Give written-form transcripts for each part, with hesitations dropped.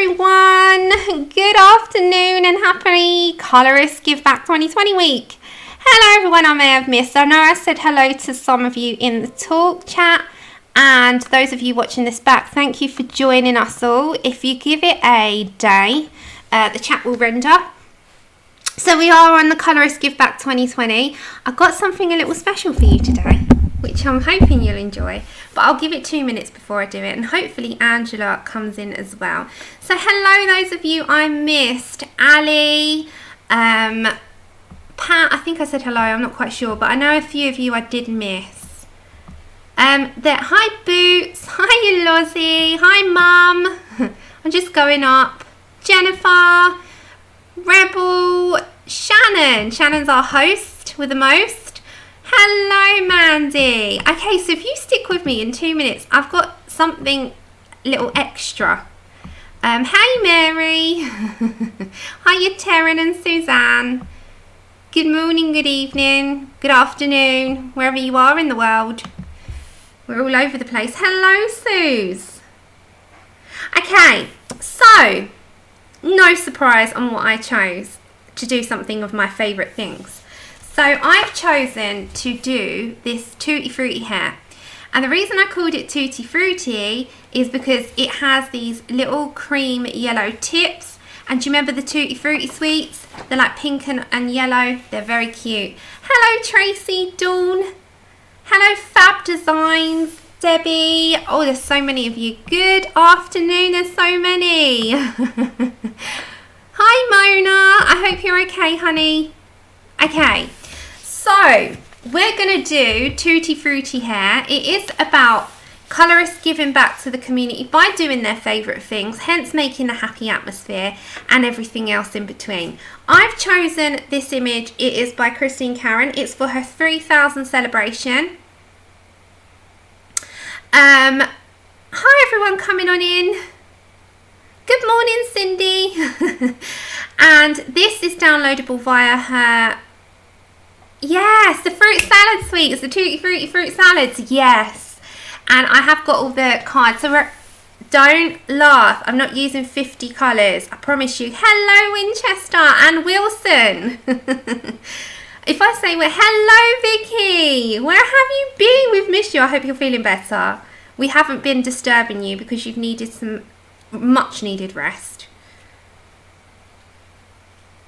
everyone, good afternoon and happy Colorists Give Back 2020 week. Hello everyone I may have missed. I know I said hello to some of you in the talk chat, and those of you watching this back, thank you for joining us all. If you give it a day, the chat will render. So we are on the Colorists Give Back 2020. I've got something a little special for you today, which I'm hoping you'll enjoy, but I'll give it 2 minutes before I do it, and hopefully Angela comes in as well. So hello those of you I missed. Ali, Pat, I think I said hello, I'm not quite sure, but I know a few of you I did miss. Hi Boots, hi Lozzie, hi Mum, I'm just going up. Jennifer, Rebel, Shannon's our host with the most. Hello Mandy. Okay, so if you stick with me in 2 minutes, I've got something little extra. Hey Mary. Hiya Taryn and Suzanne. Good morning, good evening, good afternoon, wherever you are in the world. We're all over the place. Hello Suze. Okay, so no surprise on what I chose to do something of my favourite things. So I've chosen to do this Tutti Frutti hair, and the reason I called it Tutti Frutti is because it has these little cream yellow tips. And do you remember the Tutti Frutti sweets? They're like pink and yellow. They're very cute. Hello Tracy, Dawn. Hello Fab Designs, Debbie. Oh, there's so many of you. Good afternoon, there's so many. Hi Mona, I hope you're okay, honey. Okay, so we're gonna do Tutti Frutti hair. It is about colorists giving back to the community by doing their favourite things, hence making a happy atmosphere and everything else in between. I've chosen this image. It is by C.Karron. It's for her 3000 celebration. Hi everyone coming on in. Good morning Cindy. And this is downloadable via her, yes, the fruit salad sweets, the Tutti Frutti fruit salads, yes. And I have got all the cards, so don't laugh, I'm not using 50 colours, I promise you. Hello Winchester and Wilson. If I say, well, hello Vicky, where have you been? We've missed you. I hope you're feeling better. We haven't been disturbing you because you've needed some much needed rest,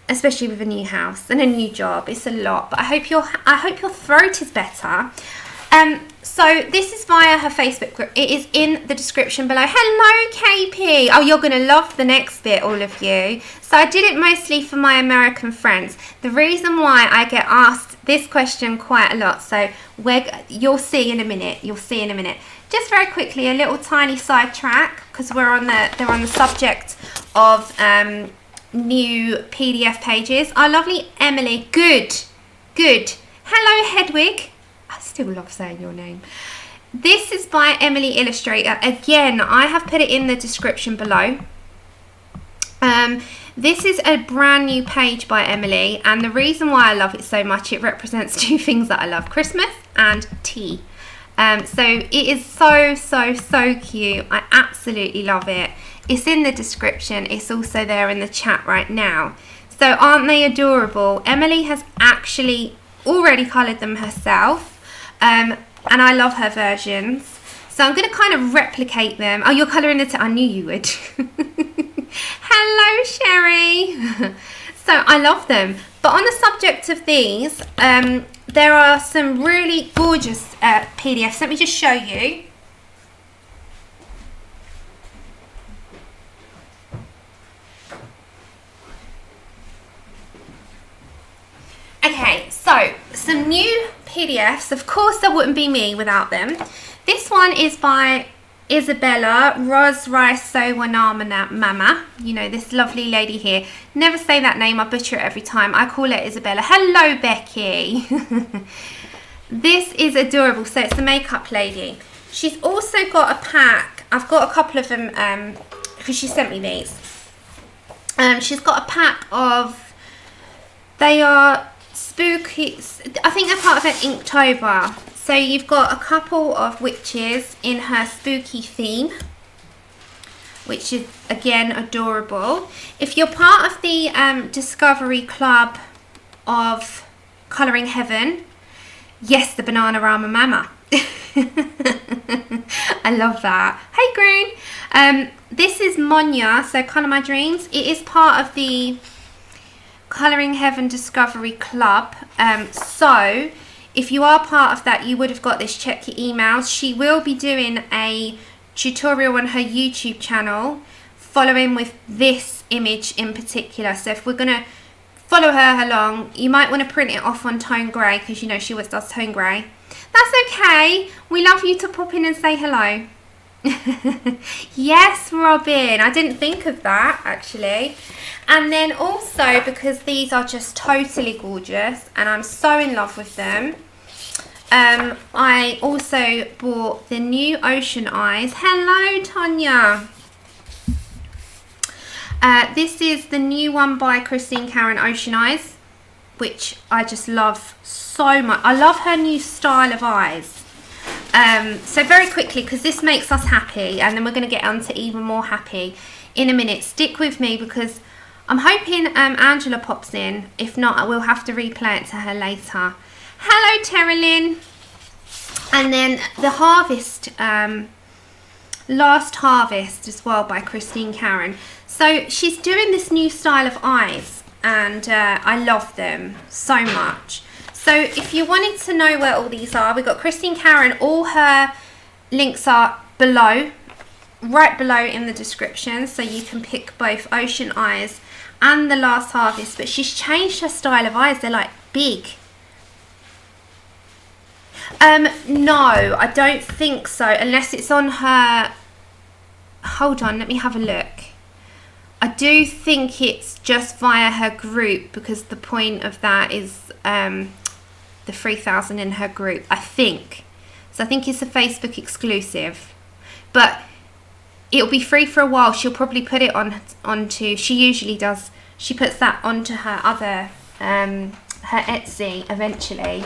especially with a new house and a new job. It's a lot, but I hope your throat is better. So this is via her Facebook group. It is in the description below. Hello KP. Oh, you're gonna love the next bit, all of you. So I did it mostly for my American friends. The reason why I get asked this question quite a lot, so you'll see in a minute. You'll see in a minute. Just very quickly, a little tiny sidetrack, because they're on the subject of new PDF pages. Our lovely Emily. Good. Hello Hedwig. I still love saying your name. This is by Emily Illustrator. Again, I have put it in the description below. This is a brand new page by Emily, and the reason why I love it so much, it represents two things that I love: Christmas and tea. So it is so cute. I absolutely love it. It's in the description. It's also there in the chat right now. So aren't they adorable? Emily has actually already coloured them herself. And I love her versions. So I'm going to kind of replicate them. Oh, you're colouring it. I knew you would. Hello, Sherry. So I love them. But on the subject of these, there are some really gorgeous PDFs. Let me just show you. Okay, so some new PDFs. Of course, there wouldn't be me without them. This one is by Isabella Rosraisowanamana Mama. You know, this lovely lady here. Never say that name, I butcher it every time. I call her Isabella. Hello, Becky. This is adorable. So it's the makeup lady. She's also got a pack. I've got a couple of them because she sent me these. She's got a pack of, they are spooky, I think they're part of her Inktober. So you've got a couple of witches in her spooky theme. which is again adorable. If you're part of the Discovery Club of Colouring Heaven, yes, the Bananarama Mama. I love that. Hey Green. This is Monya, so Colour My Dreams. It is part of the Colouring Heaven Discovery Club. So if you are part of that, you would have got this. Check your emails. She will be doing a tutorial on her YouTube channel following with this image in particular. So if we're going to follow her along, you might want to print it off on tone grey, because you know she always does tone grey. That's okay. We love you to pop in and say hello. Yes, Robin. I didn't think of that actually. And then also, because these are just totally gorgeous and I'm so in love with them, I also bought the new Ocean Eyes. Hello, Tonya. This is the new one by C.Karron, Ocean Eyes, which I just love so much. I love her new style of eyes. So very quickly, because this makes us happy, and then we're going to get on to even more happy in a minute. Stick with me, because I'm hoping Angela pops in. If not, I will have to replay it to her later. Hello, Terralyn. And then the Harvest, Last Harvest as well by C.Karron. So she's doing this new style of eyes, and I love them so much. So if you wanted to know where all these are, we've got C.Karron. All her links are below, right below in the description, so you can pick both Ocean Eyes and the Last Harvest. But she's changed her style of eyes. They're like big. No, I don't think so, unless it's on her. Hold on, let me have a look. I do think it's just via her group, because the point of that is the 3,000 in her group, I think. So I think it's a Facebook exclusive, but it'll be free for a while. She'll probably put it onto, she usually does, she puts that onto her other, her Etsy eventually.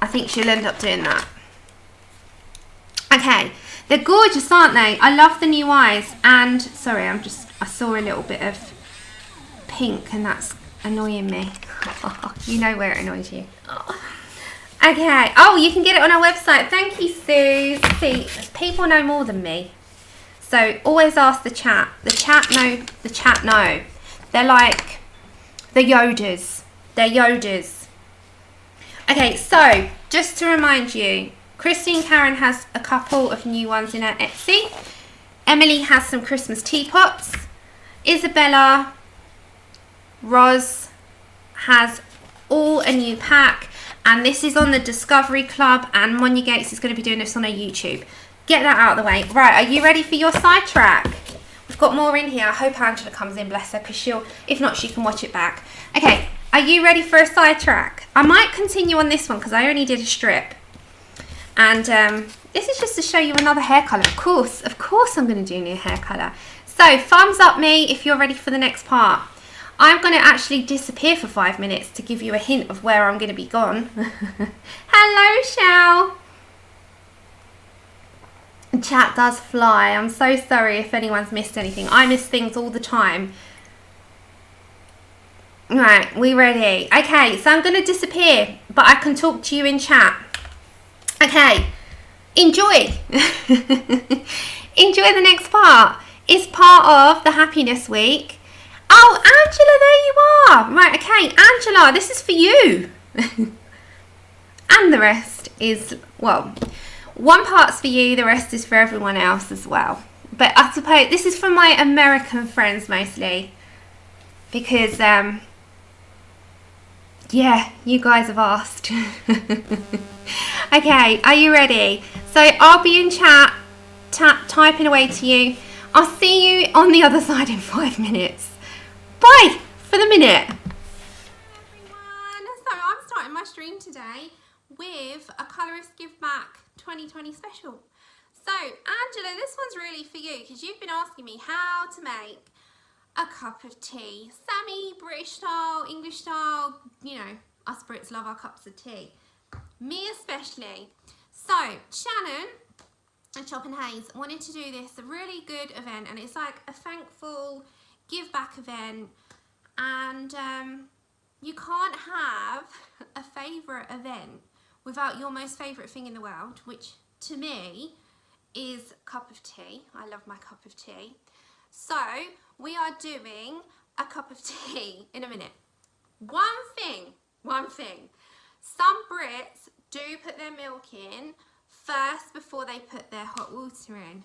I think she'll end up doing that. Okay, they're gorgeous, aren't they? I love the new eyes. And sorry, I saw a little bit of pink, and that's annoying me. You know where it annoys you. Okay. Oh, you can get it on our website. Thank you, Sue. See, people know more than me. So always ask the chat. The chat know. The chat know. They're like the Yodas. They're Yodas. Okay, so just to remind you, C.Karron has a couple of new ones in her Etsy. Emily has some Christmas teapots. Isabella, Roz has all a new pack, and this is on the Discovery Club, and Monya Gates is going to be doing this on her YouTube. Get that out of the way. Right, are you ready for your sidetrack? We've got more in here. I hope Angela comes in, bless her, because she'll, if not, she can watch it back. Okay, are you ready for a sidetrack? I might continue on this one because I only did a strip. And this is just to show you another hair colour. Of course I'm going to do a new hair colour. So thumbs up me if you're ready for the next part. I'm going to actually disappear for 5 minutes to give you a hint of where I'm going to be gone. Hello, Shao. Chat does fly. I'm so sorry if anyone's missed anything. I miss things all the time. Right, we ready? Okay, so I'm going to disappear, but I can talk to you in chat. Okay, enjoy. Enjoy the next part. It's part of the Happiness Week. Oh, Angela, there you are. Right, okay, Angela, this is for you. And the rest is, well, one part's for you, the rest is for everyone else as well. But I suppose this is for my American friends mostly, because, yeah, you guys have asked. Okay, are you ready? So I'll be in chat, typing away to you. I'll see you on the other side in 5 minutes. Bye for the minute. Hello everyone. So I'm starting my stream today with a Colorists Give Back 2020 special. So Angela, this one's really for you because you've been asking me how to make a cup of tea. Sammy, British style, English style, you know, us Brits love our cups of tea. Me especially. So Shannon and Chop and Haze wanted to do this really good event, and it's like a thankful give back event, and you can't have a favourite event without your most favourite thing in the world, which to me is cup of tea. I love my cup of tea. So we are doing a cup of tea in a minute. One thing. Some Brits do put their milk in first before they put their hot water in.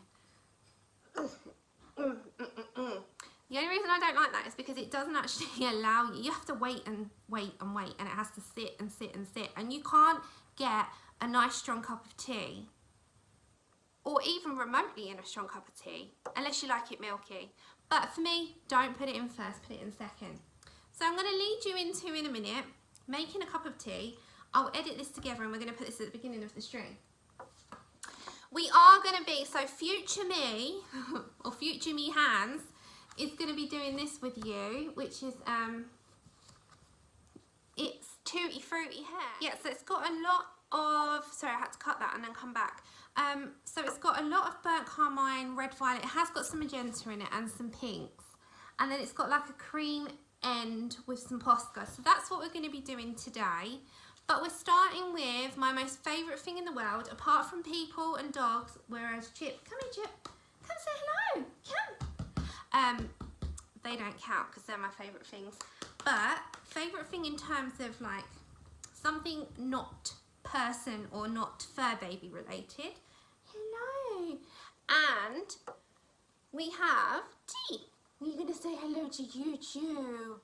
The only reason I don't like that is because it doesn't actually allow you. You have to wait and wait and wait, and it has to sit and sit and sit, and you can't get a nice strong cup of tea, or even remotely in a strong cup of tea, unless you like it milky. But for me, don't put it in first, put it in second. So I'm going to lead you into, in a minute, making a cup of tea. I'll edit this together and we're going to put this at the beginning of the stream. We are going to be, so future me, or future me hands, is going to be doing this with you, which is, it's Tutti Frutti hair. Yeah, so it's got a lot of, sorry, I had to cut that and then come back. So it's got a lot of burnt carmine, red violet. It has got some magenta in it and some pinks. And then it's got like a cream end with some posca. So that's what we're going to be doing today. But we're starting with my most favourite thing in the world, apart from people and dogs, whereas Chip, come here Chip, come say hello, come. They don't count because they're my favourite things. But favourite thing in terms of like something not person or not fur baby related. Hello. And we have tea. We're going to say hello to YouTube,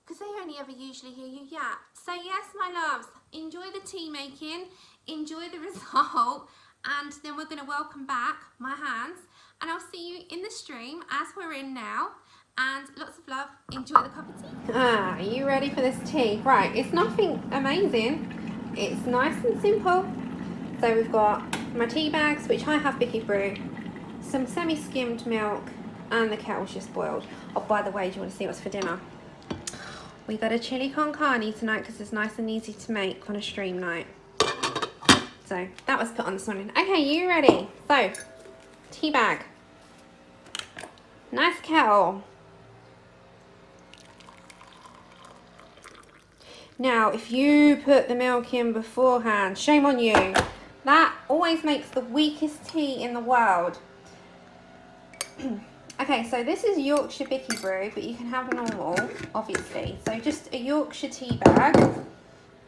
because they only ever usually hear you yap. So yes, my loves, enjoy the tea making, enjoy the result, and then we're going to welcome back my hands, and I'll see you in the stream as we're in now. And lots of love, enjoy the cup of tea. Ah, are you ready for this tea? Right, it's nothing amazing, it's nice and simple. So we've got my tea bags, which I have Bicky Brew, some semi-skimmed milk, and the kettle's just boiled. Oh, by the way, do you want to see what's for dinner? We got a chili con carne tonight because it's nice and easy to make on a stream night. So that was put on this morning. Okay, you ready? So, tea bag, nice kettle. Now, if you put the milk in beforehand, shame on you. That always makes the weakest tea in the world. Okay, so this is Yorkshire Bicky Brew, but you can have normal, obviously. So just a Yorkshire tea bag,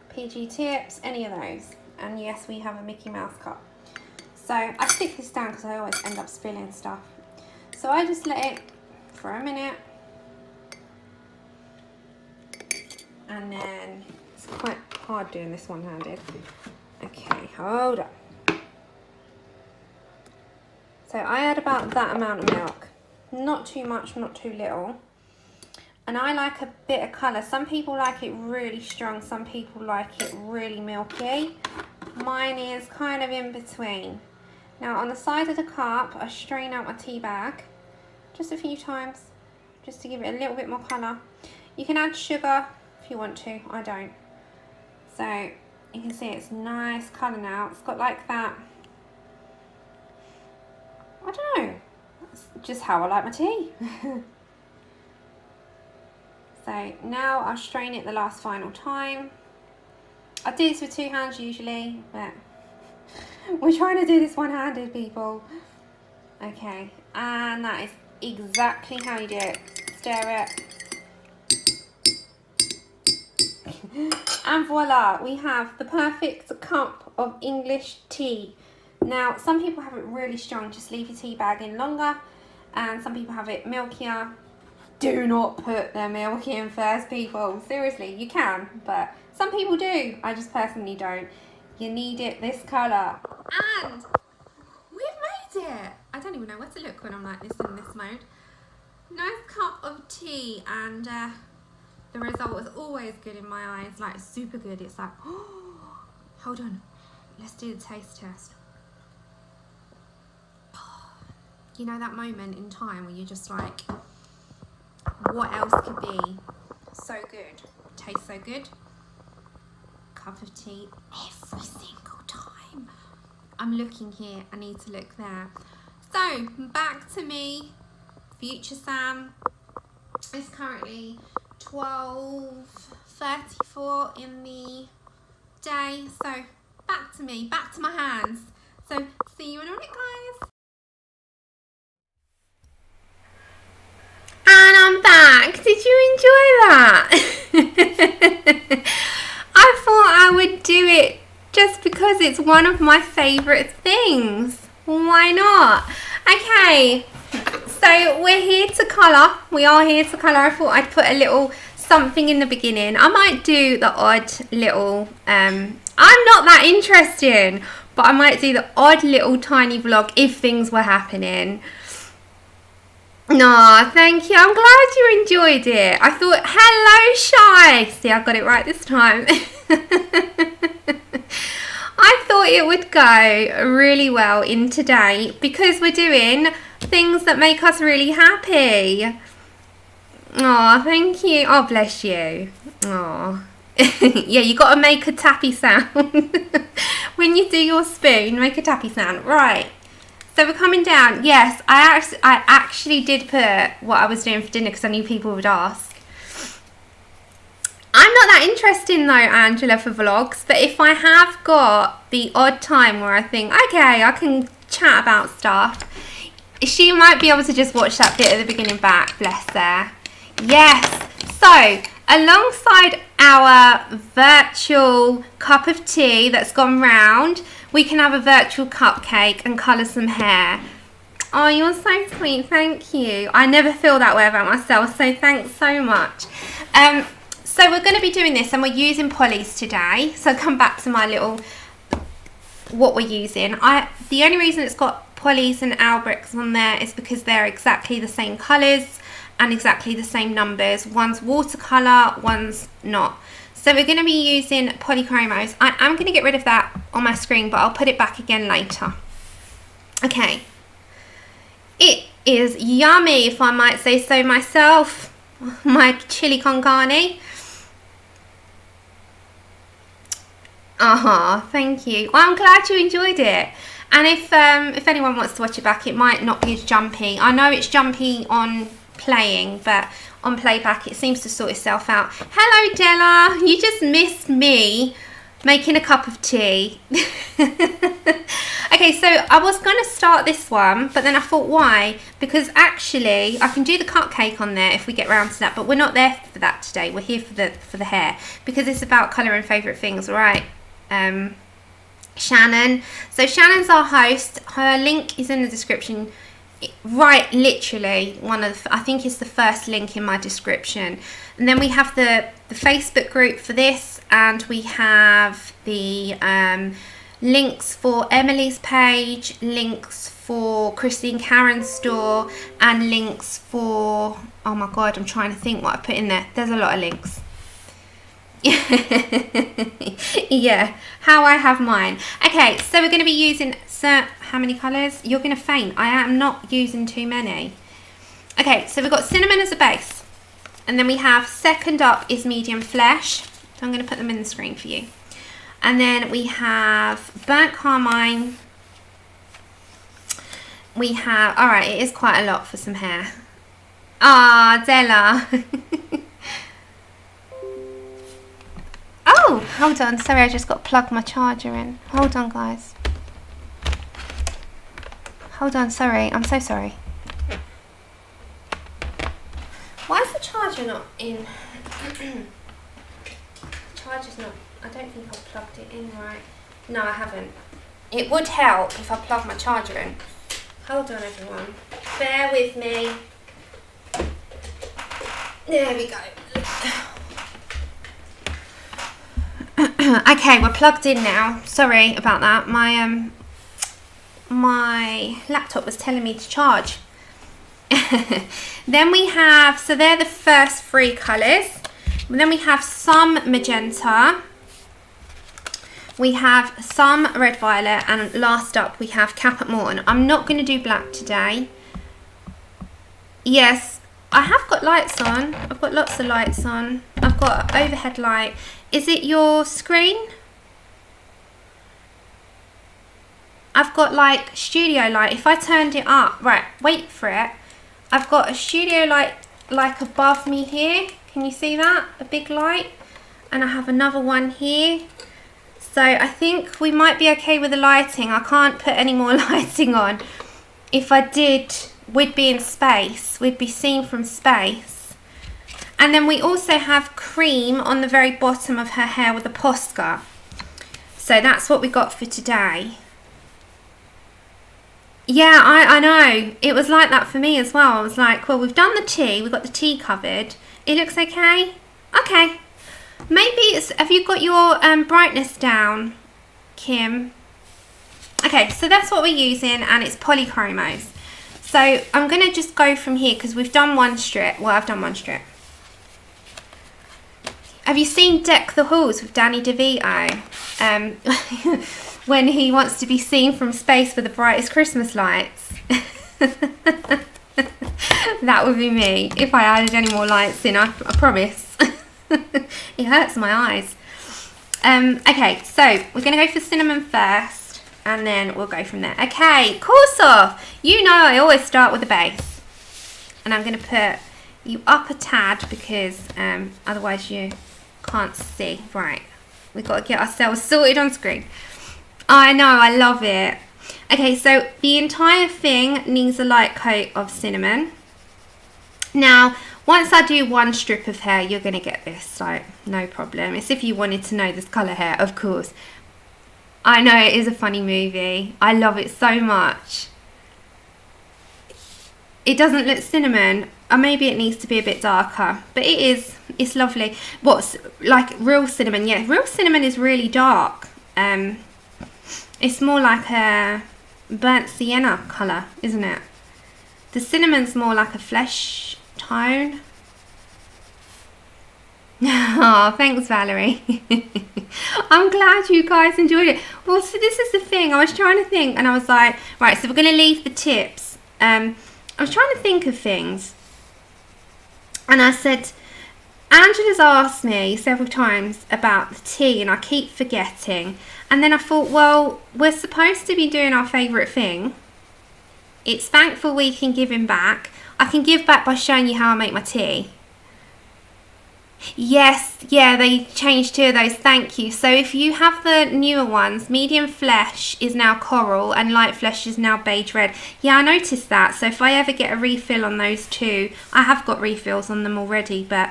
PG Tips, any of those. And yes, we have a Mickey Mouse cup. So I stick this down because I always end up spilling stuff. So I just let it for a minute. And then, it's quite hard doing this one-handed. Okay, hold up. So I add about that amount of milk. Not too much, not too little. And I like a bit of colour. Some people like it really strong, some people like it really milky. Mine is kind of in between. Now on the side of the cup, I strain out my tea bag just a few times, just to give it a little bit more colour. You can add sugar if you want to, I don't. So you can see it's nice colour now. It's got like that, I don't know, that's just how I like my tea. So now I'll strain it the last final time. I do this with two hands usually, but we're trying to do this one-handed, people. Okay, and that is exactly how you do it. Stir it. And voila, we have the perfect cup of English tea. Now, some people have it really strong, just leave your tea bag in longer, and some people have it milkier. Do not put their milk in first, people. Seriously, you can, but some people do. I just personally don't. You need it this colour. And we've made it. I don't even know where to look when I'm like this in this mode. Nice cup of tea, and the result was always good in my eyes, like super good. It's like, oh, hold on, let's do the taste test. You know that moment in time where you're just like, what else could be so good, tastes so good? Cup of tea every single time. I'm looking here, I need to look there. So back to me, future Sam. It's currently 12:34 in the day, so back to me, back to my hands. So see you in a minute, guys. And I'm back. Did you enjoy that? I thought I would do it just because it's one of my favourite things. Why not? Okay, so we're here to colour. We are here to colour. I thought I'd put a little something in the beginning. I might do the odd little, I'm not that interesting, but I might do the odd little tiny vlog if things were happening. No, thank you. I'm glad you enjoyed it. I thought, hello, Shy. See, I got it right this time. I thought it would go really well in today because we're doing things that make us really happy. Oh, thank you. Oh, bless you. Oh. Yeah, you got to make a tappy sound. When you do your spoon, make a tappy sound. Right. So we're coming down. Yes, I actually did put what I was doing for dinner because I knew people would ask. I'm not that interesting though, Angela, for vlogs, but if I have got the odd time where I think, okay, I can chat about stuff, she might be able to just watch that bit at the beginning back, bless her. Yes, so alongside our virtual cup of tea that's gone round, we can have a virtual cupcake and colour some hair. Oh, you're so sweet, thank you. I never feel that way about myself, so thanks so much. So we're going to be doing this and we're using polys today. So come back to my little, what we're using. The only reason it's got polys and albricks on there is because they're exactly the same colours and exactly the same numbers. One's watercolour, one's not. So we're going to be using Polychromos. I'm going to get rid of that on my screen, but I'll put it back again later. Okay. It is yummy, if I might say so myself. My chili con carne. Thank you. Well, I'm glad you enjoyed it. And if anyone wants to watch it back, it might not be as jumpy. I know it's jumpy on playing, but on playback it seems to sort itself out. Hello, Della. You just missed me making a cup of tea. Okay, so I was going to start this one, but then I thought, why? Because actually I can do the cupcake on there if we get round to that, but we're not there for that today. We're here for the hair because it's about colour and favourite things, right? Shannon. So Shannon's our host. Her link is in the description. Right, literally one of I think it's the first link in my description. And then we have the Facebook group for this, and we have the links for Emily's page, links for Christine Karron's store, and links for, oh my god, I'm trying to think what I put in there. There's a lot of links. Yeah, how I have mine. Okay, so we're going to be using, how many colours? You're going to faint. I am not using too many. Okay, so we've got cinnamon as a base, and then we have, second up is medium flesh. So I'm going to put them in the screen for you. And then we have burnt carmine. We have, all right, it is quite a lot for some hair. Ah, Della. Oh, hold on. Sorry, I just got to plug my charger in. Hold on, guys. Hold on, sorry. I'm so sorry. Why is the charger not in? Charger's not, I don't think I've plugged it in right. No, I haven't. It would help if I plug my charger in. Hold on, everyone. Bear with me. There we go. Okay, we're plugged in now. Sorry about that. My laptop was telling me to charge. Then we have, so they're the first three colours. Then we have some magenta. We have some red violet, and last up we have caput Morton. I'm not going to do black today. Yes, I have got lights on. I've got lots of lights on. I've got an overhead light. Is it your screen? I've got like studio light. If I turned it up, right, wait for it. I've got a studio light like above me here. Can you see that? A big light. And I have another one here. So I think we might be okay with the lighting. I can't put any more lighting on. If I did, we'd be in space. We'd be seen from space. And then we also have cream on the very bottom of her hair with a posca. So that's what we got for today. Yeah, I know. It was like that for me as well. I was like, well, we've done the tea. We've got the tea covered. It looks okay. Okay. Maybe it's... Have you got your brightness down, Kim? Okay, so that's what we're using, and it's Polychromos. So I'm going to just go from here because we've done one strip. Well, I've done one strip. Have you seen Deck the Halls with Danny DeVito? When he wants to be seen from space with the brightest Christmas lights. That would be me if I added any more lights in, I promise. It hurts my eyes. Okay, so we're going to go for cinnamon first, and then we'll go from there. Okay, course off. You know I always start with the base. And I'm going to put you up a tad because otherwise you can't see. Right, we've got to get ourselves sorted on screen. I know, I love it. Okay, so the entire thing needs a light coat of cinnamon. Now, once I do one strip of hair, you're going to get this, like, no problem. It's if you wanted to know this colour hair, of course. I know, it is a funny movie. I love it so much. It doesn't look cinnamon, or maybe it needs to be a bit darker, but it is, it's lovely. What's, like, real cinnamon? Yeah, real cinnamon is really dark. It's more like a burnt sienna colour, isn't it? The cinnamon's more like a flesh tone. Oh, thanks, Valerie. I'm glad you guys enjoyed it. Well, so this is the thing. I was trying to think, and I was like, right, so we're going to leave the tips. I was trying to think of things. And I said, Angela's asked me several times about the tea, and I keep forgetting. And then I thought, well, we're supposed to be doing our favourite thing. It's Thankful Week in giving back. I can give back by showing you how I make my tea. Yes, yeah, they changed 2 of those, thank you. So if you have the newer ones, medium flesh is now coral and light flesh is now beige red. Yeah, I noticed that. So if I ever get a refill on those 2, I have got refills on them already, but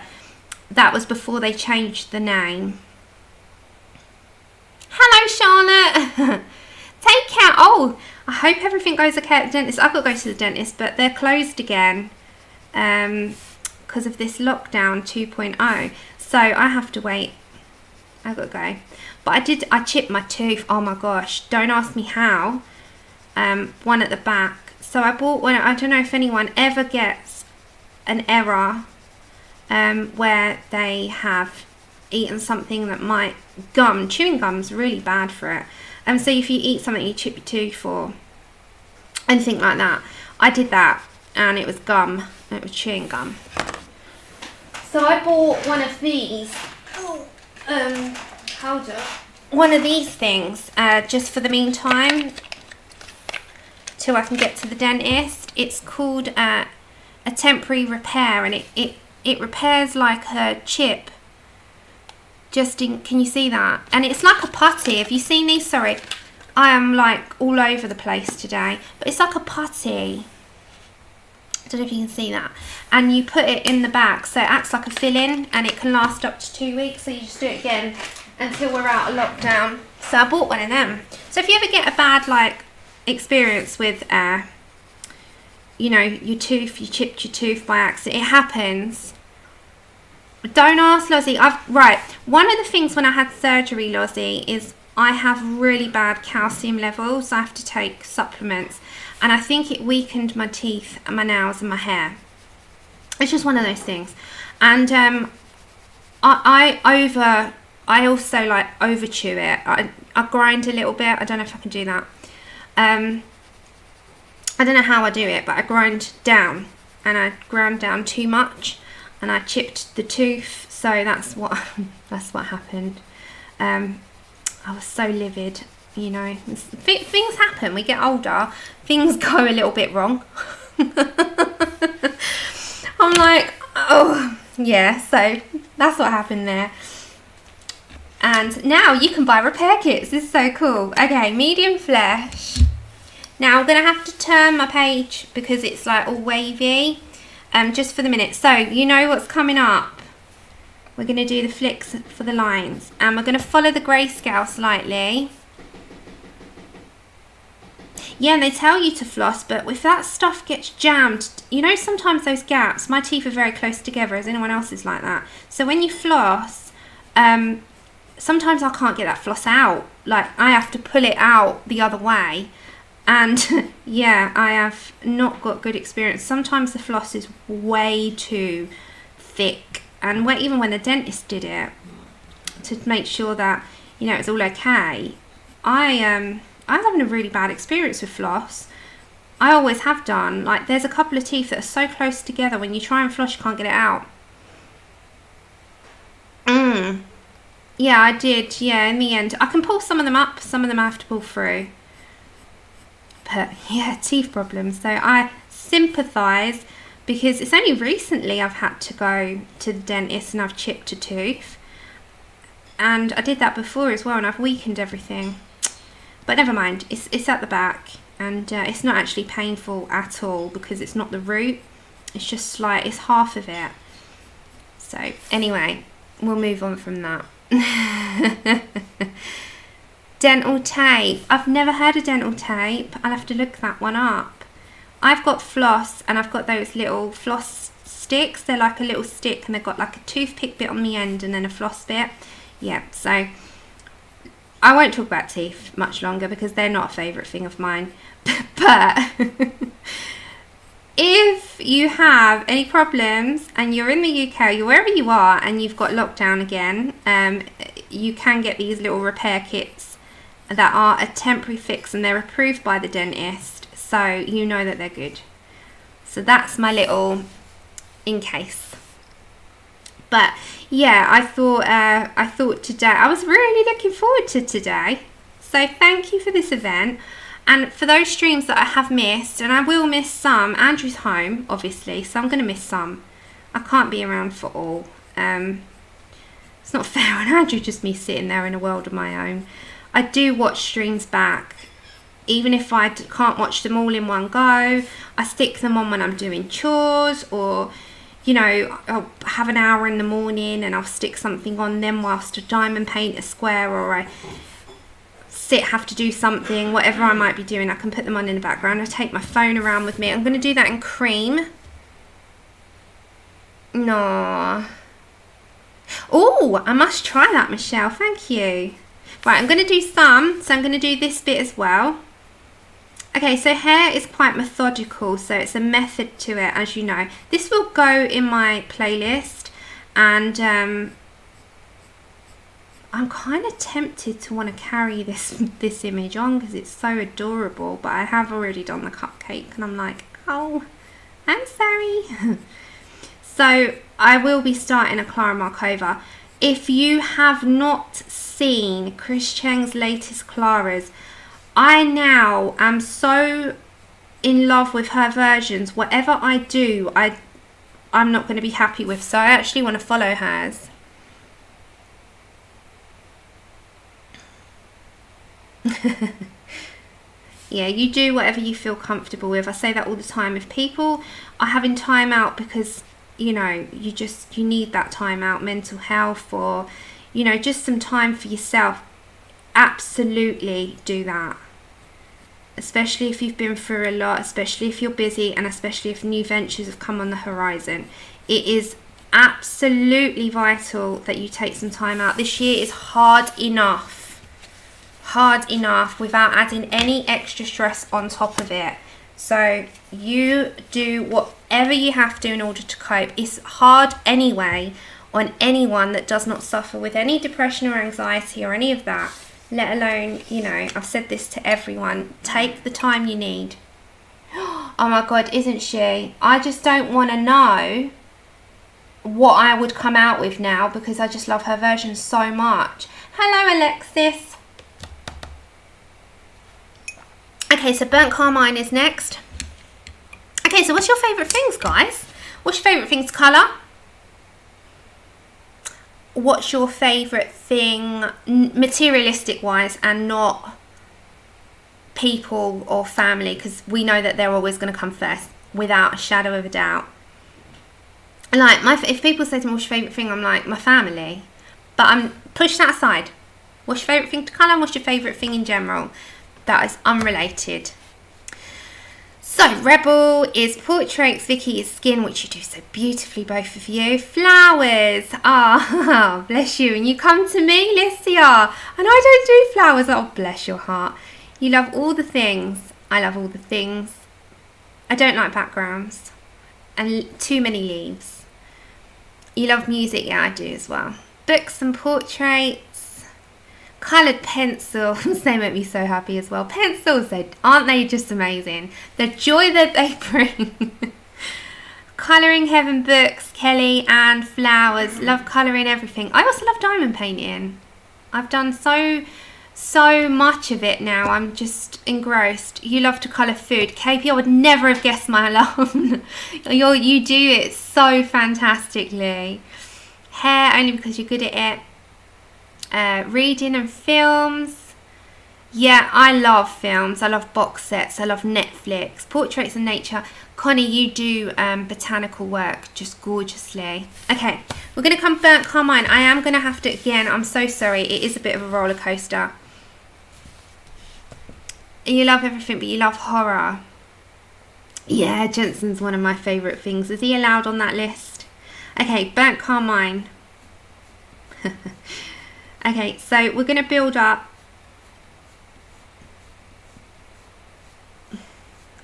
that was before they changed the name. Hello, Charlotte. Take care. Oh, I hope everything goes okay at the dentist. I've got to go to the dentist, but they're closed again because of this lockdown 2.0. So I have to wait. I've got to go. But I chipped my tooth. Oh my gosh. Don't ask me how. One at the back. So I bought one. I don't know if anyone ever gets an error where they have eaten something that might chewing gum's really bad for it, and so if you eat something you chip your tooth or anything like that, I did that and it was gum, it was chewing gum. So I bought one of these hold up, one of these things just for the meantime till I can get to the dentist. It's called a temporary repair, and it repairs like a chip. Can you see that? And it's like a putty. Have you seen these? Sorry, I am like all over the place today. But it's like a putty. I don't know if you can see that. And you put it in the bag, so it acts like a fill-in, and it can last up to 2 weeks. So you just do it again until we're out of lockdown. So I bought one of them. So if you ever get a bad like experience with, you know, your tooth, you chipped your tooth by accident, it happens. Don't ask Lozzie. Right, one of the things when I had surgery, Lozzie, is I have really bad calcium levels. I have to take supplements, and I think it weakened my teeth and my nails and my hair. It's just one of those things. And I also like over chew it. I grind a little bit. I don't know if I can do that. I don't know how I do it, but I grind down, and I ground down too much. And I chipped the tooth, so that's what happened. I was so livid. you know, things happen. We get older, things go a little bit wrong. I'm like, oh yeah, so that's what happened there. And now you can buy repair kits. This is so cool. Okay, medium flesh. Now I'm gonna have to turn my page because it's like all wavy, just for the minute. So you know what's coming up. We're gonna do the flicks for the lines, and we're gonna follow the grayscale slightly. Yeah, and they tell you to floss, but if that stuff gets jammed, you know, sometimes those gaps, my teeth are very close together, as anyone else is like that. So when you floss, sometimes I can't get that floss out. Like, I have to pull it out the other way. And yeah, I have not got good experience. Sometimes the floss is way too thick. And even when the dentist did it, to make sure that, you know, it's all okay, I was having a really bad experience with floss. I always have done. Like, there's a couple of teeth that are so close together, when you try and floss, you can't get it out. Yeah, I did. Yeah, in the end. I can pull some of them up, some of them I have to pull through. But yeah, teeth problems. So I sympathise, because it's only recently I've had to go to the dentist and I've chipped a tooth. And I did that before as well, and I've weakened everything. But never mind, it's at the back, and it's not actually painful at all, because it's not the root, it's just like, it's half of it. So anyway, we'll move on from that. Dental tape. I've never heard of dental tape. I'll have to look that one up. I've got floss, and I've got those little floss sticks. They're like a little stick, and they've got like a toothpick bit on the end and then a floss bit. Yeah, so I won't talk about teeth much longer because they're not a favourite thing of mine. But if you have any problems and you're in the UK, or wherever you are, and you've got lockdown again, you can get these little repair kits that are a temporary fix, and they're approved by the dentist, so you know that they're good. So that's my little in case. But yeah, I thought today, I was really looking forward to today. So thank you for this event. And for those streams that I have missed, and I will miss some, Andrew's home, obviously, so I'm going to miss some. I can't be around for all. It's not fair on Andrew, just me sitting there in a world of my own. I do watch streams back. Even if I can't watch them all in one go, I stick them on when I'm doing chores, or, you know, I'll have an hour in the morning and I'll stick something on them whilst I diamond paint a square, or I have to do something, whatever I might be doing, I can put them on in the background. I take my phone around with me. I'm going to do that in cream. No. Oh, I must try that, Michelle. Thank you. Right, I'm going to do some. So I'm going to do this bit as well. Okay, so hair is quite methodical, so it's a method to it, as you know. This will go in my playlist, and I'm kind of tempted to want to carry this image on because it's so adorable, but I have already done the cupcake, and I'm like, oh, I'm sorry. So I will be starting a Clara Markova. If you have not seen Chris Cheng's latest Claras, I now am so in love with her versions. Whatever I do, I'm not going to be happy with, so I actually want to follow hers. Yeah, you do whatever you feel comfortable with. I say that all the time. If people are having time out because, you know, you need that time out, mental health, or, you know, just some time for yourself, absolutely do that. Especially if you've been through a lot, especially if you're busy, and especially if new ventures have come on the horizon. It is absolutely vital that you take some time out. This year is hard enough without adding any extra stress on top of it. So you do whatever you have to in order to cope. It's hard anyway on anyone that does not suffer with any depression or anxiety or any of that, let alone, you know, I've said this to everyone, take the time you need. Oh my God, isn't she? I just don't want to know what I would come out with now, because I just love her version so much. Hello, Alexis. Okay, so burnt carmine is next. Okay, so what's your favourite things, guys? What's your favourite thing to colour? What's your favourite thing, materialistic wise, and not people or family? Because we know that they're always going to come first, without a shadow of a doubt. Like, if people say to me, what's your favourite thing? I'm like, my family. But I'm push that aside. What's your favourite thing to colour? And what's your favourite thing in general? That is unrelated. So, Rebel is portraits, Vicky is skin, which you do so beautifully, both of you. Flowers. Ah, bless you. And you come to me, Licia. And I don't do flowers. Oh, bless your heart. You love all the things. I love all the things. I don't like backgrounds. And too many leaves. You love music. Yeah, I do as well. Books and portraits. Coloured pencils, they make me so happy as well. Pencils, aren't they just amazing? The joy that they bring. Colouring Heaven books, Kelly, and flowers. Love colouring everything. I also love diamond painting. I've done so much of it now. I'm just engrossed. You love to colour food. KP, I would never have guessed my love. You do it so fantastically. Hair, only because you're good at it. Reading and films. Yeah, I love films. I love box sets. I love Netflix. Portraits and nature. Connie, you do botanical work just gorgeously. Okay, we're going to come burnt carmine. I am going to have to, again, I'm so sorry. It is a bit of a roller coaster. You love everything, but you love horror. Yeah, Jensen's one of my favourite things. Is he allowed on that list? Okay, burnt carmine. Okay, so we're going to build up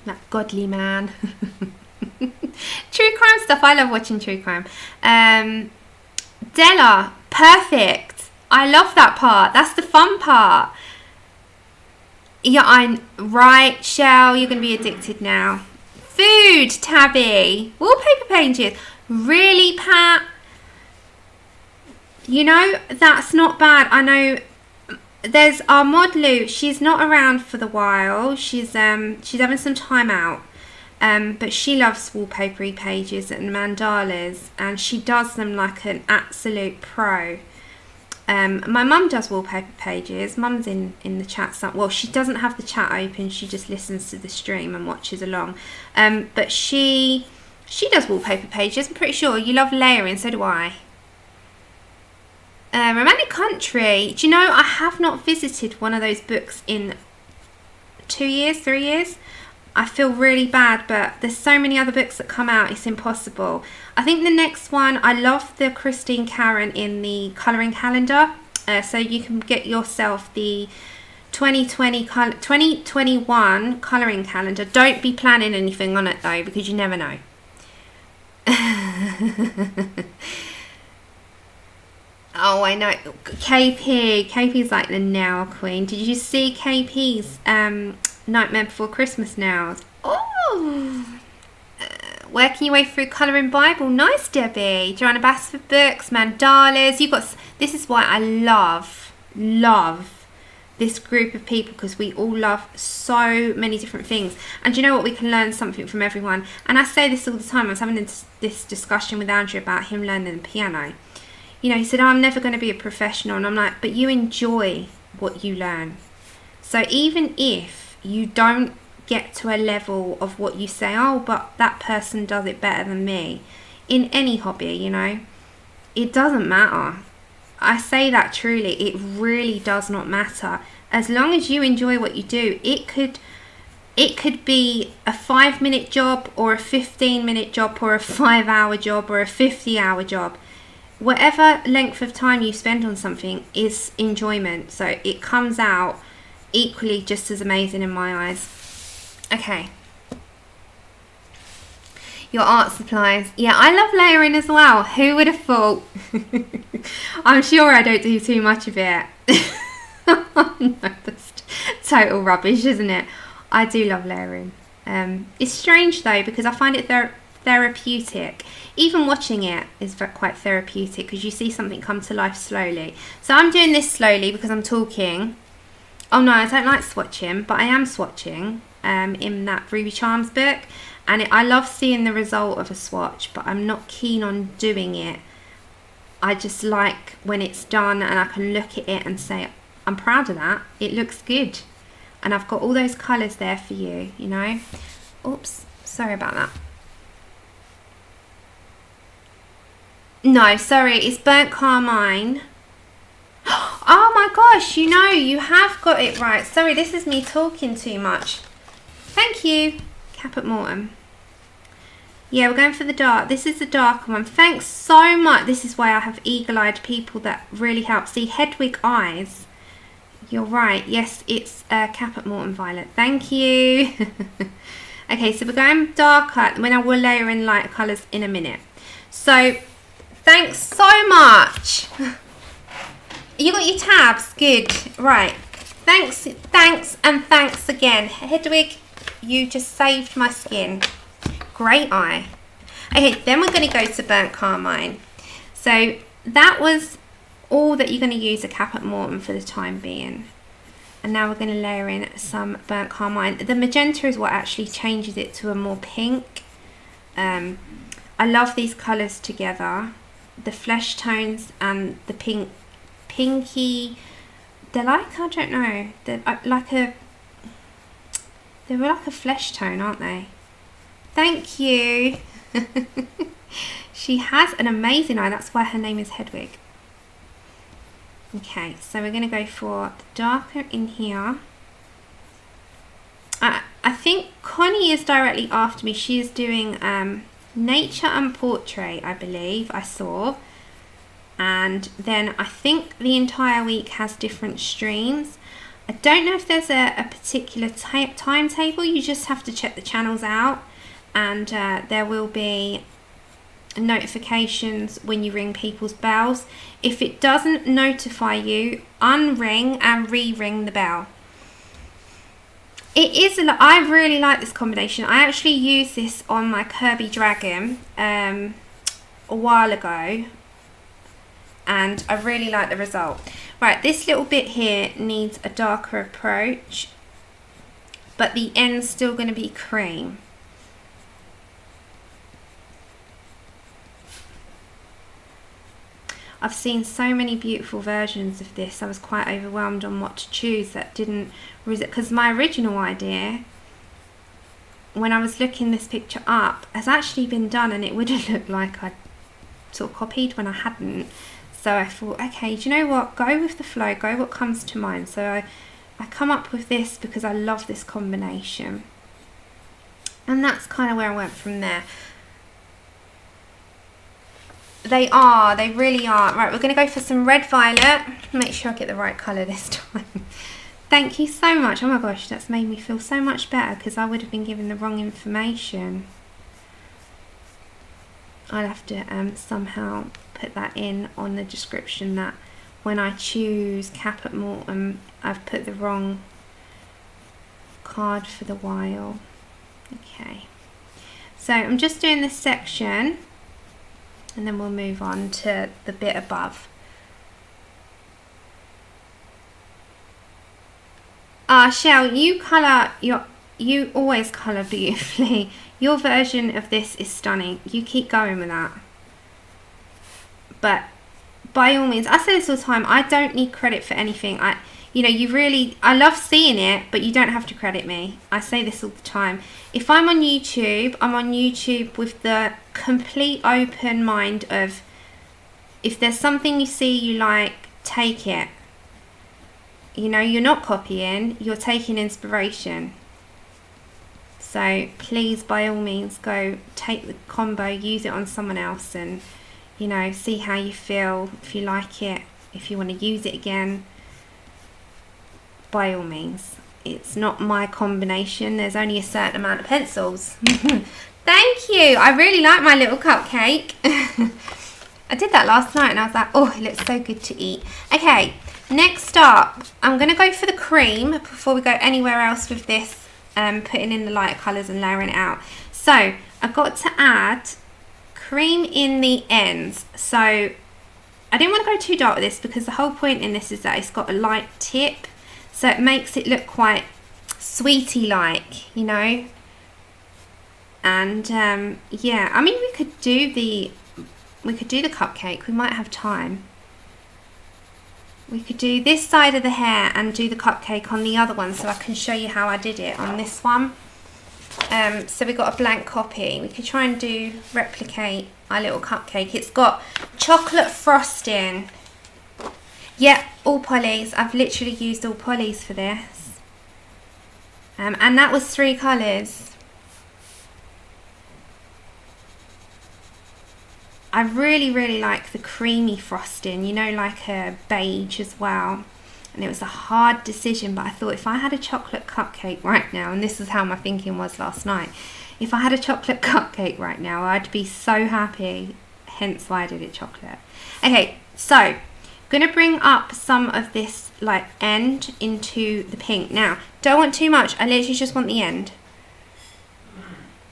that godly man. True crime stuff. I love watching true crime. Della, perfect. I love that part. That's the fun part. Yeah, I'm right. Shell, you're going to be addicted now. Food, Tabby. Wallpaper pages. Really, Pat? You know, that's not bad. I know there's our Modlu. She's not around for the while. She's having some time out. But she loves wallpapery pages and mandalas, and she does them like an absolute pro. My mum does wallpaper pages. Mum's in the chat. Well, she doesn't have the chat open. She just listens to the stream and watches along. But she does wallpaper pages. I'm pretty sure. You love layering, so do I. Romantic Country. Do you know, I have not visited one of those books in 2 years, 3 years. I feel really bad, but there's so many other books that come out, it's impossible. I think the next one, I love the C.Karron in the colouring calendar. So you can get yourself the 2021 colouring calendar. Don't be planning anything on it though, because you never know. Oh, I know. KP's like the nail queen. Did you see KP's Nightmare Before Christmas nails? Oh! Working your way through colouring Bible. Nice, Debbie. Joanna Bass for books, mandalas. This is why I love this group of people, because we all love so many different things. And you know what? We can learn something from everyone. And I say this all the time. I was having this discussion with Andrew about him learning the piano. You know, he said, oh, I'm never going to be a professional. And I'm like, but you enjoy what you learn. So even if you don't get to a level of what you say, oh, but that person does it better than me, in any hobby, you know, it doesn't matter. I say that truly. It really does not matter. As long as you enjoy what you do, it could be a 5-minute job or a 15-minute job or a 5-hour job or a 50-hour job. Whatever length of time you spend on something is enjoyment. So it comes out equally just as amazing in my eyes. Okay. Your art supplies. Yeah, I love layering as well. Who would have thought? I'm sure I don't do too much of it. No, that's total rubbish, isn't it? I do love layering. It's strange though, because I find it therapeutic. Even watching it is quite therapeutic, because you see something come to life slowly. So I'm doing this slowly because I'm talking. Oh no, I don't like swatching, but I am swatching. in that Ruby Charms book, and I love seeing the result of a swatch, but I'm not keen on doing it. I just like when it's done and I can look at it and say, I'm proud of that, it looks good. And I've got all those colours there for you, you know. Oops, sorry about that. No, sorry, it's burnt carmine. Oh my gosh, you know, you have got it right. Sorry, this is me talking too much. Thank you, caput mortuum. Yeah, we're going for the dark. This is the darker one. Thanks so much. This is why I have eagle-eyed people that really help. See, Hedwig eyes. You're right. Yes, it's caput Morton Violet. Thank you. Okay, so we're going darker. When I will layer in lighter colours in a minute. So, thanks so much. You got your tabs? Good. Right. Thanks, and thanks again. Hedwig, you just saved my skin. Great eye. Okay, then we're going to go to burnt carmine. So that was all that you're going to use a caput mortuum for the time being. And now we're going to layer in some burnt carmine. The magenta is what actually changes it to a more pink. I love these colours together. The flesh tones and the pinky. They're like, I don't know. They're like a flesh tone, aren't they? Thank you. She has an amazing eye. That's why her name is Hedwig. Okay, so we're going to go for the darker in here. I think Connie is directly after me. She is doing nature and portrait, I believe I saw. And then I think the entire week has different streams. I don't know if there's a particular timetable. You just have to check the channels out. And there will be notifications when you ring people's bells. If it doesn't notify you, unring and re-ring the bell. It is I really like this combination. I actually used this on my Kirby Dragon a while ago, and I really like the result. Right, this little bit here needs a darker approach, but the end's still going to be cream. I've seen so many beautiful versions of this. I was quite overwhelmed on what to choose that didn't, because my original idea, when I was looking this picture up, has actually been done, and it would have looked like I'd sort of copied when I hadn't. So I thought, okay, do you know what? Go with the flow, go what comes to mind. So I come up with this because I love this combination. And that's kind of where I went from there. They really are. Right, we're going to go for some red violet. Make sure I get the right colour this time. Thank you so much. Oh my gosh, that's made me feel so much better, because I would have been given the wrong information. I'll have to somehow put that in on the description, that when I choose caput mortuum, I've put the wrong card for the while. Okay. So I'm just doing this section, and then we'll move on to the bit above. Shell, you always colour beautifully. Your version of this is stunning. You keep going with that. But by all means, I say this all the time, I don't need credit for anything. I love seeing it, but you don't have to credit me. I say this all the time. If I'm on YouTube with the complete open mind of, if there's something you see you like, take it. You know, you're not copying, you're taking inspiration. So please, by all means, go take the combo, use it on someone else, and, you know, see how you feel, if you like it, if you want to use it again. By all means. It's not my combination. There's only a certain amount of pencils. Thank you. I really like my little cupcake. I did that last night and I was like, oh, it looks so good to eat. Okay, next up, I'm going to go for the cream before we go anywhere else with this, putting in the lighter colours and layering it out. So I've got to add cream in the ends. So I didn't want to go too dark with this, because the whole point in this is that it's got a light tip. So it makes it look quite sweetie like, you know. And yeah, I mean, we could do the cupcake. We might have time. We could do this side of the hair and do the cupcake on the other one, so I can show you how I did it on this one. So we got a blank copy. We could try and replicate our little cupcake. It's got chocolate frosting. Yeah, all polys. I've literally used all polys for this. And that was 3 colours. I really, really like the creamy frosting, you know, like a beige as well. And it was a hard decision, but I thought if I had a chocolate cupcake right now, and this is how my thinking was last night, if I had a chocolate cupcake right now, I'd be so happy. Hence why I did it chocolate. Okay, so I'm going to bring up some of this like end into the pink. Now, don't want too much. I literally just want the end.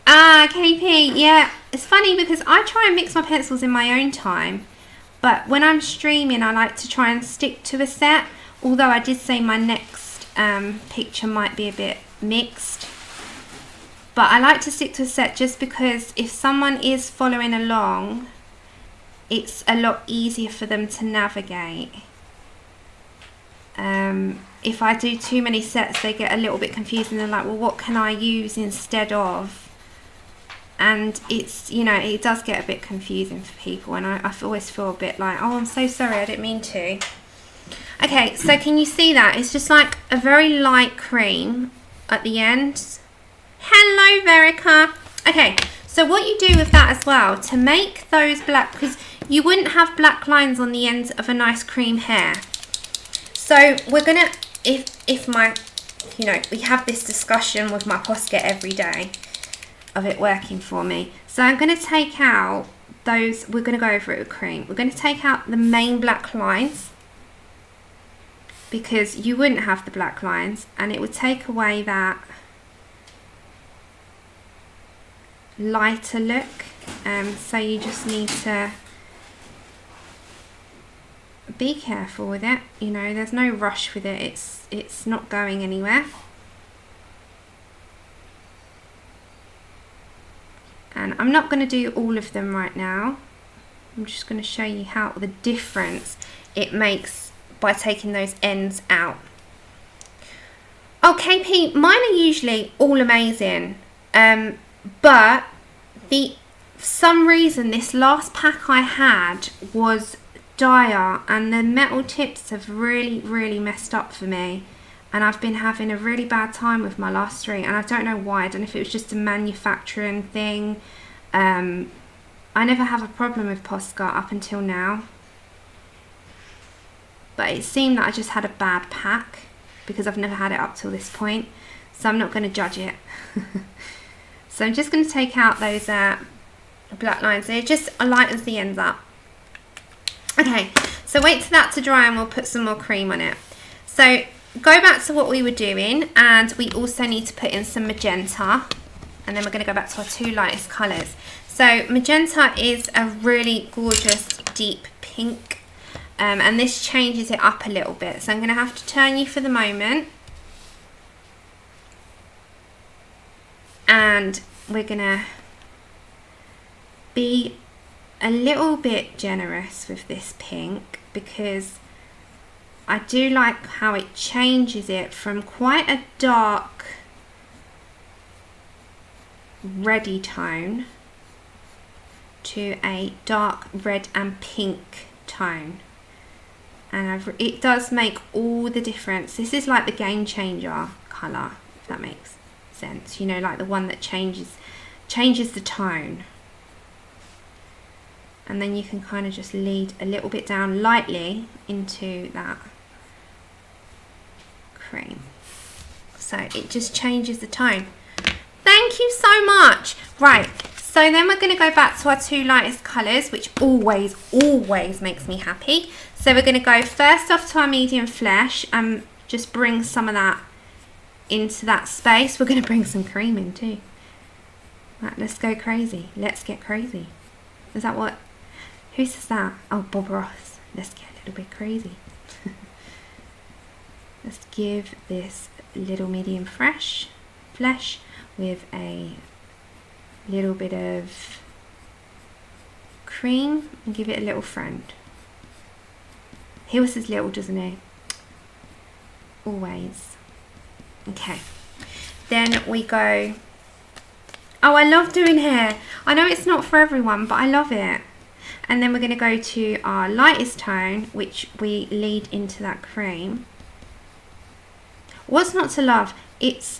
Ah, KP, yeah. It's funny because I try and mix my pencils in my own time, but when I'm streaming, I like to try and stick to a set. Although I did say my next picture might be a bit mixed, but I like to stick to a set just because if someone is following along, it's a lot easier for them to navigate. If I do too many sets, they get a little bit confused and they're like, well, what can I use instead of? And it's, you know, it does get a bit confusing for people, and I always feel a bit like, oh, I'm so sorry, I didn't mean to. Okay, so can you see that? It's just like a very light cream at the end. Hello, Verica. Okay, so what you do with that as well, to make those black, because you wouldn't have black lines on the ends of a nice cream hair. So we're gonna, if my, you know, we have this discussion with my posca every day of it working for me. So I'm going to take out those, we're going to go over it with cream. We're going to take out the main black lines because you wouldn't have the black lines, and it would take away that lighter look. So you just need to be careful with it. You know, there's no rush with it. It's not going anywhere. And I'm not going to do all of them right now. I'm just going to show you how the difference it makes by taking those ends out. Oh, KP, mine are usually all amazing. But for some reason, this last pack I had was dire, and the metal tips have really, really messed up for me. And I've been having a really bad time with my last 3, and I don't know why. I don't know if it was just a manufacturing thing. I never have a problem with posca up until now, but it seemed that I just had a bad pack because I've never had it up till this point, so I'm not going to judge it. So I'm just going to take out those black lines. It just lightens the ends up. Okay, so wait for that to dry and we'll put some more cream on it. So go back to what we were doing, and we also need to put in some magenta, and then we're going to go back to our 2 lightest colours. So magenta is a really gorgeous deep pink, and this changes it up a little bit. So I'm going to have to turn you for the moment, and we're going to be a little bit generous with this pink because I do like how it changes it from quite a dark reddy tone to a dark red and pink tone, and it does make all the difference. This is like the game changer colour, if that makes sense, you know, like the one that changes the tone. And then you can kind of just lead a little bit down lightly into that cream, so it just changes the tone. Thank you so much. Right, so then we're going to go back to our 2 lightest colours, which always makes me happy. So we're going to go first off to our medium flesh and just bring some of that into that space. We're going to bring some cream in too. Right, let's go crazy. Let's get crazy. Is that what? Who says that? Oh, Bob Ross. Let's get a little bit crazy. Let's give this little medium flesh with a little bit of cream and give it a little friend. He was his little, doesn't he? Always. Okay. Then we go... Oh, I love doing hair. I know it's not for everyone, but I love it. And then we're going to go to our lightest tone, which we lead into that cream. What's not to love? It's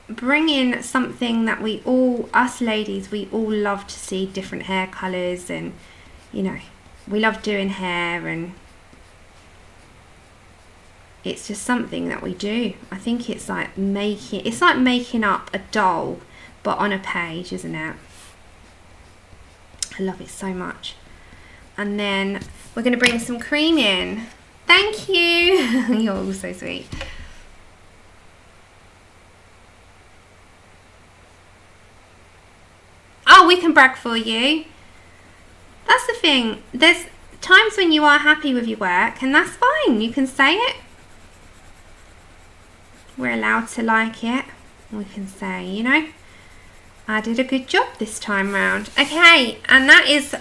bringing something that we all, us ladies, we all love to see different hair colours, and, you know, we love doing hair, and it's just something that we do. I think it's like making up a doll, but on a page, isn't it? I love it so much. And then we're going to bring some cream in. Thank you. You're all so sweet. Oh, we can brag for you. That's the thing. There's times when you are happy with your work, and that's fine. You can say it. We're allowed to like it. We can say, you know, I did a good job this time round. Okay, and that is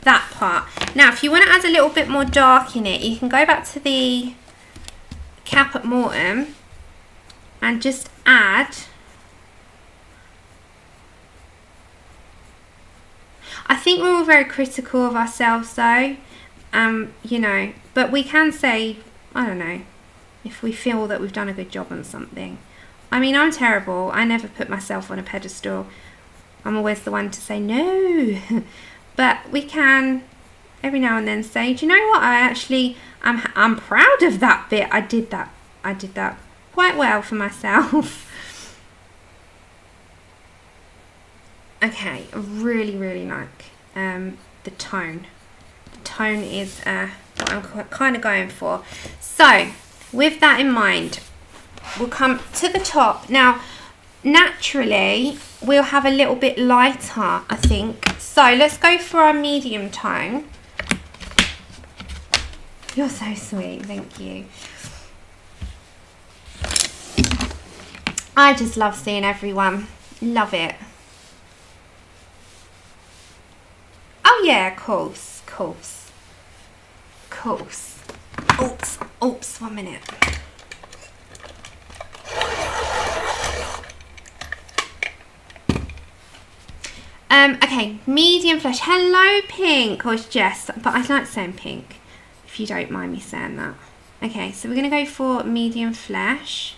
that part. Now, if you want to add a little bit more dark in it, you can go back to the caput mortuum and just add... I think we're all very critical of ourselves though, you know, but we can say, I don't know, if we feel that we've done a good job on something. I mean, I'm terrible. I never put myself on a pedestal. I'm always the one to say no. But we can every now and then say, do you know what? I'm proud of that bit. I did that quite well for myself. Okay, I really, really like the tone. The tone is what I'm kind of going for. So, with that in mind, we'll come to the top. Now, naturally, we'll have a little bit lighter, I think. So, let's go for our medium tone. You're so sweet, thank you. I just love seeing everyone. Love it. Oh yeah, of course. Oops, 1 minute. Okay, medium flesh. Hello, pink. Or it's Jess, but I like saying pink, if you don't mind me saying that. Okay, so we're going to go for medium flesh.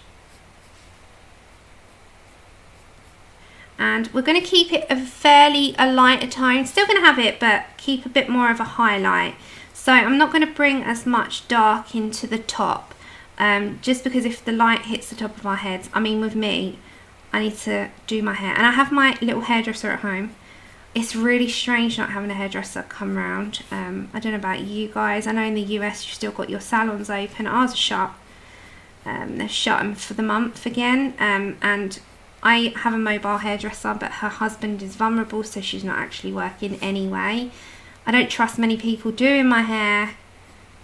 And we're going to keep it a lighter tone. Still going to have it, but keep a bit more of a highlight. So I'm not going to bring as much dark into the top. Just because if the light hits the top of our heads, I mean with me, I need to do my hair. And I have my little hairdresser at home. It's really strange not having a hairdresser come round. I don't know about you guys. I know in the US you've still got your salons open. Ours are shut. They're shut for the month again. And I have a mobile hairdresser, but her husband is vulnerable, so she's not actually working anyway. I don't trust many people doing my hair,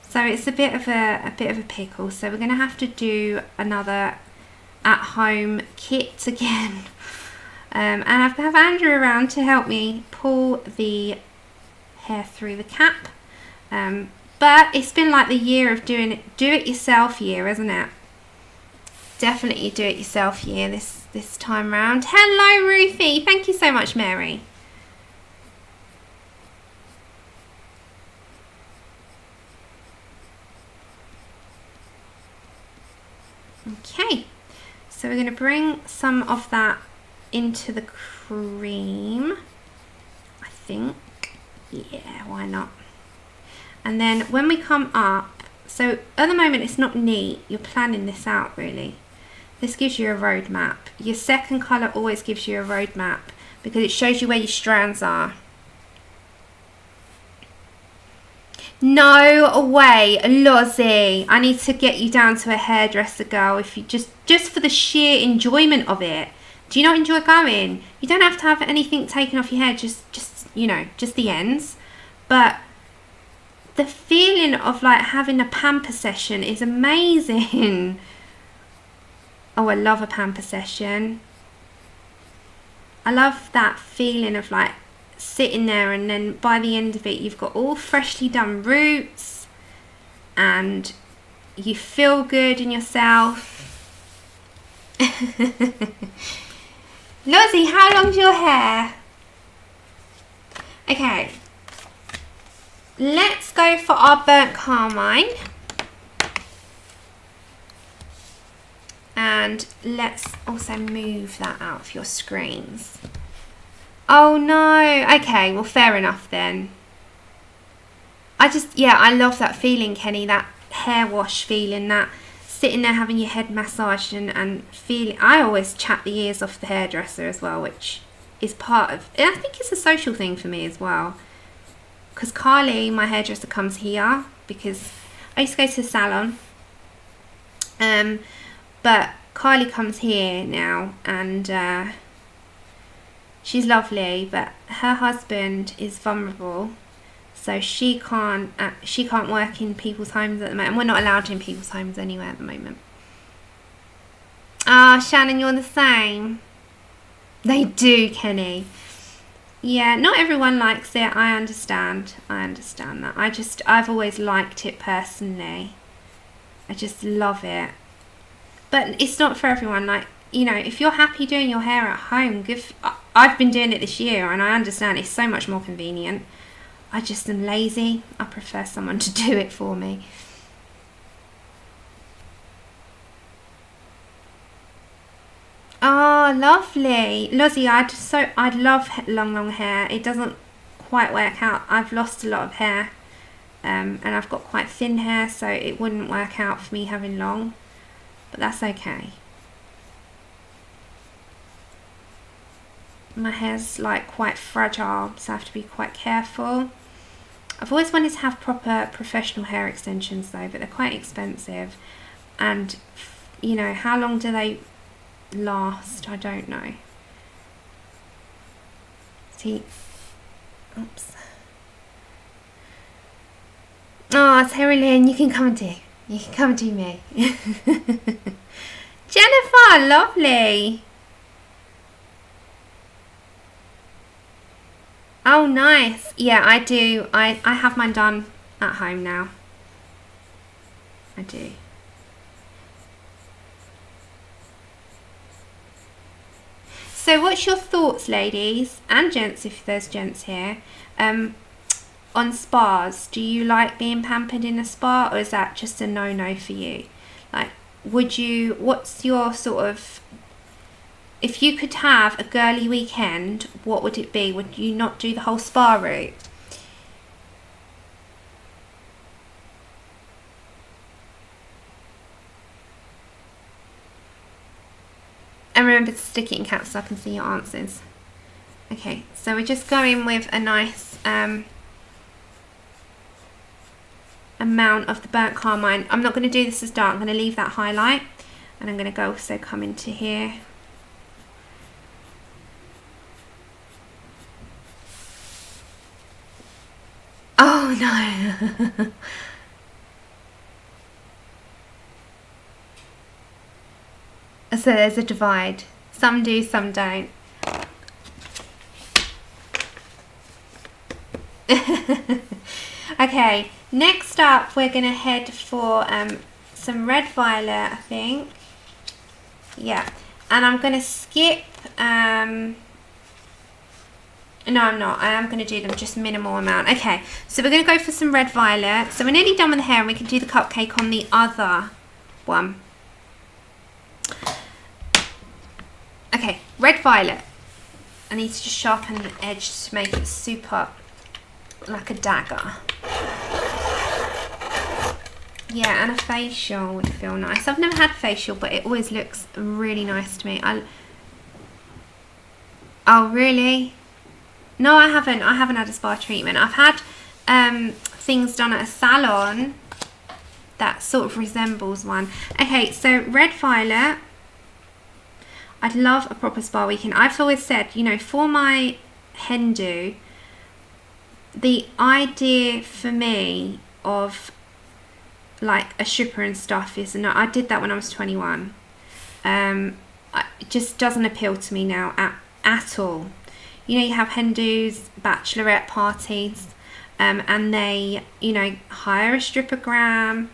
so it's a bit of a pickle. So we're going to have to do another at-home kit again, and I have Andrew around to help me pull the hair through the cap. But it's been like the year of do it yourself year, isn't it? Definitely do it yourself year this time round. Hello, Ruthie. Thank you so much, Mary. Okay, so we're going to bring some of that into the cream, I think. Yeah, why not? And then when we come up, so at the moment it's not neat. You're planning this out, really. This gives you a roadmap. Your second colour always gives you a roadmap because it shows you where your strands are. No way, Lozzie. I need to get you down to a hairdresser, girl. If you just for the sheer enjoyment of it. Do you not enjoy going? You don't have to have anything taken off your hair. Just you know, just the ends. But the feeling of like having a pamper session is amazing. Oh, I love a pamper session. I love that feeling of like sitting there and then by the end of it you've got all freshly done roots and you feel good in yourself. Lozzie, how long's your hair? Okay, let's go for our burnt carmine. And let's also move that out of your screens. Oh no, okay, well fair enough then. I love that feeling, Kenny, that hair wash feeling, that sitting there having your head massaged and feeling. I always chat the ears off the hairdresser as well, which is part of, I think it's a social thing for me as well. Because Carly, my hairdresser, comes here because I used to go to the salon. But Carly comes here now and she's lovely, but her husband is vulnerable, so she can't work in people's homes at the moment. We're not allowed in people's homes anywhere at the moment. Ah, Shannon, you're the same. They do, Kenny. Yeah, not everyone likes it. I understand that. I've always liked it personally. I just love it. But it's not for everyone. Like, you know, if you're happy doing your hair at home, I've been doing it this year and I understand it's so much more convenient. I just am lazy. I prefer someone to do it for me. Oh, lovely. Lozzie, I'd love long hair. It doesn't quite work out. I've lost a lot of hair. And I've got quite thin hair, so it wouldn't work out for me having long. But that's okay. My hair's like quite fragile, so I have to be quite careful. I've always wanted to have proper professional hair extensions though, but they're quite expensive. And, you know, how long do they last? I don't know. See, oops. Oh, Terry Lynn, you can come and do. You can come and do me. Jennifer, lovely. Oh, nice. Yeah, I do. I have mine done at home now. I do. So what's your thoughts, ladies and gents, if there's gents here, on spas? Do you like being pampered in a spa, or is that just a no-no for you? Like, what's your sort of, if you could have a girly weekend, what would it be? Would you not do the whole spa route? And remember to stick it in caps so I can see your answers. Okay, so we're just going with a nice amount of the burnt carmine. I'm not going to do this as dark. I'm going to leave that highlight, and I'm going to go also come into here. Oh no. So there's a divide. Some do, some don't. Okay, next up we're going to head for some red violet, I think. Yeah, and I'm going to skip, no I'm not, I am going to do them just minimal amount. Okay, so we're going to go for some red violet. So we're nearly done with the hair and we can do the cupcake on the other one. Okay, red violet. I need to just sharpen the edge to make it super like a dagger. Yeah, and a facial would feel nice. I've never had facial, but it always looks really nice to me. Oh, really? No, I haven't. I haven't had a spa treatment. I've had things done at a salon that sort of resembles one. Okay, so red violet. I'd love a proper spa weekend. I've always said, you know, for my hen do, the idea for me of like a stripper and stuff is, no, I did that when I was 21. It just doesn't appeal to me now at all. You know, you have Hindus, bachelorette parties, and they, you know, hire a strippogram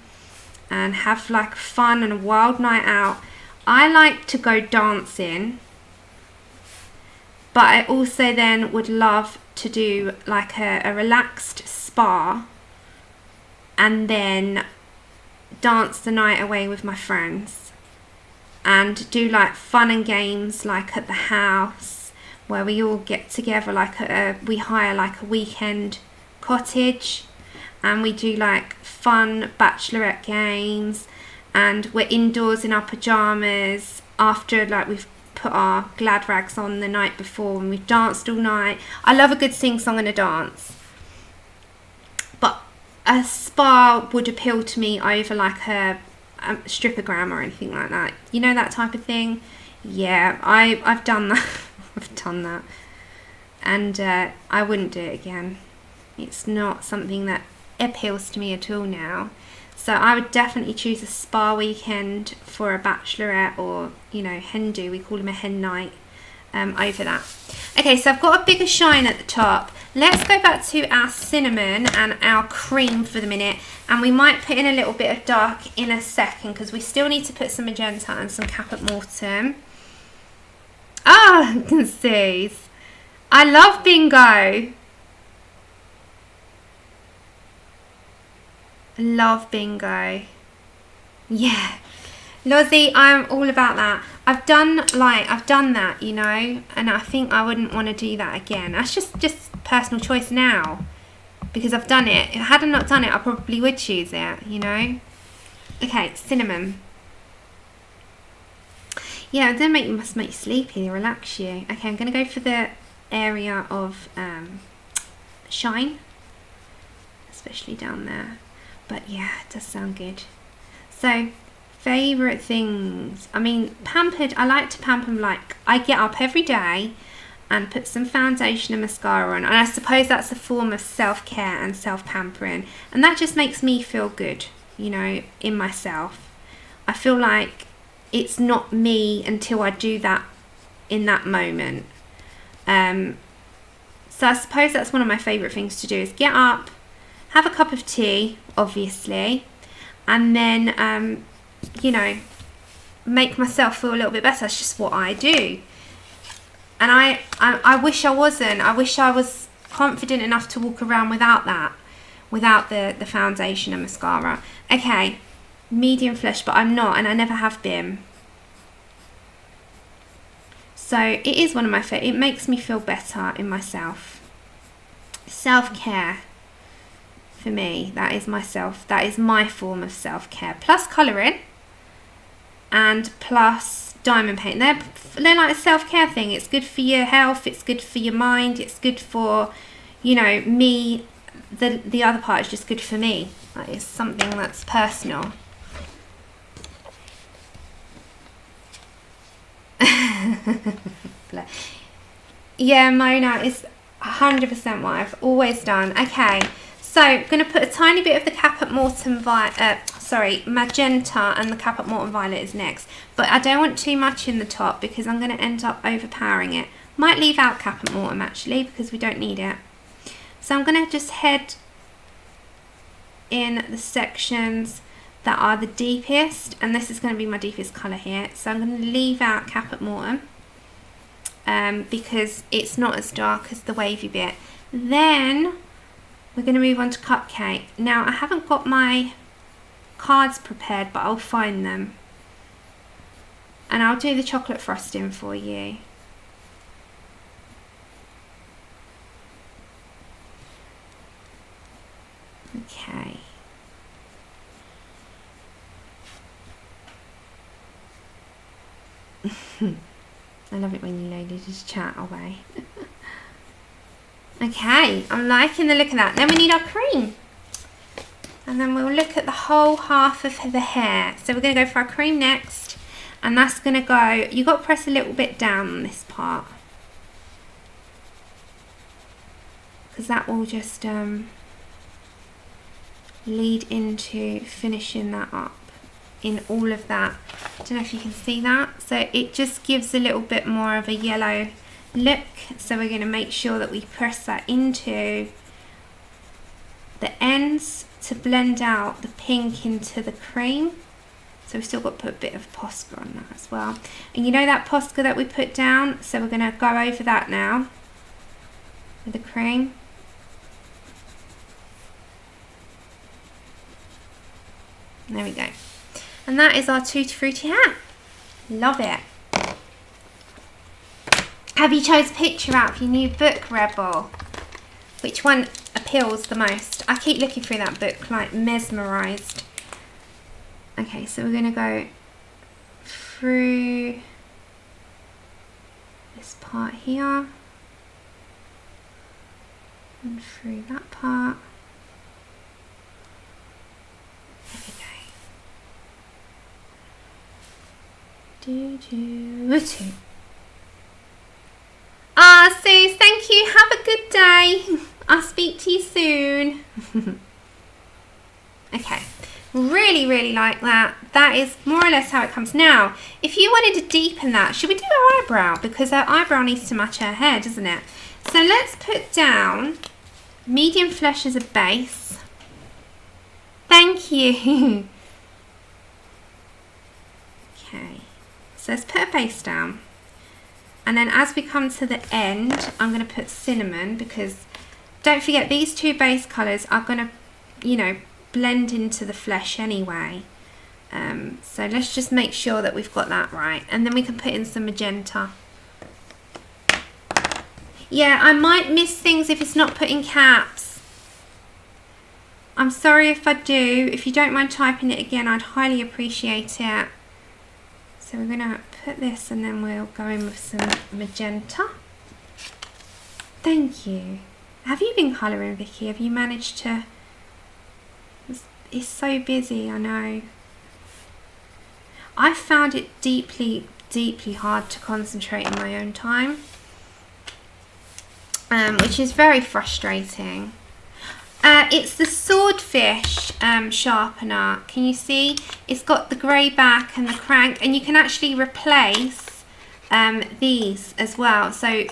and have like fun and a wild night out. I like to go dancing, but I also then would love to do like a relaxed spa and then dance the night away with my friends and do like fun and games like at the house where we all get together, like we hire like a weekend cottage and we do like fun bachelorette games and we're indoors in our pajamas after like we've put our glad rags on the night before and we've danced all night. I love a good sing song and a dance, but a spa would appeal to me over like a strippogram or anything like that, you know, that type of thing. Yeah, I've done that. I've done that, and I wouldn't do it again. It's not something that appeals to me at all now. So I would definitely choose a spa weekend for a bachelorette, or, you know, hen do, we call them a hen night, over that. Okay, so I've got a bigger shine at the top. Let's go back to our cinnamon and our cream for the minute, and we might put in a little bit of dark in a second because we still need to put some magenta and some caput mortuum. Ah, you can see. I love bingo. Love bingo. Yeah, Lozzie, I'm all about that. I've done that, you know, and I think I wouldn't want to do that again. That's just personal choice now because I've done it. Had I not done it, I probably would choose it, you know. Okay, cinnamon. Yeah, it must make you sleepy, relax you. Okay, I'm going to go for the area of shine, especially down there. But yeah, it does sound good. So, favourite things. I mean, pampered, I like to pamper them. Like, I get up every day and put some foundation and mascara on. And I suppose that's a form of self-care and self-pampering. And that just makes me feel good, you know, in myself. I feel like it's not me until I do that in that moment. So I suppose that's one of my favourite things to do is get up, have a cup of tea, obviously, and then, you know, make myself feel a little bit better. It's just what I do. And I wish I wasn't. I wish I was confident enough to walk around without that, without the foundation and mascara. Okay, medium flesh, but I'm not, and I never have been. So it is one of my favourite. It makes me feel better in myself. Self-care. For me, that is my form of self-care, plus colouring and plus diamond paint. They're like a self-care thing. It's good for your health, it's good for your mind, it's good for, you know, me. The other part is just good for me. Like, it's something that's personal. Yeah, Mona, is 100% what I've always done. Okay. So, I'm going to put a tiny bit of the caput mortuum magenta, and the caput mortuum violet is next. But I don't want too much in the top because I'm going to end up overpowering it. Might leave out caput mortuum actually because we don't need it. So I'm going to just head in the sections that are the deepest, and this is going to be my deepest colour here. So I'm going to leave out caput mortuum because it's not as dark as the wavy bit. Then we're going to move on to Cupcake. Now, I haven't got my cards prepared, but I'll find them. And I'll do the chocolate frosting for you. Okay. I love it when you ladies just chat away. Okay, I'm liking the look of that. Then we need our cream. And then we'll look at the whole half of the hair. So we're going to go for our cream next. And that's going to go, you've got to press a little bit down on this part. Because that will just lead into finishing that up. in all of that. I don't know if you can see that. So it just gives a little bit more of a yellow look. So we're going to make sure that we press that into the ends to blend out the pink into the cream. So we've still got to put a bit of posca on that as well. And you know that posca that we put down? So we're going to go over that now with the cream. There we go. And that is our Tutti Frutti hat. Love it. Have you chose a picture out of your new book, Rebel? Which one appeals the most? I keep looking through that book like mesmerised. Okay, so we're going to go through this part here and through that part. There we go. Ah, Sue, thank you. Have a good day. I'll speak to you soon. Okay. Really, really like that. That is more or less how it comes. Now, if you wanted to deepen that, should we do her eyebrow? Because her eyebrow needs to match her hair, doesn't it? So let's put down medium flesh as a base. Thank you. Okay. So let's put a base down. And then as we come to the end, I'm going to put cinnamon, because don't forget these two base colours are going to, you know, blend into the flesh anyway. So let's just make sure that we've got that right. And then we can put in some magenta. Yeah, I might miss things if it's not put in caps. I'm sorry if I do. If you don't mind typing it again, I'd highly appreciate it. So we're going to put this and then we'll go in with some magenta. Thank you. Have you been colouring, Vicky? Have you managed to... It's so busy, I know. I found it deeply, deeply hard to concentrate in my own time. Which is very frustrating. It's the Swordfish sharpener. Can you see? It's got the grey back and the crank, and you can actually replace these as well. So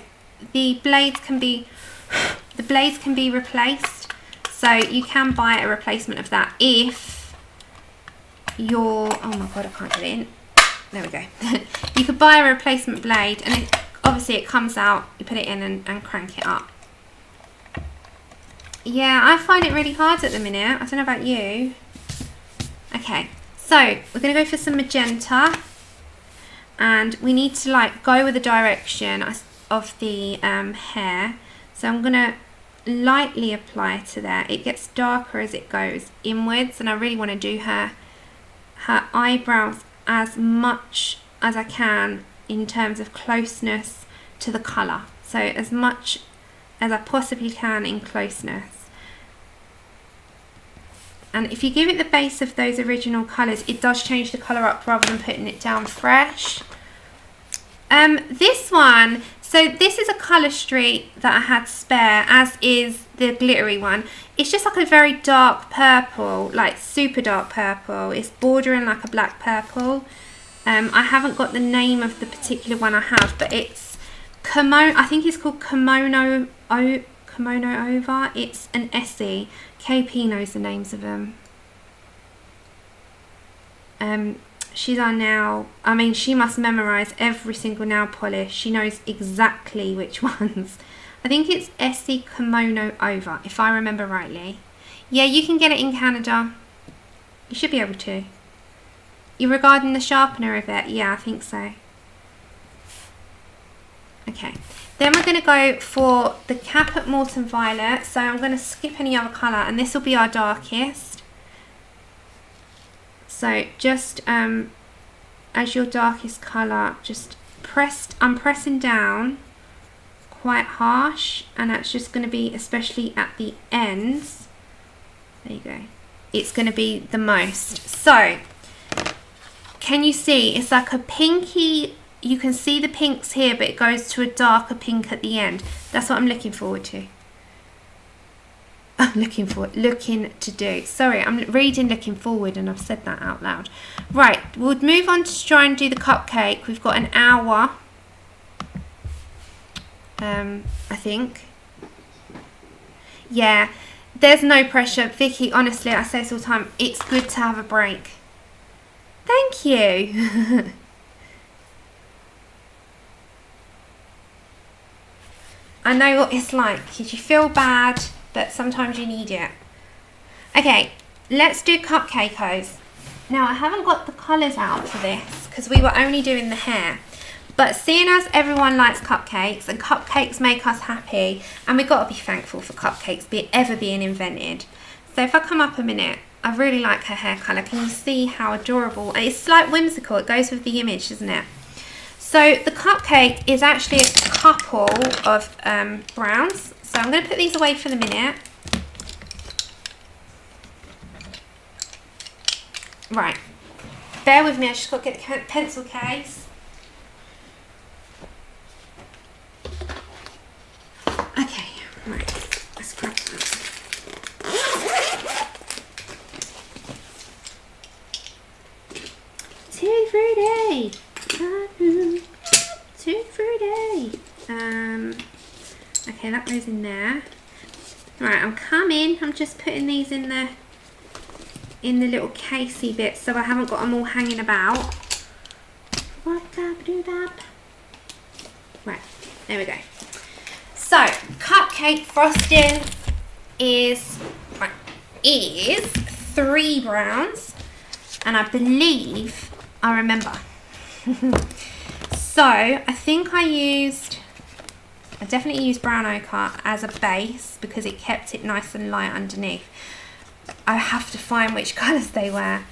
the blades can be replaced. So you can buy a replacement of that if you're... Oh my god, I can't get it in. There we go. You could buy a replacement blade, and obviously it comes out. You put it in and crank it up. Yeah, I find it really hard at the minute. I don't know about you. Okay, so we're going to go for some magenta. And we need to like go with the direction of the hair. So I'm going to lightly apply to there. It gets darker as it goes inwards. And I really want to do her eyebrows as much as I can in terms of closeness to the colour. So as much as I possibly can in closeness. And if you give it the base of those original colours, it does change the colour up rather than putting it down fresh. This one, so this is a colour streak that I had spare, as is the glittery one. It's just like a very dark purple, like super dark purple. It's bordering like a black purple. I haven't got the name of the particular one I have, but it's I think it's called Kimono Over. It's an Essie. KP knows the names of them. She's our nail. I mean, she must memorise every single nail polish. She knows exactly which ones. I think it's Essie Kimono Over, if I remember rightly. Yeah, you can get it in Canada. You should be able to. You're regarding the sharpener of it? Yeah, I think so. Okay, then we're going to go for the caput Morton Violet. So I'm going to skip any other colour, and this will be our darkest. So just as your darkest colour, just I'm pressing down quite harsh, and that's just going to be especially at the ends. There you go. It's going to be the most. So can you see? It's like a pinky. You can see the pinks here, but it goes to a darker pink at the end. That's what I'm looking forward to. I'm looking to do. Sorry, I'm reading looking forward and I've said that out loud. Right, we'll move on to try and do the cupcake. We've got an hour, I think. Yeah, there's no pressure. Vicky, honestly, I say this all the time, it's good to have a break. Thank you. I know what it's like, because you feel bad, but sometimes you need it. Okay, let's do cupcakes. Now, I haven't got the colours out for this, because we were only doing the hair. But seeing as everyone likes cupcakes, and cupcakes make us happy, and we've got to be thankful for cupcakes ever being invented. So if I come up a minute, I really like her hair colour. Can you see how adorable? It's like whimsical, it goes with the image, doesn't it? So the cupcake is actually a couple of browns. So I'm going to put these away for the minute. Right, bear with me, I just got to get the pencil case. Okay, right, let's grab that. Tutti Frutti. Tutti Frutti. Okay, that goes in there. Right, I'm coming. I'm just putting these in the little casey bits so I haven't got them all hanging about. Right, there we go. So, cupcake frosting is 3 browns, and I believe I remember. So, I think I definitely used brown ochre as a base because it kept it nice and light underneath. I have to find which colours they were,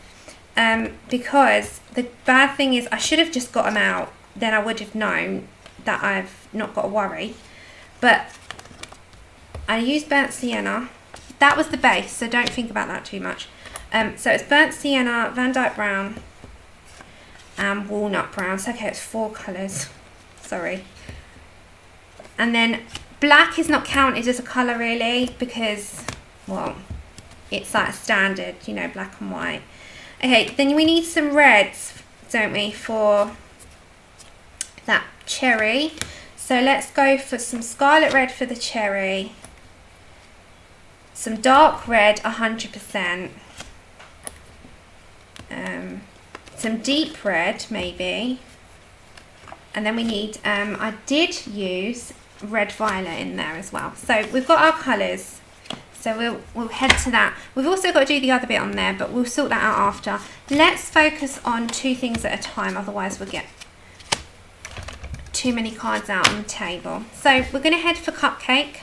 because the bad thing is I should have just got them out, then I would have known that I've not got to worry. But I used burnt sienna. That was the base, so don't think about that too much. So it's burnt sienna, Dyke Brown, and Walnut Brown. So okay, it's 4 colours. Sorry. And then black is not counted as a colour really because, well, it's like a standard, you know, black and white. Okay, then we need some reds, don't we, for that cherry. So let's go for some scarlet red for the cherry. Some dark red, 100%. Some deep red, maybe. And then we need, I did use red violet in there as well. So we've got our colours. So we'll head to that. We've also got to do the other bit on there, but we'll sort that out after. Let's focus on 2 things at a time, otherwise we'll get too many cards out on the table. So we're going to head for cupcake,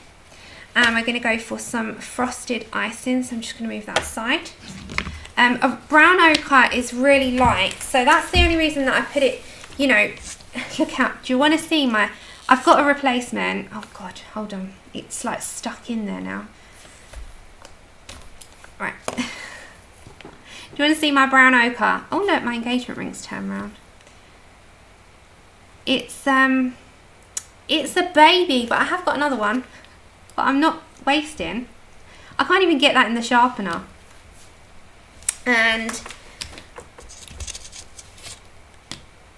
and we're going to go for some frosted icing. So I'm just going to move that aside. A brown ochre is really light, so that's the only reason that I put it, you know, look out. Do you want to see my, I've got a replacement. Oh God, hold on. It's like stuck in there now. Right. Do you want to see my brown ochre? Oh look, my engagement ring's turned round. It's a baby, but I have got another one. But I'm not wasting. I can't even get that in the sharpener. And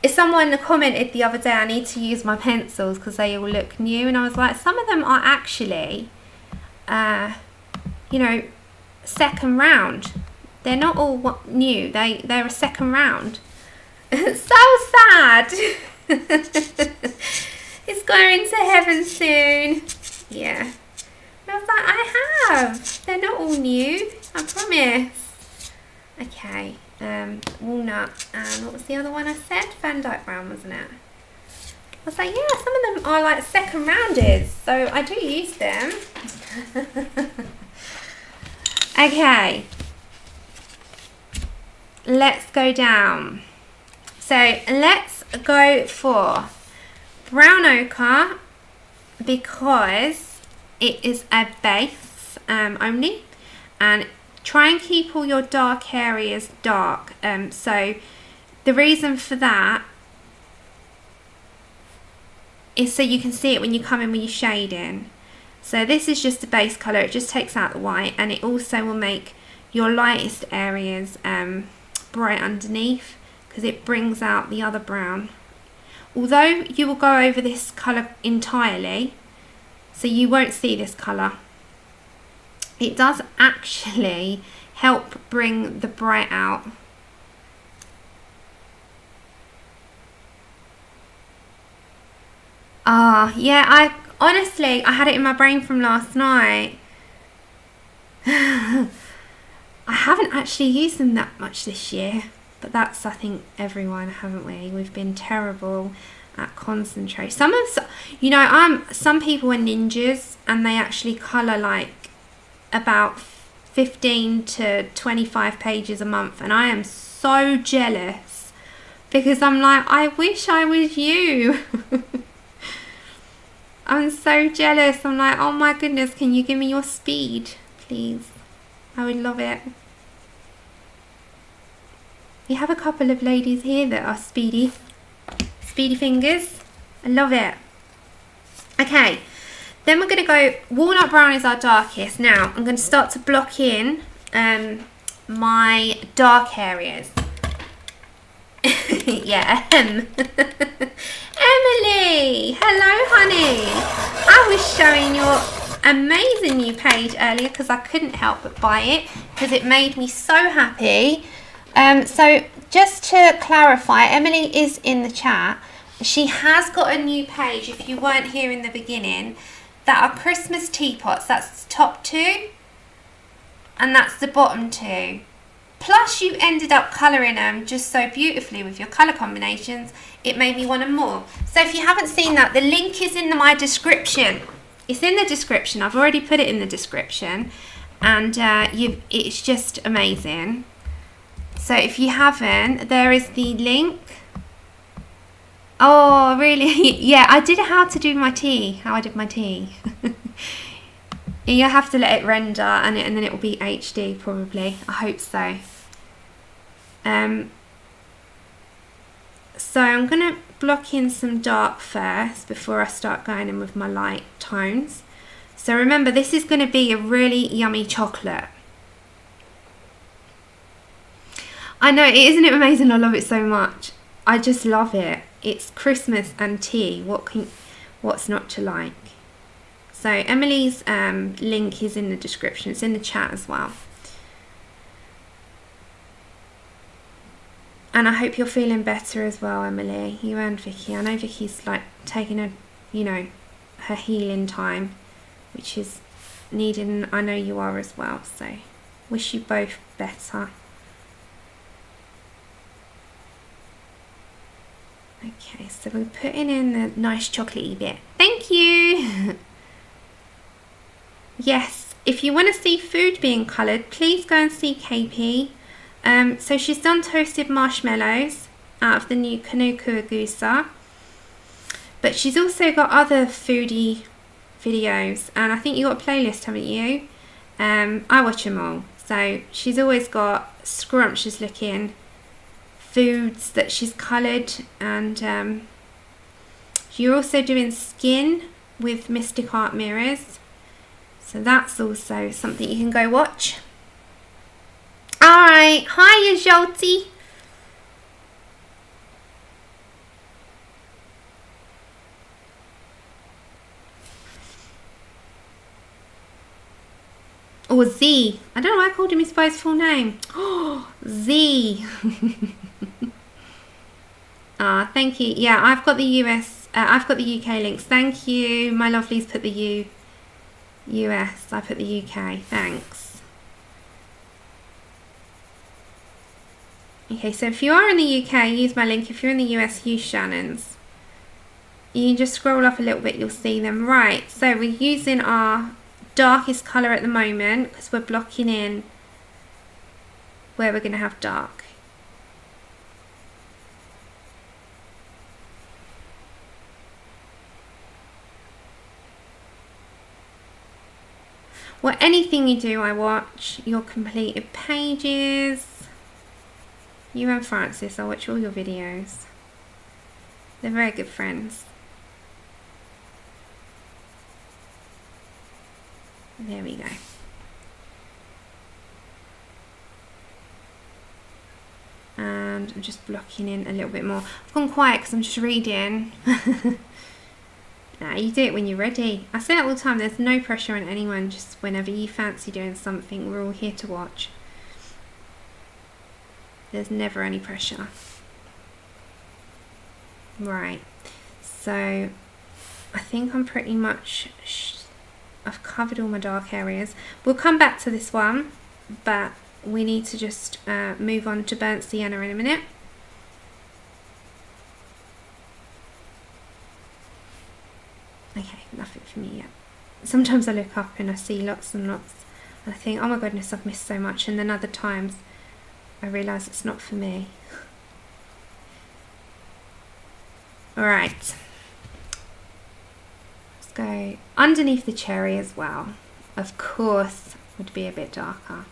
if someone commented the other day, I need to use my pencils because they all look new, and I was like, some of them are actually, you know, second round. They're not all new. They're a second round. So sad. It's going to heaven soon. Yeah. And I was like, I have. They're not all new. I promise. Okay. Walnut. And what was the other one I said? Dyke Brown, wasn't it? I was like, yeah, some of them are like second rounders. So I do use them. Okay. Let's go down. So let's go for brown ochre because it is a base only, and try and keep all your dark areas dark. So the reason for that is so you can see it when you come in with your shading. So this is just a base colour, it just takes out the white, and it also will make your lightest areas bright underneath, because it brings out the other brown. Although you will go over this colour entirely, so you won't see this colour, it does actually help bring the bright out. Yeah, I honestly had it in my brain from last night. I haven't actually used them that much this year, but that's, I think, everyone, haven't we? We've been terrible at concentrate. Some people are ninjas and they actually colour like about 15 to 25 pages a month, and I am so jealous because I'm like, I wish I was you. I'm so jealous. I'm like, oh my goodness, can you give me your speed, please? I would love it. We have a couple of ladies here that are speedy fingers. I love it. Okay, then we're going to go, Walnut Brown is our darkest. Now, I'm going to start to block in my dark areas. Yeah, Emily, hello honey. I was showing your amazing new page earlier because I couldn't help but buy it because it made me so happy. So just to clarify, Emily is in the chat. She has got a new page, if you weren't here in the beginning, that are Christmas teapots. That's the top two and that's the bottom two. Plus you ended up colouring them just so beautifully with your colour combinations. It made me want them more. So if you haven't seen that, the link is in my description. It's in the description. I've already put it in the description. And it's just amazing. So if you haven't, there is the link. Oh, really? Yeah, I did how I did my tea. You have to let it render and then it will be HD probably. I hope so. So I'm going to block in some dark first before I start going in with my light tones. So remember, this is going to be a really yummy chocolate. I know, isn't it amazing? I love it so much. I just love it. It's Christmas and tea. What's not to like? So Emily's link is in the description. It's in the chat as well. And I hope you're feeling better as well, Emily. You and Vicky. I know Vicky's like taking her healing time, which is needed, and I know you are as well. So wish you both better. Okay, so we're putting in the nice chocolatey bit. Thank you. Yes, if you want to see food being coloured, please go and see KP. So she's done toasted marshmallows out of the new Kanuku Agusa. But she's also got other foodie videos. And I think you got a playlist, haven't you? I watch them all. So she's always got scrumptious looking foods that she's coloured. And you're also doing skin with Mystic Art Mirrors. So that's also something you can go watch. Alright, hiya Jolty. Or Z. I don't know why I called him his full name. Oh, Z. Thank you. Yeah, I've got the I've got the UK links. Thank you. My lovelies put the US. I put the UK. Thanks. Okay, so if you are in the UK, use my link. If you're in the US, use Shannon's. You can just scroll up a little bit, you'll see them. Right, so we're using our darkest colour at the moment because we're blocking in where we're going to have dark. Well, anything you do, I watch your completed pages. You and Francis, I watch all your videos. They're very good friends. There we go. And I'm just blocking in a little bit more. I've gone quiet because I'm just reading. Nah, you do it when you're ready. I say it all the time, there's no pressure on anyone, just whenever you fancy doing something, we're all here to watch. There's never any pressure. Right, so I think I'm pretty much, I've covered all my dark areas. We'll come back to this one, but we need to just move on to burnt sienna in a minute. Okay, nothing for me yet. Sometimes I look up and I see lots and lots and I think, oh my goodness, I've missed so much, and then other times I realise it's not for me. Alright, let's go underneath the cherry as well. Of course, would be a bit darker.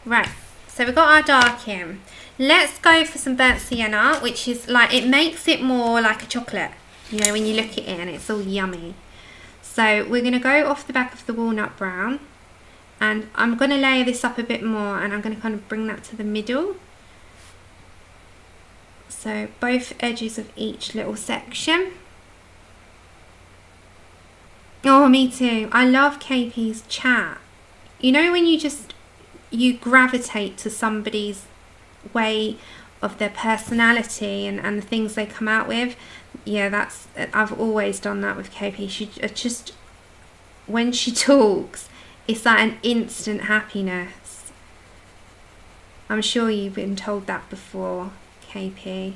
Right, so we've got our dark in. Let's go for some burnt sienna, which is like, it makes it more like a chocolate, you know, when you look at it and it's all yummy. So we're going to go off the back of the walnut brown, and I'm going to layer this up a bit more, and I'm going to kind of bring that to the middle. So both edges of each little section. Oh, me too. I love KP's chat. You know when you gravitate to somebody's way of their personality and the things they come out with. Yeah, I've always done that with KP. She just, when she talks, it's like an instant happiness. I'm sure you've been told that before, KP.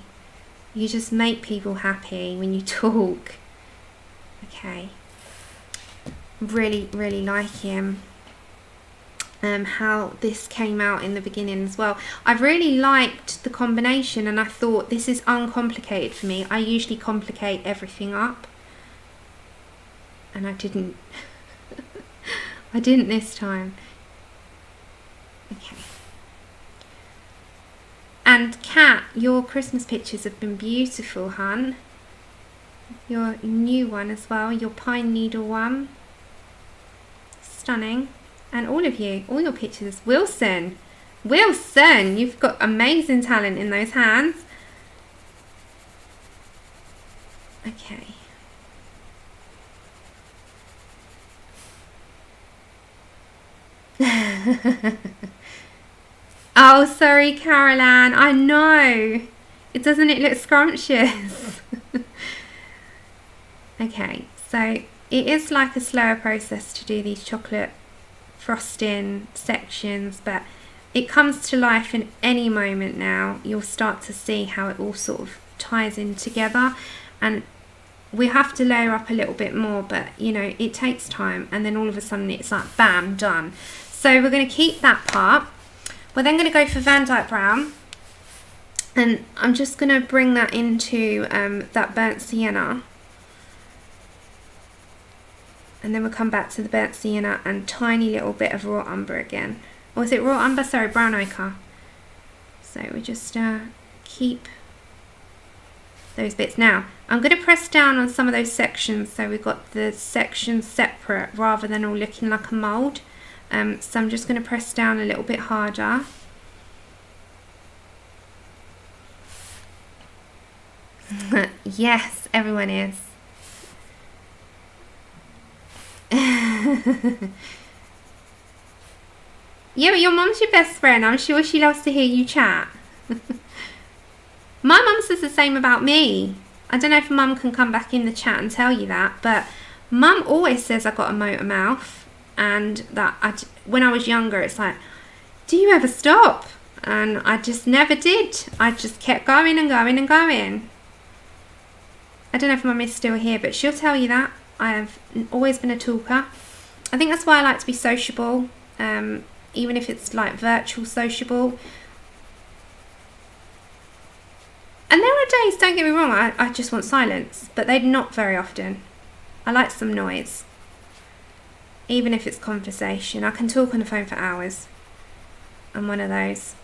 You just make people happy when you talk. Okay. Really, really like him. How this came out in the beginning as well. I really liked the combination, and I thought this is uncomplicated for me. I usually complicate everything up, and I didn't. I didn't this time. Okay. And Kat, your Christmas pictures have been beautiful, hun. Your new one as well, your pine needle one. Stunning. And all of you, all your pictures. Wilson, you've got amazing talent in those hands. Okay. Oh, sorry, Caroline. I know. Doesn't it look scrumptious? Okay, so it is like a slower process to do these chocolate frosting sections, but it comes to life in any moment now. You'll start to see how it all sort of ties in together, and we have to layer up a little bit more, but you know, it takes time, and then all of a sudden it's like bam, done. So we're going to keep that part. We're then going to go for Dyke Brown, and I'm just going to bring that into that burnt sienna. And then we'll come back to the burnt sienna and tiny little bit of raw umber again. Or is it raw umber? Sorry, brown ochre. So we just keep those bits. Now, I'm going to press down on some of those sections so we've got the sections separate rather than all looking like a mould. So I'm just going to press down a little bit harder. Yes, everyone is. Yeah, but your mum's your best friend. I'm sure she loves to hear you chat. My mum says the same about me. I don't know if mum can come back in the chat and tell you that, but mum always says I've got a motor mouth, and that when I was younger, it's like, do you ever stop? And I just never did. I just kept going and going and going. I don't know if mum is still here, but she'll tell you that. I have always been a talker. I think that's why I like to be sociable, even if it's like virtual sociable. And there are days, don't get me wrong, I just want silence, but they're not very often. I like some noise, even if it's conversation. I can talk on the phone for hours. I'm one of those.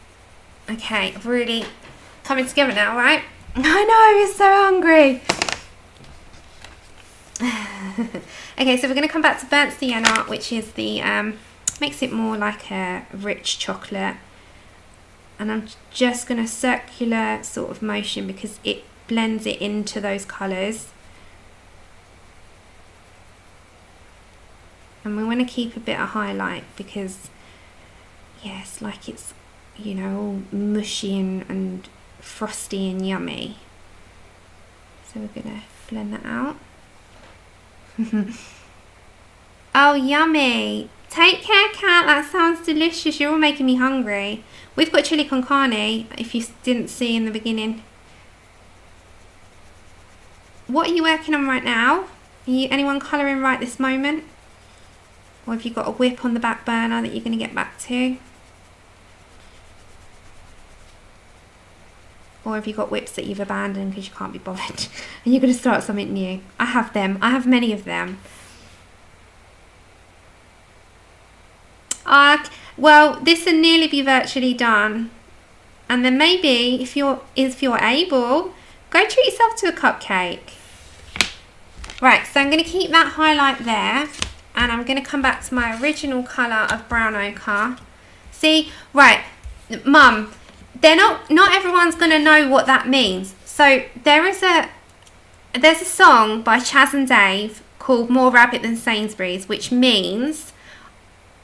Okay, really coming together now, right? I know, you're so hungry. Okay, so we're going to come back to burnt sienna, which is the makes it more like a rich chocolate, and I'm just going to circular sort of motion because it blends it into those colours. And we want to keep a bit of highlight because, yes, like it's, you know, all mushy and frosty and yummy. So we're going to blend that out. Oh, yummy. Take care, Kat. That sounds delicious. You're all making me hungry. We've got chili con carne, if you didn't see in the beginning. What are you working on right now? Anyone colouring right this moment? Or have you got a whip on the back burner that you're going to get back to? Or have you got whips that you've abandoned because you can't be bothered and you're going to start something new? I have them. I have many of them. Well, this will nearly be virtually done. And then maybe, if you're able, go treat yourself to a cupcake. Right, so I'm going to keep that highlight there. And I'm going to come back to my original colour of brown ochre. See, right, Mum, not everyone's going to know what that means. So there's a song by Chaz and Dave called More Rabbit Than Sainsbury's, which means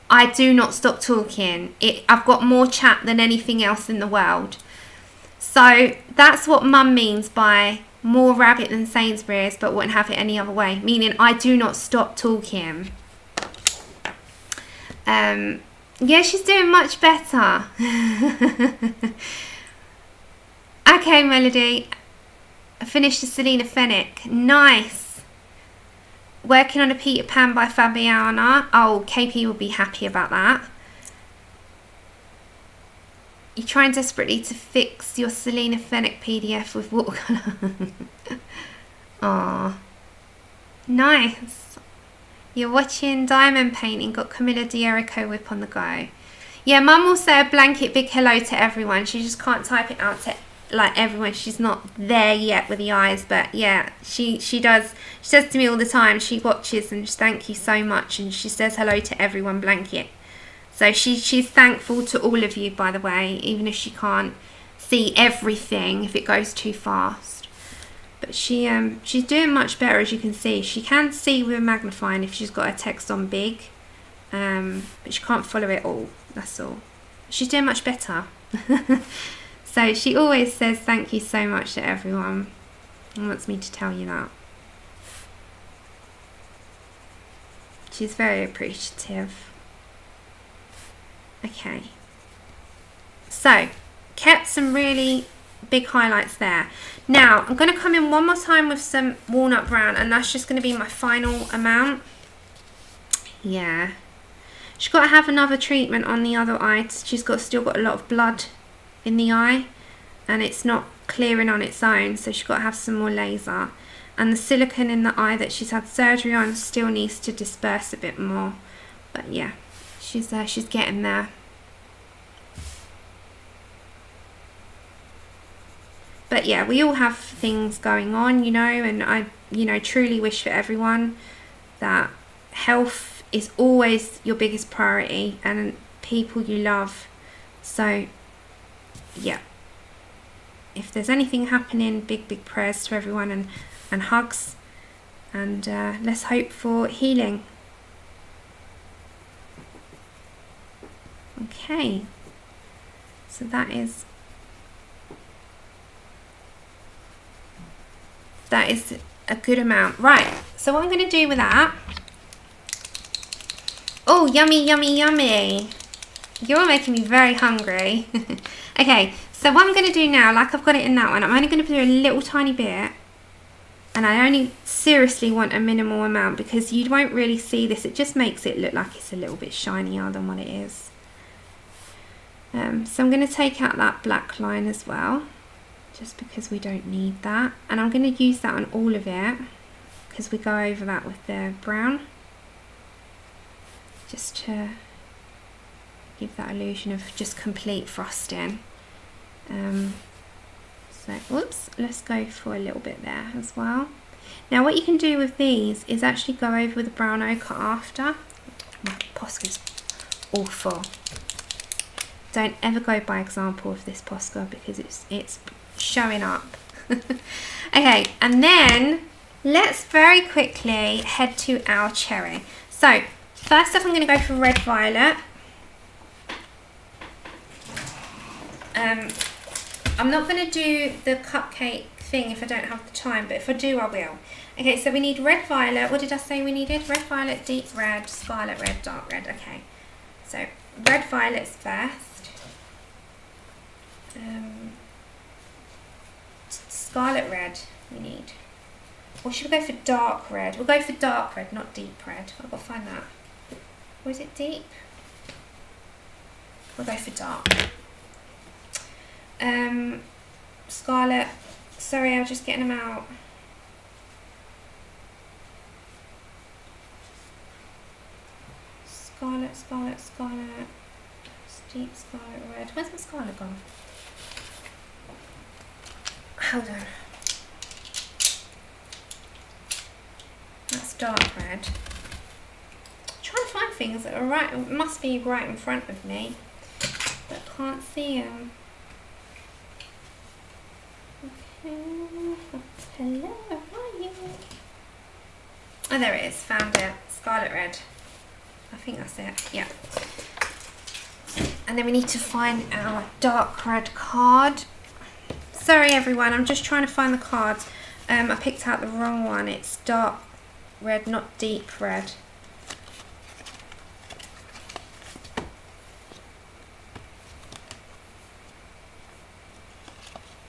I do not stop talking. I've got more chat than anything else in the world. So that's what Mum means by more rabbit than Sainsbury's, but wouldn't have it any other way, meaning I do not stop talking. Yeah, she's doing much better. Okay, Melody, I finished the Selena Fenwick. Nice. Working on a Peter Pan by Fabiana. Oh, KP will be happy about that. You're trying desperately to fix your Selena Fenwick PDF with watercolour. Aww. Nice. You're watching Diamond Painting, got Camilla D'Erico whip on the go. Yeah, Mum will say a blanket big hello to everyone. She just can't type it out to like everyone. She's not there yet with the eyes, but yeah, she does. She says to me all the time, she watches and just thank you so much, and she says hello to everyone blanket. So she's thankful to all of you, by the way, even if she can't see everything if it goes too fast. But she's doing much better, as you can see. She can see with a magnifying if she's got her text on big, but she can't follow it all, that's all. She's doing much better. So she always says thank you so much to everyone and wants me to tell you that. She's very appreciative. Okay, so kept some really big highlights there. Now I'm going to come in one more time with some Walnut Brown, and that's just going to be my final amount. Yeah, she's got to have another treatment on the other eye. She's still got a lot of blood in the eye and it's not clearing on its own, so she's got to have some more laser. And the silicone in the eye that she's had surgery on still needs to disperse a bit more, but yeah, she's getting there. But yeah, we all have things going on, you know, and I, you know, truly wish for everyone that health is always your biggest priority and people you love. So yeah, if there's anything happening, big prayers to everyone and hugs, and let's hope for healing. Okay, so that is a good amount. Right, so what I'm going to do with that, oh, yummy, yummy, yummy. You're making me very hungry. Okay, so what I'm going to do now, like I've got it in that one, I'm only going to do a little tiny bit, and I only seriously want a minimal amount because you won't really see this. It just makes it look like it's a little bit shinier than what it is. So I'm going to take out that black line as well, just because we don't need that, and I'm going to use that on all of it because we go over that with the brown, just to give that illusion of just complete frosting. So whoops, let's go for a little bit there as well. Now what you can do with these is actually go over with the brown ochre after. My posca's awful. Don't ever go by example of this posca because it's showing up. Okay, and then let's very quickly head to our cherry. So first up I'm going to go for red violet. I'm not going to do the cupcake thing if I don't have the time, but if I do I will. Okay, so we need red violet. What did I say we needed? Red violet, deep red, scarlet red, dark red. Okay, so red violet's first. Scarlet red we need. Or should we go for dark red? We'll go for dark red, not deep red. I've got to find that. Or is it deep? We'll go for dark. Scarlet. Sorry, I was just getting them out. Scarlet, scarlet, scarlet. Deep scarlet red. Where's my scarlet gone? Hold on. That's dark red. I'm trying to find things that are right. Must be right in front of me, but can't see them. Okay. Hello, where are you? Oh, there it is. Found it. Scarlet red. I think that's it. Yeah. And then we need to find our dark red card. Sorry everyone, I'm just trying to find the cards. I picked out the wrong one. It's dark red, not deep red.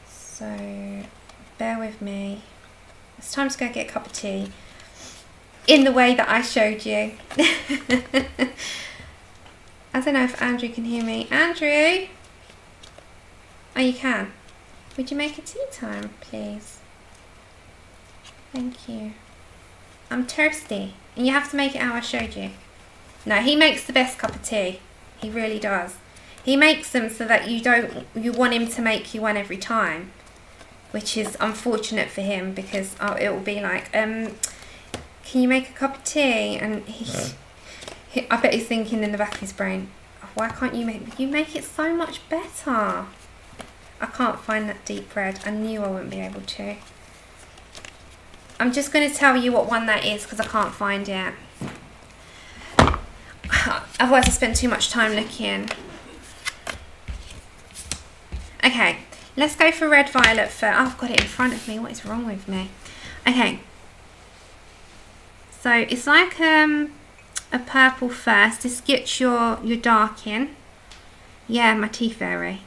So bear with me. It's time to go get a cup of tea in the way that I showed you. I don't know if Andrew can hear me. Andrew? Oh, you can. Would you make a tea time, please? Thank you. I'm thirsty. And you have to make it how I showed you. No, he makes the best cup of tea. He really does. He makes them so that you want him to make you one every time. Which is unfortunate for him because it will be like, can you make a cup of tea? And I bet he's thinking in the back of his brain, why can't you make it so much better? I can't find that deep red. I knew I wouldn't be able to. I'm just going to tell you what one that is because I can't find it. Otherwise I spend too much time looking. Okay, let's go for red violet first. Oh, I've got it in front of me. What is wrong with me? Okay. So it's like a purple first. This gets your dark in. Yeah, my tea fairy.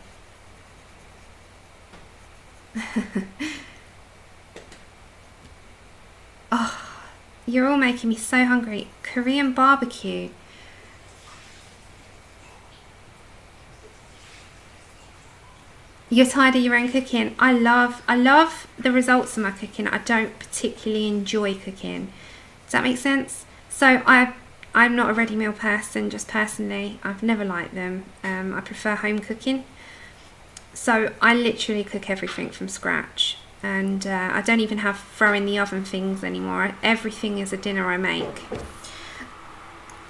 Oh, you're all making me so hungry. Korean barbecue. You're tired of your own cooking. I love the results of my cooking. I don't particularly enjoy cooking. Does that make sense? So I'm not a ready meal person, just personally. I've never liked them. I prefer home cooking. So I literally cook everything from scratch. And I don't even have throw in the oven things anymore. Everything is a dinner I make.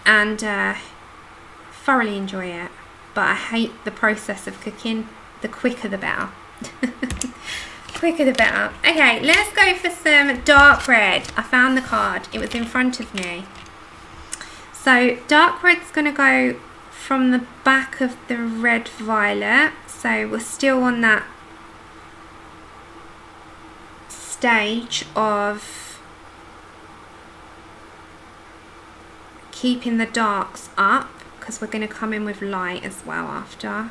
And thoroughly enjoy it. But I hate the process of cooking. The quicker the better. Quicker the better. Okay, let's go for some dark red. I found the card. It was in front of me. So dark red's going to go from the back of the red violet. So we're still on that stage of keeping the darks up because we're going to come in with light as well after.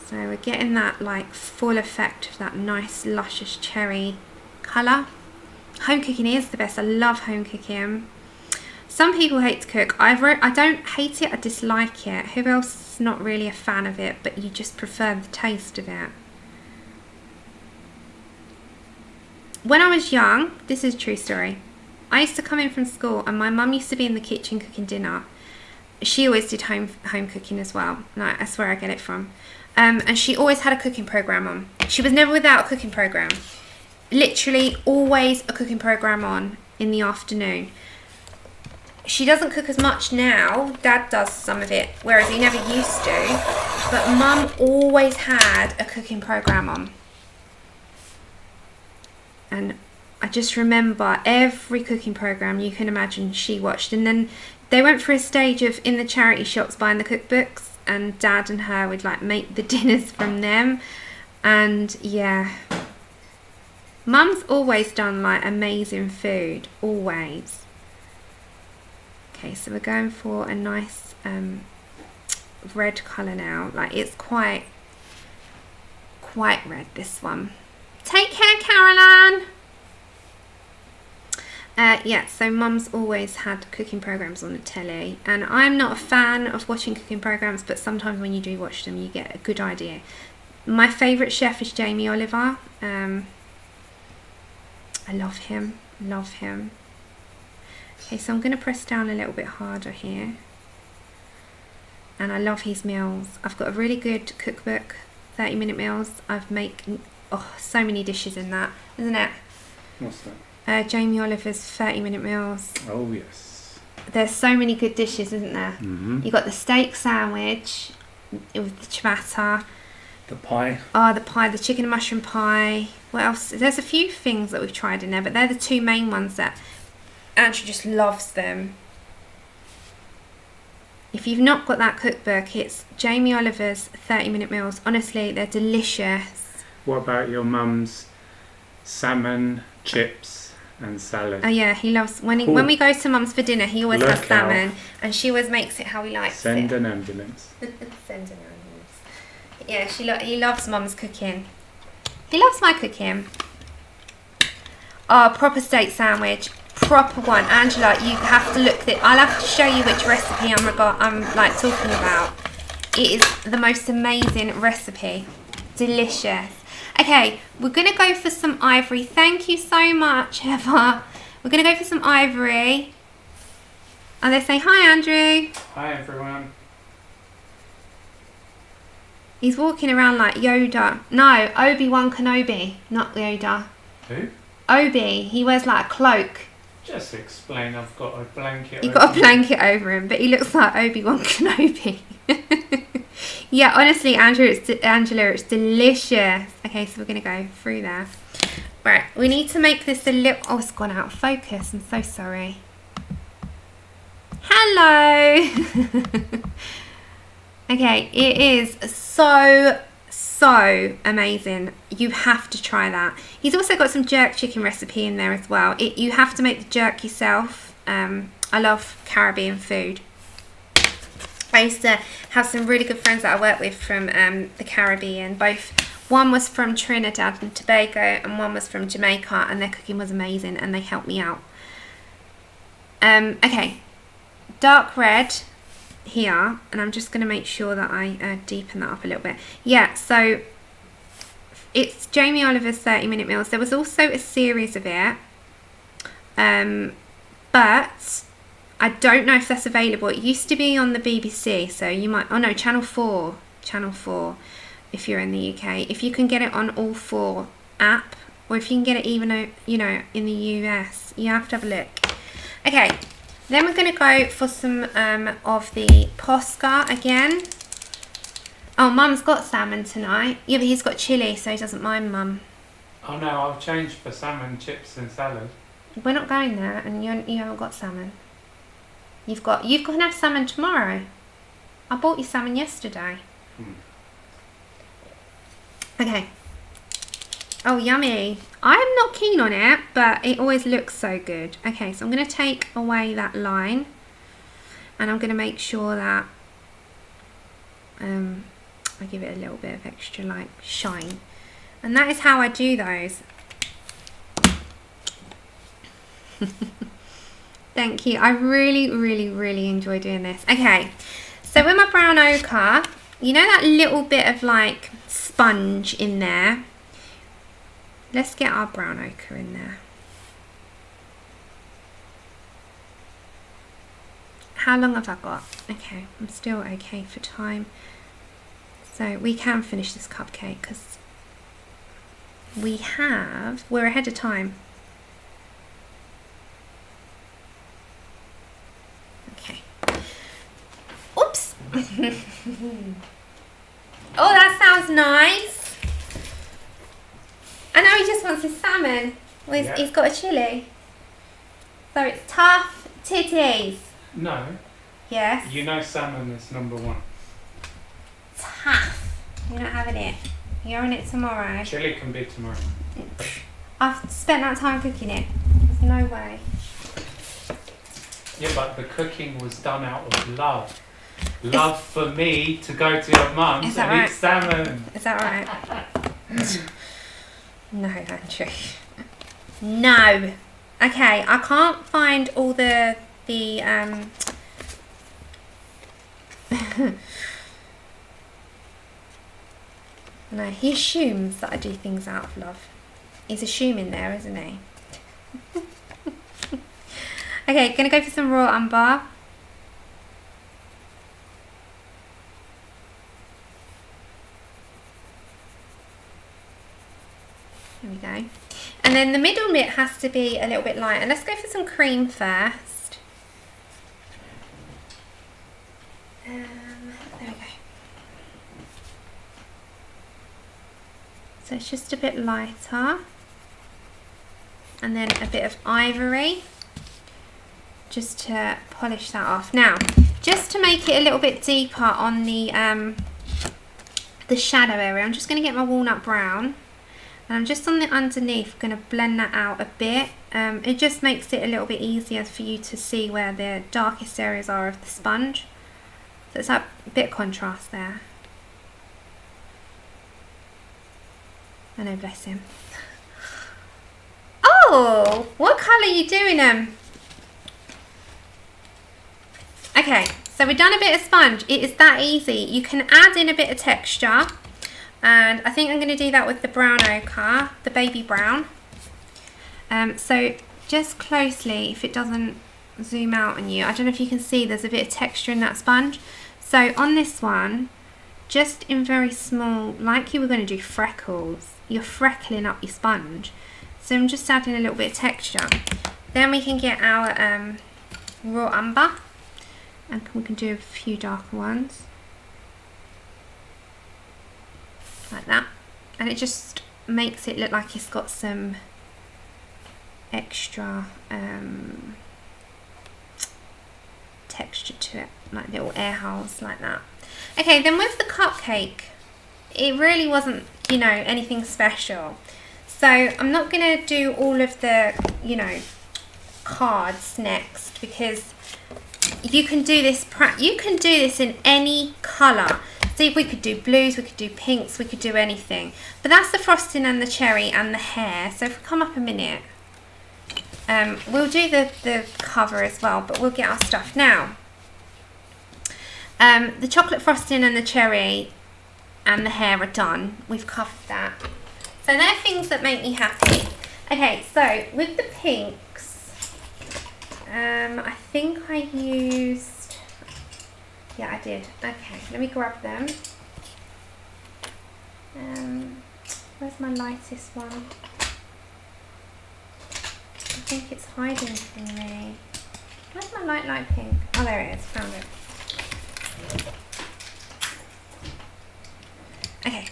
So we're getting that like full effect of that nice luscious cherry colour. Home cooking is the best. I love home cooking. Some people hate to cook. I don't hate it, I dislike it. Who else is not really a fan of it, but you just prefer the taste of it? When I was young, this is a true story, I used to come in from school and my mum used to be in the kitchen cooking dinner. She always did home cooking as well. No, that's where I get it from. And she always had a cooking program on. She was never without a cooking program. literally always a cooking program on in the afternoon. She doesn't cook as much now. Dad does some of it, whereas he never used to. But Mum always had a cooking program on. And I just remember every cooking program you can imagine she watched. And then they went for a stage of in the charity shops buying the cookbooks, and Dad and her would like make the dinners from them. And yeah, Mum's always done like amazing food, always. Okay, so we're going for a nice red colour now. Like it's quite red, this one. Take care, Caroline. Yeah, so Mum's always had cooking programs on the telly, and I'm not a fan of watching cooking programs, but sometimes when you do watch them you get a good idea. My favourite chef is Jamie Oliver. I love him, Okay, so I'm going to press down a little bit harder here. And I love his meals. I've got a really good cookbook, 30-minute meals. I've made so many dishes in that, isn't it? What's that? Jamie Oliver's 30-minute meals. Oh yes. There's so many good dishes, isn't there? Mm-hmm. You got the steak sandwich with the ciabatta. The pie. Oh, the pie, the chicken and mushroom pie. What else? There's a few things that we've tried in there, but they're the two main ones that Andrew just loves them. If you've not got that cookbook, it's Jamie Oliver's 30-minute meals. Honestly, they're delicious. What about your mum's salmon, chips and salad? Oh yeah, he loves when we go to Mum's for dinner. He always has salmon, and she always makes it how he likes it. Send an ambulance. Send an ambulance. Yeah, he loves Mum's cooking. He loves my cooking. Oh, proper steak sandwich. Proper one. Angela, you have to look at it. I'll have to show you which recipe I'm like talking about. It is the most amazing recipe. Delicious. Okay, we're going to go for some ivory. Thank you so much, Heather. We're going to go for some ivory. And they say, hi, Andrew. Hi, everyone. He's walking around like Yoda. No, Obi-Wan Kenobi, not Yoda. Who? Obi. He wears like a cloak. Just explain, I've got a blanket You've got a blanket over him, but he looks like Obi-Wan Kenobi. Yeah, honestly, Angela, it's delicious. Okay, so we're going to go through there. Right, we need to make this a little... Oh, it's gone out of focus. I'm so sorry. Hello. Okay, it is so amazing. You have to try that. He's also got some jerk chicken recipe in there as well. You have to make the jerk yourself. I love Caribbean food. I used to have some really good friends that I worked with from the Caribbean. One was from Trinidad and Tobago and one was from Jamaica, and their cooking was amazing and they helped me out. Okay, dark red here, and I'm just going to make sure that I deepen that up a little bit. Yeah, so it's Jamie Oliver's 30-minute meals. There was also a series of it, but I don't know if that's available. It used to be on the BBC, so you might... Oh no, Channel 4 if you're in the UK. If you can get it on All 4 app, or if you can get it even, you know, in the US, you have to have a look. Okay, then we're going to go for some of the posca again. Oh, Mum's got salmon tonight. Yeah, but he's got chilli, so he doesn't mind, Mum. Oh no, I've changed for salmon, chips and salad. We're not going there, and you haven't got salmon. You've got to have salmon tomorrow. I bought you salmon yesterday. Okay. Oh, yummy. I'm not keen on it, but it always looks so good. Okay, so I'm going to take away that line, and I'm going to make sure that I give it a little bit of extra like shine. And that is how I do those. Thank you. I really enjoy doing this. Okay, so with my brown ochre, you know that little bit of like sponge in there? Let's get our brown ochre in there. How long have I got? Okay, I'm still okay for time. So we can finish this cupcake because we're ahead of time. Okay. Oops. Oh, that sounds nice. I know he just wants his salmon. Well, he's got a chili. So it's tough titties. No. Yes. You know salmon is #1. Tough. You're not having it. You're on it tomorrow. Chili can be tomorrow. I've spent that time cooking it. There's no way. Yeah, but the cooking was done out of love. Love for me to go to your mum's and eat salmon. Is that right? No, Andrew. No. Okay, I can't find all the no, he assumes that I do things out of love. He's assuming there, isn't he? Okay, gonna go for some raw umber. There we go. And then the middle bit has to be a little bit lighter. Let's go for some cream first. There we go. So it's just a bit lighter. And then a bit of ivory. Just to polish that off. Now, just to make it a little bit deeper on the shadow area, I'm just going to get my Walnut Brown. And I'm just on the underneath going to blend that out a bit. It just makes it a little bit easier for you to see where the darkest areas are of the sponge. So it's that bit of contrast there. I know, bless him. Oh, what colour are you doing Okay, so we've done a bit of sponge. It is that easy. You can add in a bit of texture. And I think I'm going to do that with the brown ochre, the baby brown. So just closely, if it doesn't zoom out on you, I don't know if you can see there's a bit of texture in that sponge. So on this one, just in very small, like you were going to do freckles, you're freckling up your sponge. So I'm just adding a little bit of texture. Then we can get our raw umber, and we can do a few darker ones. Like that, and it just makes it look like it's got some extra texture to it, like little air holes like that. Okay, then with the cupcake, it really wasn't, you know, anything special. So I'm not going to do all of the, you know, cards next, because you can do this in any colour. See, we could do blues, we could do pinks, we could do anything. But that's the frosting and the cherry and the hair. So if we come up a minute, we'll do the cover as well, but we'll get our stuff now. The chocolate frosting and the cherry and the hair are done. We've covered that. So they're things that make me happy. Okay, so with the pinks, I think I used... Yeah, I did. Okay, let me grab them. Where's my lightest one? I think it's hiding from me. Where's my light pink? Oh, there it is. Found it. Okay,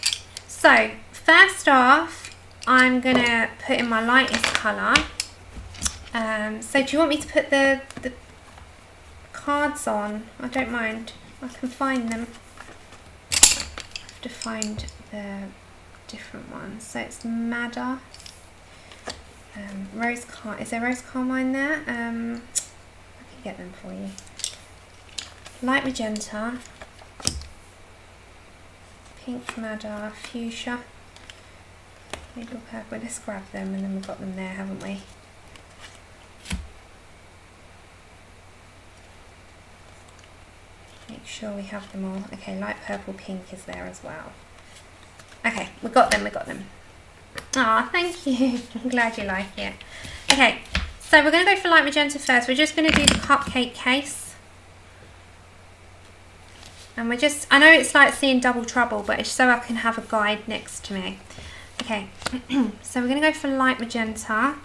so first off, I'm going to put in my lightest colour. So do you want me to put the cards on? I don't mind. I can find them. I have to find the different ones. So it's Madder. Is there Rose Carmine there? I can get them for you. Light Magenta. Pink Madder. Fuchsia. Middle Purple. Let's grab them, and then we've got them there, haven't we? Make sure we have them all. Okay, light purple, pink is there as well. Okay, we got them. Ah, thank you. I'm glad you like it. Okay, so we're going to go for light magenta first. We're just going to do the cupcake case. And I know it's like seeing double trouble, but it's so I can have a guide next to me. Okay, so we're going to go for light magenta,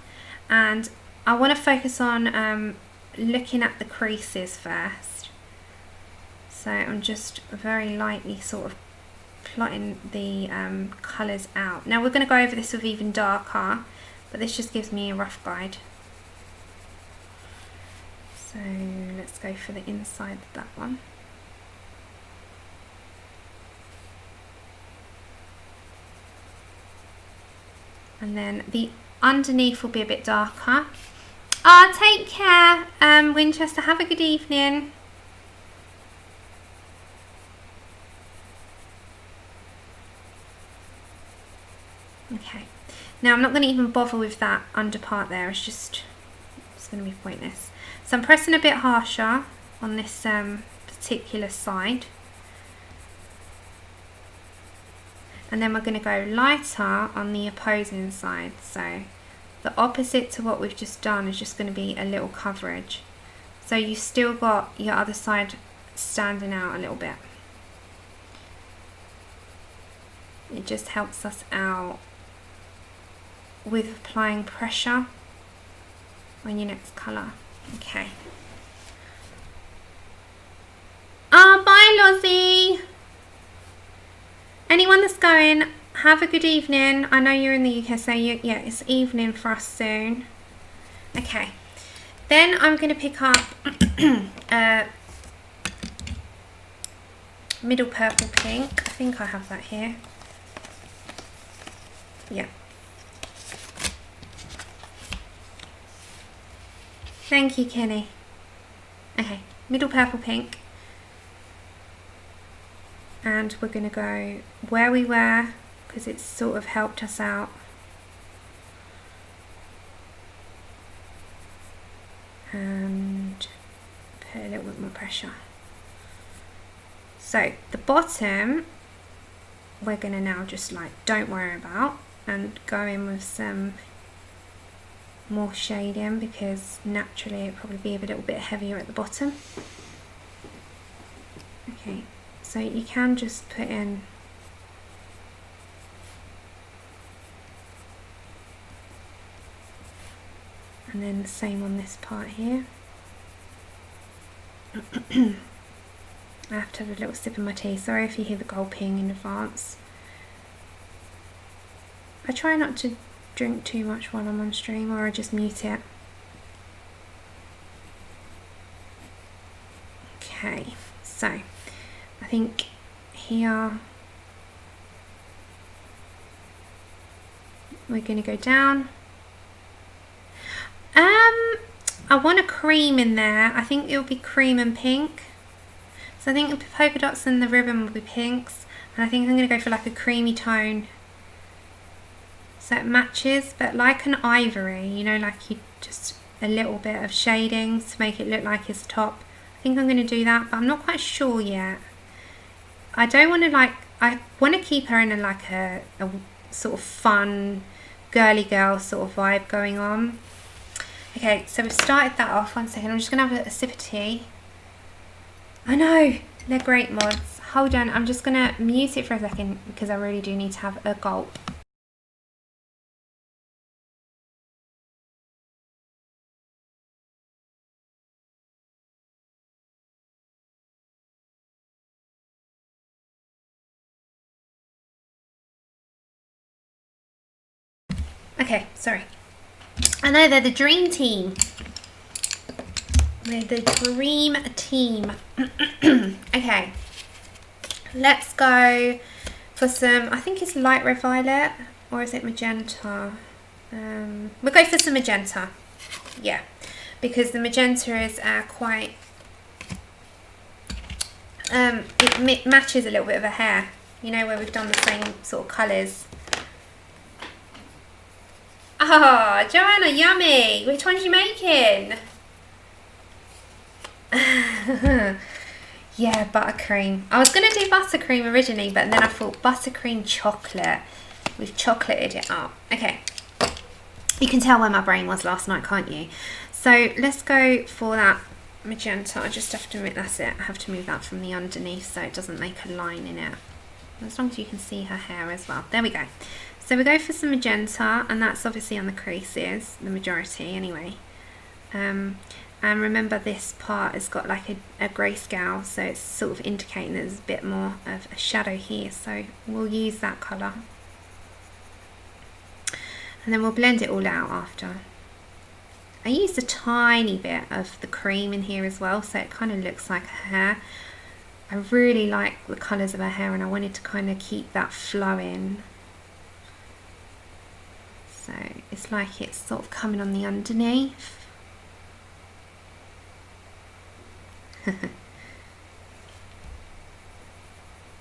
and I want to focus on looking at the creases first. So I'm just very lightly sort of plotting the colours out. Now we're going to go over this with even darker, but this just gives me a rough guide. So let's go for the inside of that one. And then the underneath will be a bit darker. Ah, take care, Winchester. Have a good evening. Okay. Now I'm not going to even bother with that under part there. It's going to be pointless. So I'm pressing a bit harsher on this particular side. And then we're going to go lighter on the opposing side. So the opposite to what we've just done is just going to be a little coverage. So you've still got your other side standing out a little bit. It just helps us out with applying pressure on your next colour. Okay. Ah, bye Lozzie! Anyone that's going, have a good evening. I know you're in the UK, so yeah, it's evening for us soon. Okay, then I'm going to pick up middle purple pink. I think I have that here. Yeah. Thank you, Kenny. Okay, middle purple pink. And we're going to go where we were, because it's sort of helped us out. And put a little bit more pressure. So the bottom, we're going to now just like, don't worry about, and go in with some more shading, because naturally it'll probably be a little bit heavier at the bottom. Okay. So you can just put in and then the same on this part here. I have to have a little sip of my tea. Sorry if you hear the gulping in advance. I try not to drink too much while I'm on stream, or I just mute it. Okay, so I think here we're going to go down. I want a cream in there. I think it'll be cream and pink. So I think the polka dots and the ribbon will be pinks, and I think I'm going to go for like a creamy tone so it matches, but like an ivory, you know, like you just a little bit of shading to make it look like it's top. I think I'm going to do that, but I'm not quite sure yet. I don't want to like, I want to keep her in a sort of fun girly girl sort of vibe going on. Okay, so we've started that off. 1 second, I'm just going to have a sip of tea. I know, they're great mods. Hold on, I'm just going to mute it for a second because I really do need to have a gulp. Okay, sorry. I know they're the dream team. We're the dream team. Okay, let's go for some, I think it's light red violet, or is it magenta? We'll go for some magenta. Yeah, because the magenta is quite, it matches a little bit of her hair. You know, where we've done the same sort of colours. Oh, Joanna, yummy. Which one's you making? Yeah, buttercream. I was going to do buttercream originally, but then I thought buttercream chocolate. We've chocolated it up. Okay. You can tell where my brain was last night, can't you? So let's go for that magenta. I just have to admit, that's it. I have to move that from the underneath so it doesn't make a line in it. As long as you can see her hair as well. There we go. So we go for some magenta, and that's obviously on the creases, the majority anyway. And remember, this part has got like a grayscale, so it's sort of indicating that there's a bit more of a shadow here, so we'll use that colour. And then we'll blend it all out after. I used a tiny bit of the cream in here as well, so it kind of looks like her hair. I really like the colours of her hair, and I wanted to kind of keep that flowing. So it's like it's sort of coming on the underneath.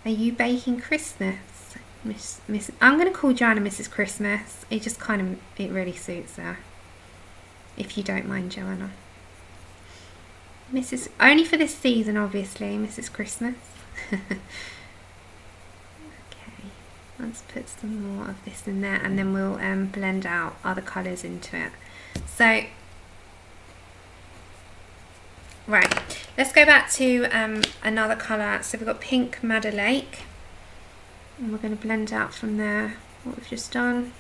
Are you baking Christmas? Miss, I'm going to call Joanna Mrs. Christmas. It just kind of, it really suits her. If you don't mind, Joanna. Mrs. Only for this season, obviously, Mrs. Christmas. Okay, let's put some more of this in there, and then we'll blend out other colours into it. So, right, let's go back to another colour. So we've got Pink Madder Lake. And we're going to blend out from there what we've just done.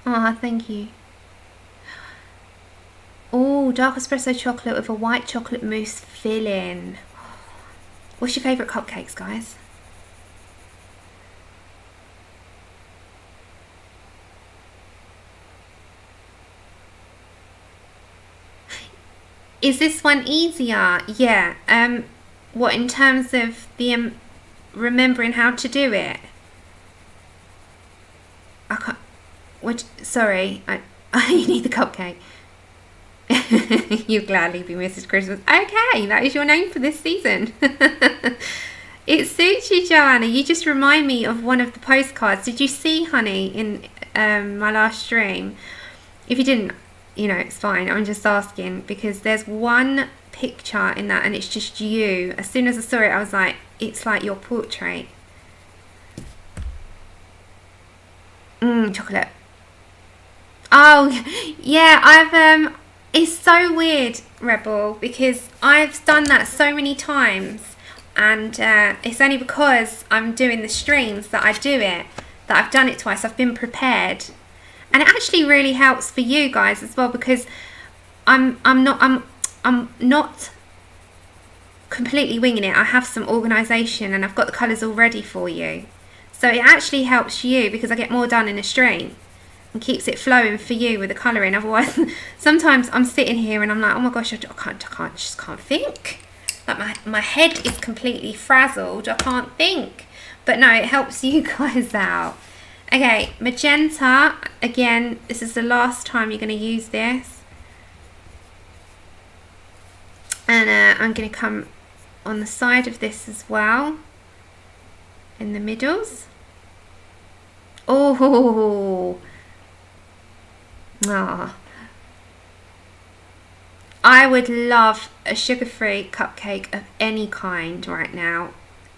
Ah, thank you. Oh, dark espresso chocolate with a white chocolate mousse filling. What's your favourite cupcakes, guys? Is this one easier? Yeah. What, in terms of the remembering how to do it? I can't. What? Sorry, you need the cupcake. You'll gladly be Mrs. Christmas. Okay, that is your name for this season. It suits you, Joanna. You just remind me of one of the postcards. Did you see, honey, in my last stream? If you didn't, you know, it's fine. I'm just asking because there's one picture in that and it's just you. As soon as I saw it, I was like, it's like your portrait. Chocolate. Oh, yeah, it's so weird, Rebel, because I've done that so many times, and it's only because I'm doing the streams that I do it, that I've done it twice. I've been prepared. And it actually really helps for you guys as well, because I'm not completely winging it. I have some organisation and I've got the colours all ready for you. So it actually helps you because I get more done in a stream and keeps it flowing for you with the colouring. Otherwise, sometimes I'm sitting here and I'm like, oh my gosh, I just can't think. Like my head is completely frazzled. I can't think. But no, it helps you guys out. Okay, magenta, again, this is the last time you're going to use this. And I'm going to come on the side of this as well, in the middles. Oh, I would love a sugar-free cupcake of any kind right now.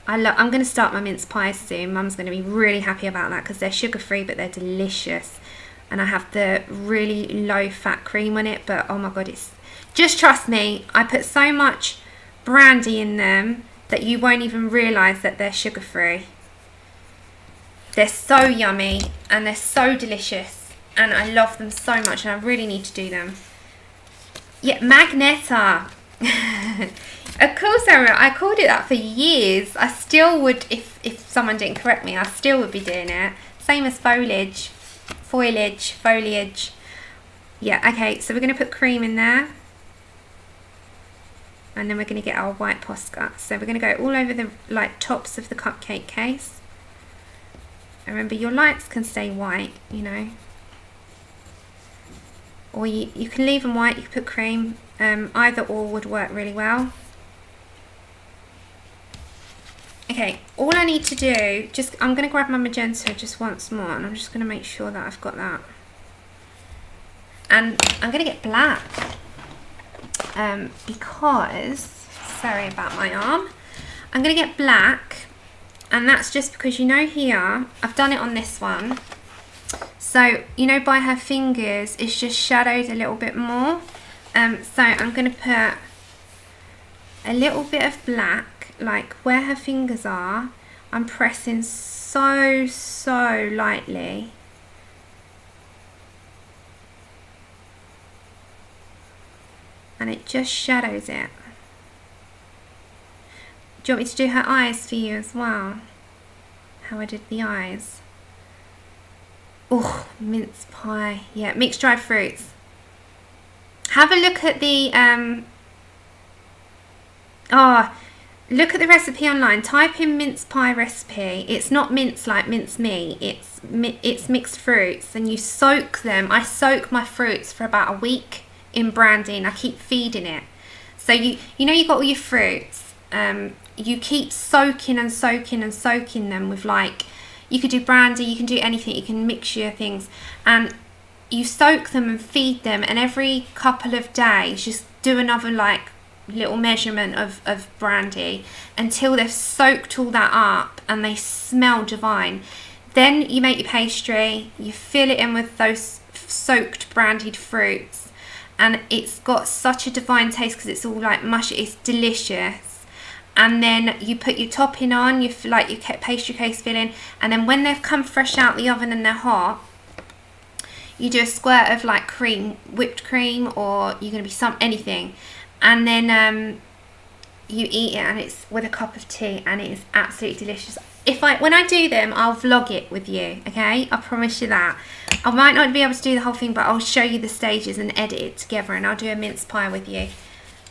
I'm going to start my mince pies soon. Mum's going to be really happy about that because they're sugar-free but they're delicious. And I have the really low-fat cream on it, but oh my god, it's... Just trust me, I put so much brandy in them that you won't even realise that they're sugar-free. They're so yummy and they're so delicious. And I love them so much and I really need to do them. Yeah, Magenta. Of course, I called it that for years. I still would, if someone didn't correct me, I still would be doing it. Same as foliage. Yeah, okay, so we're going to put cream in there. And then we're going to get our white posca. So we're going to go all over the tops of the cupcake case. And remember, your lights can stay white, you know. Or you can leave them white, you can put cream. Either or would work really well. Okay, all I need to do, I'm going to grab my magenta just once more, and I'm just going to make sure that I've got that. And I'm going to get black, because, sorry about my arm, I'm going to get black, and that's just because, you know, here, I've done it on this one, So, you know, by her fingers, it's just shadowed a little bit more. So I'm going to put a little bit of black, like where her fingers are. I'm pressing so lightly. And it just shadows it. Do you want me to do her eyes for you as well? How I did the eyes. Oh, mince pie. Yeah, mixed dried fruits. Have a look at the look at the recipe online. Type in mince pie recipe. It's not mince like mince meat. It's mixed fruits, and you soak them. I soak my fruits for about a week in brandy, and I keep feeding it. So you know you got all your fruits. You keep soaking and soaking and soaking them with, like, you could do brandy, you can do anything, you can mix your things, and you soak them and feed them, and every couple of days just do another like little measurement of brandy until they've soaked all that up and they smell divine. Then you make your pastry, you fill it in with those soaked brandied fruits, and it's got such a divine taste because it's all like mushy. It's delicious. And then you put your topping on, you like your pastry case filling, and then when they've come fresh out the oven and they're hot, you do a squirt of like cream, whipped cream, or you're going to be anything, and then you eat it, and it's with a cup of tea, and it is absolutely delicious. When I do them, I'll vlog it with you, okay? I promise you that. I might not be able to do the whole thing, but I'll show you the stages and edit it together, and I'll do a mince pie with you.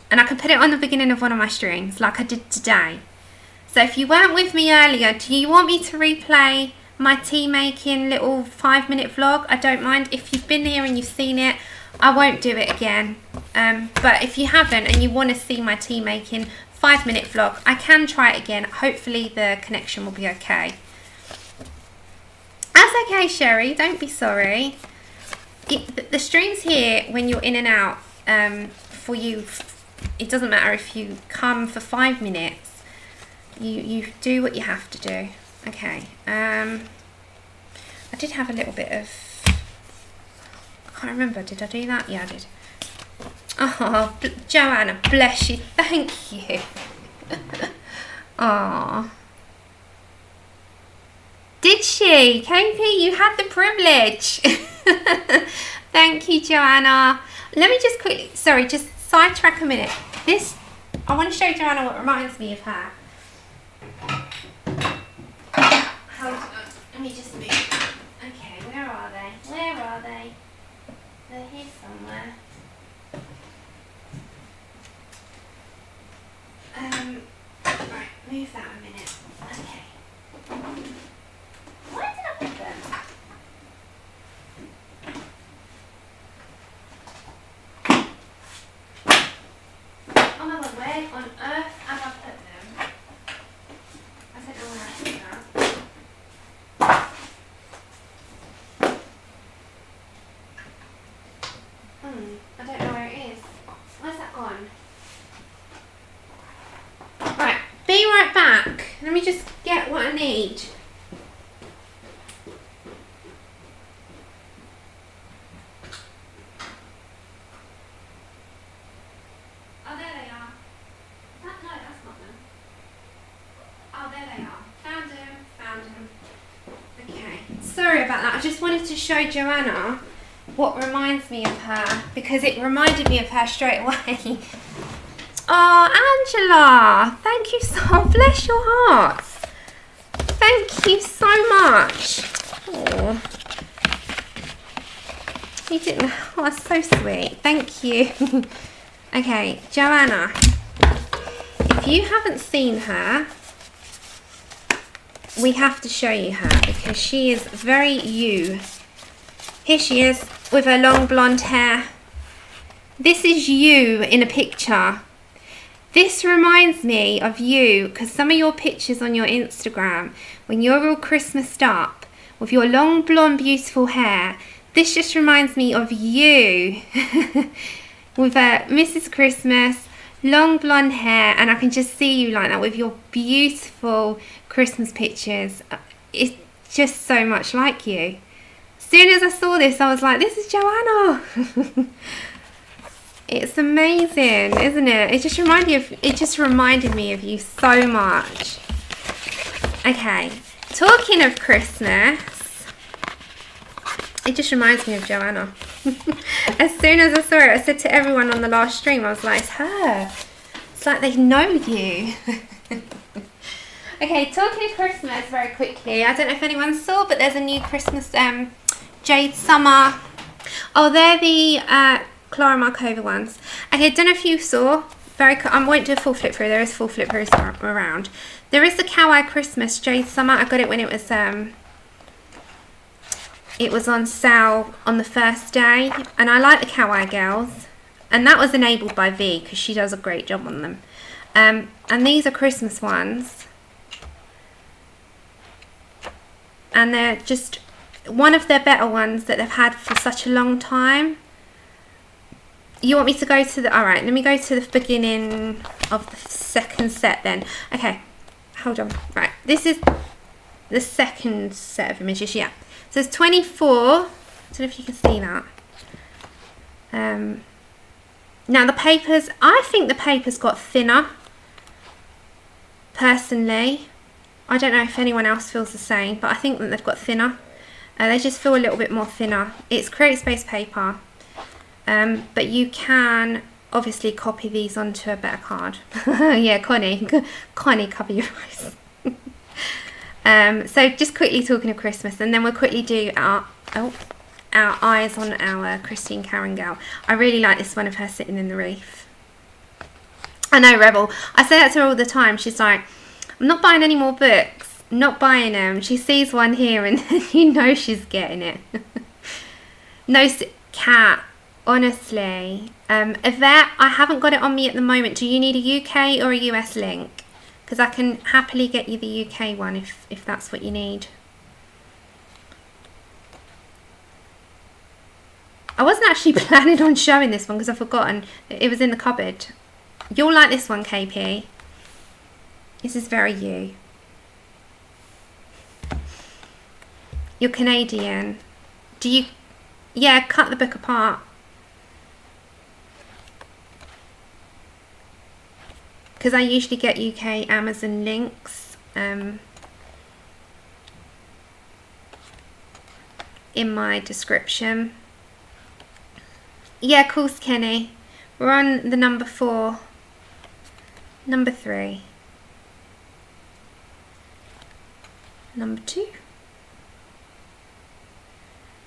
And I can put it on the beginning of one of my streams, like I did today. So if you weren't with me earlier, do you want me to replay my tea making little 5-minute vlog? I don't mind. If you've been here and you've seen it, I won't do it again. But if you haven't and you want to see my tea making 5-minute vlog, I can try it again. Hopefully the connection will be okay. That's okay, Sherry. Don't be sorry. The streams here, when you're in and out, for you, it doesn't matter if you come for 5 minutes. You do what you have to do. Okay. I did have a little bit of... I can't remember. Did I do that? Yeah, I did. Oh, Joanna, bless you. Thank you. Oh. Did she? KP, you had the privilege. Thank you, Joanna. Let me just quickly... Sorry, just sidetrack a minute. I want to show Joanna what reminds me of her. Let me just move. Okay, where are they? Where are they? They're here somewhere. Right, move that a minute. Okay. Where did I put them? Oh my god, where on earth have I put them? I don't know where I put that. I don't know where it is. Where's that gone? Right, be right back. Let me just get what I need. Oh, there they are. No, that's not them. Oh, there they are. Found them. Okay, sorry about that. I just wanted to show Joanna what reminds me of her, because it reminded me of her straight away. Oh, Angela, thank you so, bless your hearts. Thank you so much. Oh, you didn't, oh, that's so sweet. Thank you. Okay, Joanna, if you haven't seen her, we have to show you her because she is very you. Here she is with her long blonde hair. This is you in a picture. This reminds me of you because some of your pictures on your Instagram, when you're all Christmased up with your long blonde beautiful hair, this just reminds me of you with Mrs. Christmas, long blonde hair, and I can just see you like that with your beautiful Christmas pictures. It's just so much like you. soon as I saw this, I was like, this is Joanna. It's amazing, isn't it? It just reminded me of you so much. Okay, talking of Christmas, it just reminds me of Joanna. As soon as I saw it, I said to everyone on the last stream, I was like, it's her. It's like they know you. Okay, talking of Christmas very quickly. I don't know if anyone saw, but there's a new Christmas Jade Summer. Oh, they're the Clara Markova ones. Okay, don't know if you saw. I won't do a full flip through. There is full flip throughs around. There is the Kawaii Christmas Jade Summer. I got it when it was on sale on the first day, and I like the Kawaii girls, and that was enabled by V because she does a great job on them. And these are Christmas ones, and they're just one of their better ones that they've had for such a long time. You want me to go to the... Alright, let me go to the beginning of the second set then. Okay, hold on. Right, this is the second set of images, yeah. So there's 24. I don't know if you can see that. Now the papers... I think the papers got thinner, personally. I don't know if anyone else feels the same, but I think that they've got thinner. They just feel a little bit more thinner. It's Create Space paper. But you can obviously copy these onto a better card. Yeah, Connie, cover your eyes. So just quickly talking of Christmas, and then we'll quickly do our eyes on our Christine Karron girl. I really like this one of her sitting in the reef. I know, Rebel. I say that to her all the time. She's like, I'm not buying any more books. Not buying them. She sees one here and you know she's getting it. No, Cat. Honestly, Yvette, I haven't got it on me at the moment. Do you need a UK or a US link? Because I can happily get you the UK one if that's what you need. I wasn't actually planning on showing this one because I've forgotten. It was in the cupboard. You'll like this one, KP. This is very you. You're Canadian. Do you... Yeah, cut the book apart. Because I usually get UK Amazon links in my description. Yeah, of course, Kenny. We're on the number 4. Number 3. Number 2.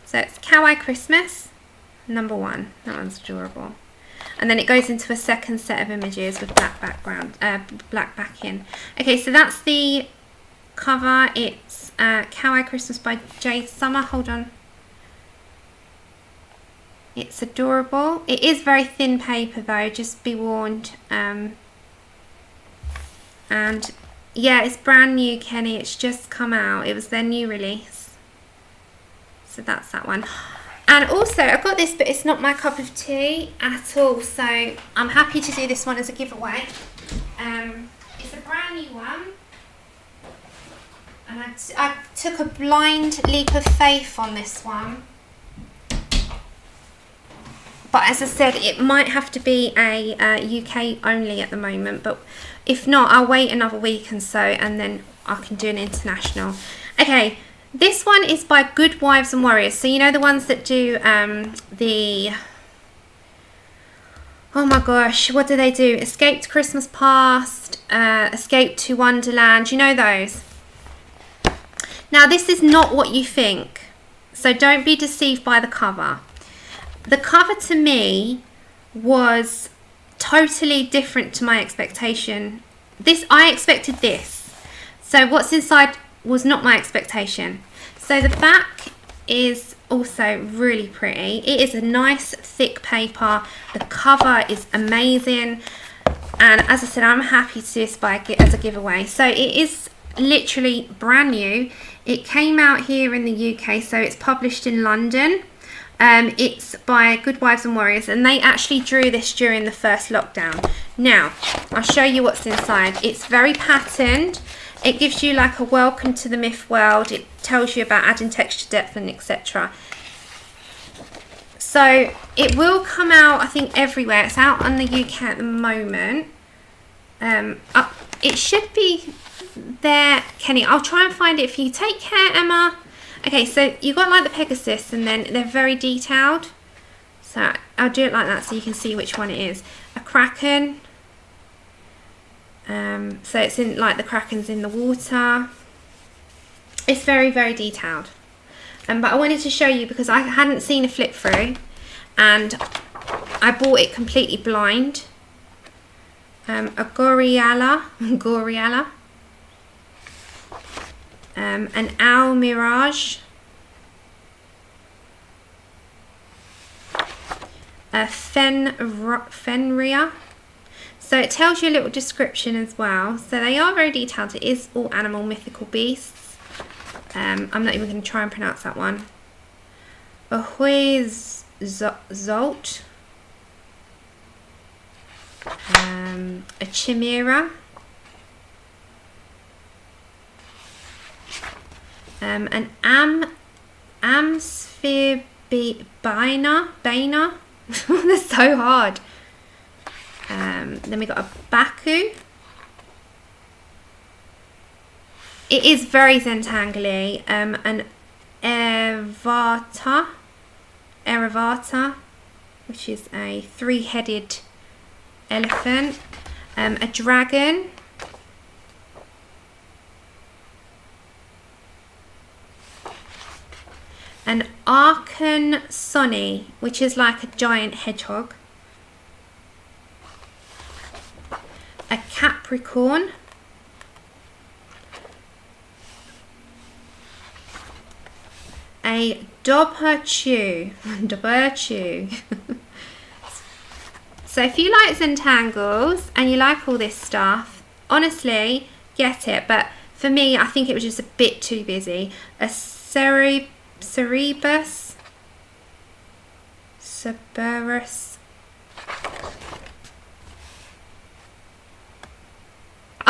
So it's Kawaii Christmas, number 1. That one's adorable. And then it goes into a second set of images with black background, black backing. Okay, so that's the cover. It's Kawaii Christmas by Jade Summer. Hold on. It's adorable. It is very thin paper though, just be warned. And yeah, it's brand new, Kenny. It's just come out. It was their new release. So that's that one. And also, I've got this, but it's not my cup of tea at all. So I'm happy to do this one as a giveaway. It's a brand new one. And I took a blind leap of faith on this one. But as I said, it might have to be a UK only at the moment. But if not, I'll wait another week and so, and then I can do an international. Okay. This one is by Good Wives and Warriors. So you know the ones that do the... Oh my gosh, what do they do? Escape to Christmas Past, Escape to Wonderland. You know those? Now this is not what you think. So don't be deceived by the cover. The cover to me was totally different to my expectation. I expected this. So what's inside was not my expectation. So the back is also really pretty. It is a nice thick paper. The cover is amazing, and as I said, I'm happy to do this as a giveaway. So it is literally brand new. It came out here in the UK, so it's published in London. It's by Good Wives and Warriors, and they actually drew this during the first lockdown. Now I'll show you what's inside. It's very patterned. It gives you like a welcome to the myth world. It tells you about adding texture, depth, and etc. So it will come out, I think, everywhere. It's out on the UK at the moment. It should be there, Kenny. I'll try and find it for you. Take care, Emma. Okay, so you got like the Pegasus, and then they're very detailed. So I'll do it like that so you can see which one it is. A Kraken. So it's in like the Kraken's in the water. It's very, very detailed. But I wanted to show you because I hadn't seen a flip through, and I bought it completely blind. A Goriala, an Owl Mirage, a Fenria. So it tells you a little description as well. So they are very detailed. It is all animal mythical beasts. I'm not even going to try and pronounce that one. A Zolt. A Chimera. An Amsphere Baina. That's so hard. Then we got a Baku. It is very Zentangle-y. An Eravata, which is a three-headed elephant. A dragon. An Arkan Sonny, which is like a giant hedgehog. A Capricorn. A Dobherchu. So if you like Zentangles and you like all this stuff, honestly, get it. But for me, I think it was just a bit too busy. A Cerberus.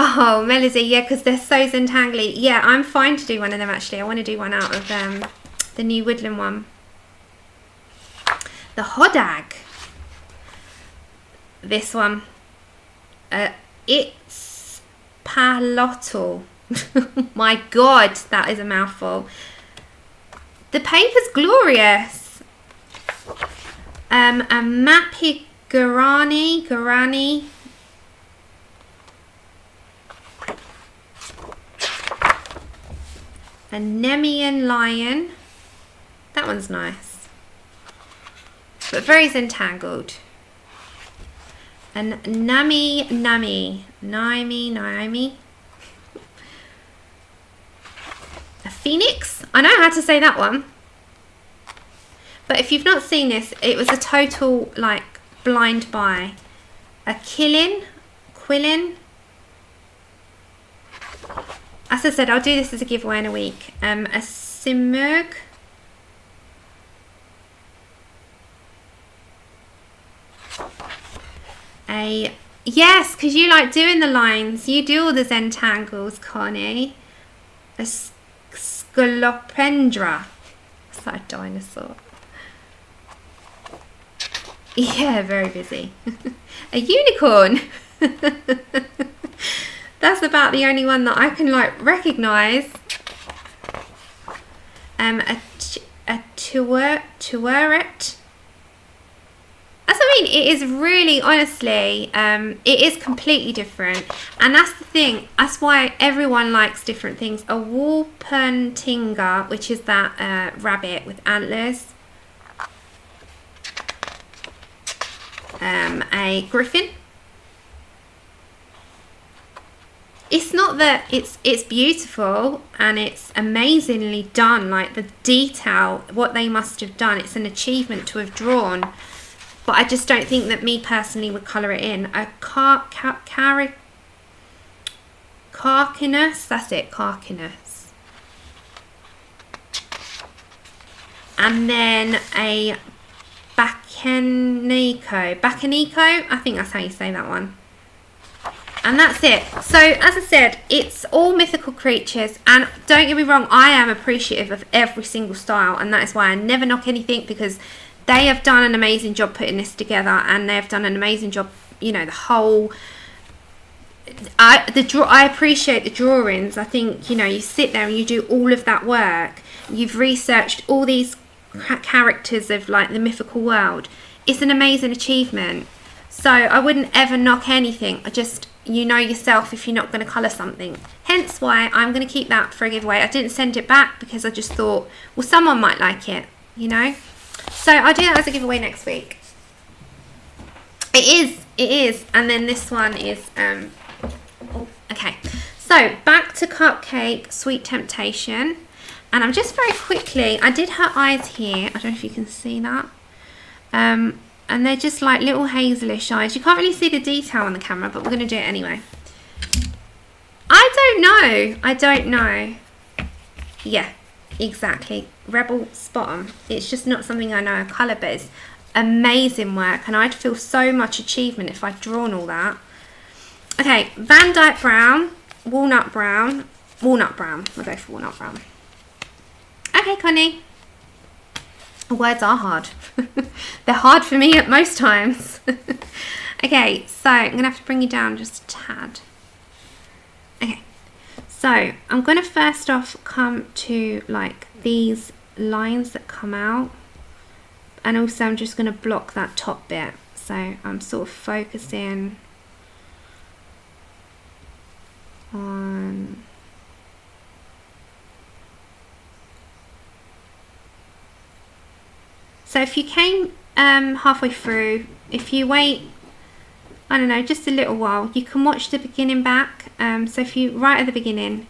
Oh, Melody, yeah, because they're so Zentangly. Yeah, I'm fine to do one of them, actually. I want to do one out of the new woodland one. The Hodag. This one. It's Palotto. My God, that is a mouthful. The paper's glorious. A Mappy Guarani. A Nemean Lion. That one's nice. But very Zentangled. And Naimi. A Phoenix. I know how to say that one. But if you've not seen this, it was a total like blind buy. A Quillin. As I said, I'll do this as a giveaway in a week. A Simurg. Yes, because you like doing the lines. You do all the Zentangles, Connie. A Scolopendra. Is that a dinosaur? Yeah, very busy. A unicorn. That's about the only one that I can like recognise. A Tueret. That's what I mean. It is really, honestly, it is completely different, and that's the thing. That's why everyone likes different things. A Walpentinga, which is that rabbit with antlers. A griffin. It's not that it's beautiful and it's amazingly done, like the detail, what they must have done, it's an achievement to have drawn, but I just don't think that me personally would colour it in. A Carcinus, that's it, Carcinus. And then a Bacanico, I think that's how you say that one. And that's it. So as I said, it's all mythical creatures, and don't get me wrong, I am appreciative of every single style, and that is why I never knock anything, because they have done an amazing job putting this together, and they have done an amazing job, you know, the whole I appreciate the drawings. I think, you know, you sit there and you do all of that work, you've researched all these characters of like the mythical world. It's an amazing achievement. So I wouldn't ever knock anything. I just, you know yourself if you're not going to colour something. Hence why I'm going to keep that for a giveaway. I didn't send it back because I just thought, well, someone might like it, you know. So I'll do that as a giveaway next week. It is. And then this one is, okay. So back to Cupcake, Sweet Temptation. And I'm just very quickly, I did her eyes here. I don't know if you can see that. And they're just like little hazelish eyes. You can't really see the detail on the camera, but we're going to do it anyway. I don't know. Yeah, exactly. Rebel spot on. It's just not something I know a colour, but it's amazing work. And I'd feel so much achievement if I'd drawn all that. Okay, Dyke Brown, Walnut Brown. We'll go for Walnut Brown. Okay, Connie. Words are hard. They're hard for me at most times. Okay, so I'm going to have to bring you down just a tad. Okay, so I'm going to first off come to like these lines that come out. And also I'm just going to block that top bit. So I'm sort of focusing on... So if you came halfway through, if you wait, I don't know, just a little while, you can watch the beginning back. So if you, right at the beginning,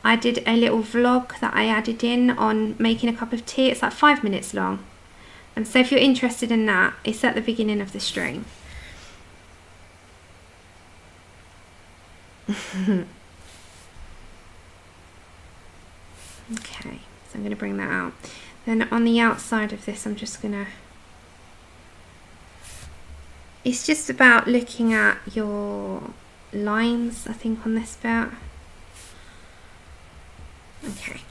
I did a little vlog that I added in on making a cup of tea. It's like 5 minutes long. And so if you're interested in that, it's at the beginning of the stream. Okay, so I'm going to bring that out. Then on the outside of this, I'm just going to... It's just about looking at your lines, I think, on this bit. Okay.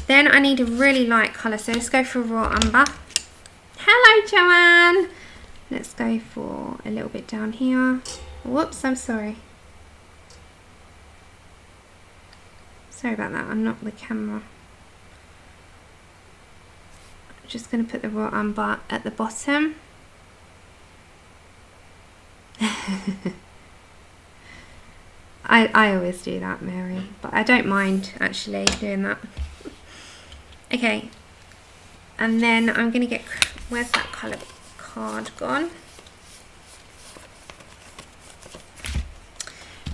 Then I need a really light colour, so let's go for raw umber. Hello, Joanne! Let's go for a little bit down here. Whoops, I'm sorry. Sorry about that, I knocked the camera. Just going to put the raw umber at the bottom. I always do that, Mary, but I don't mind actually doing that. Okay, and then I'm going to get, where's that colour card gone?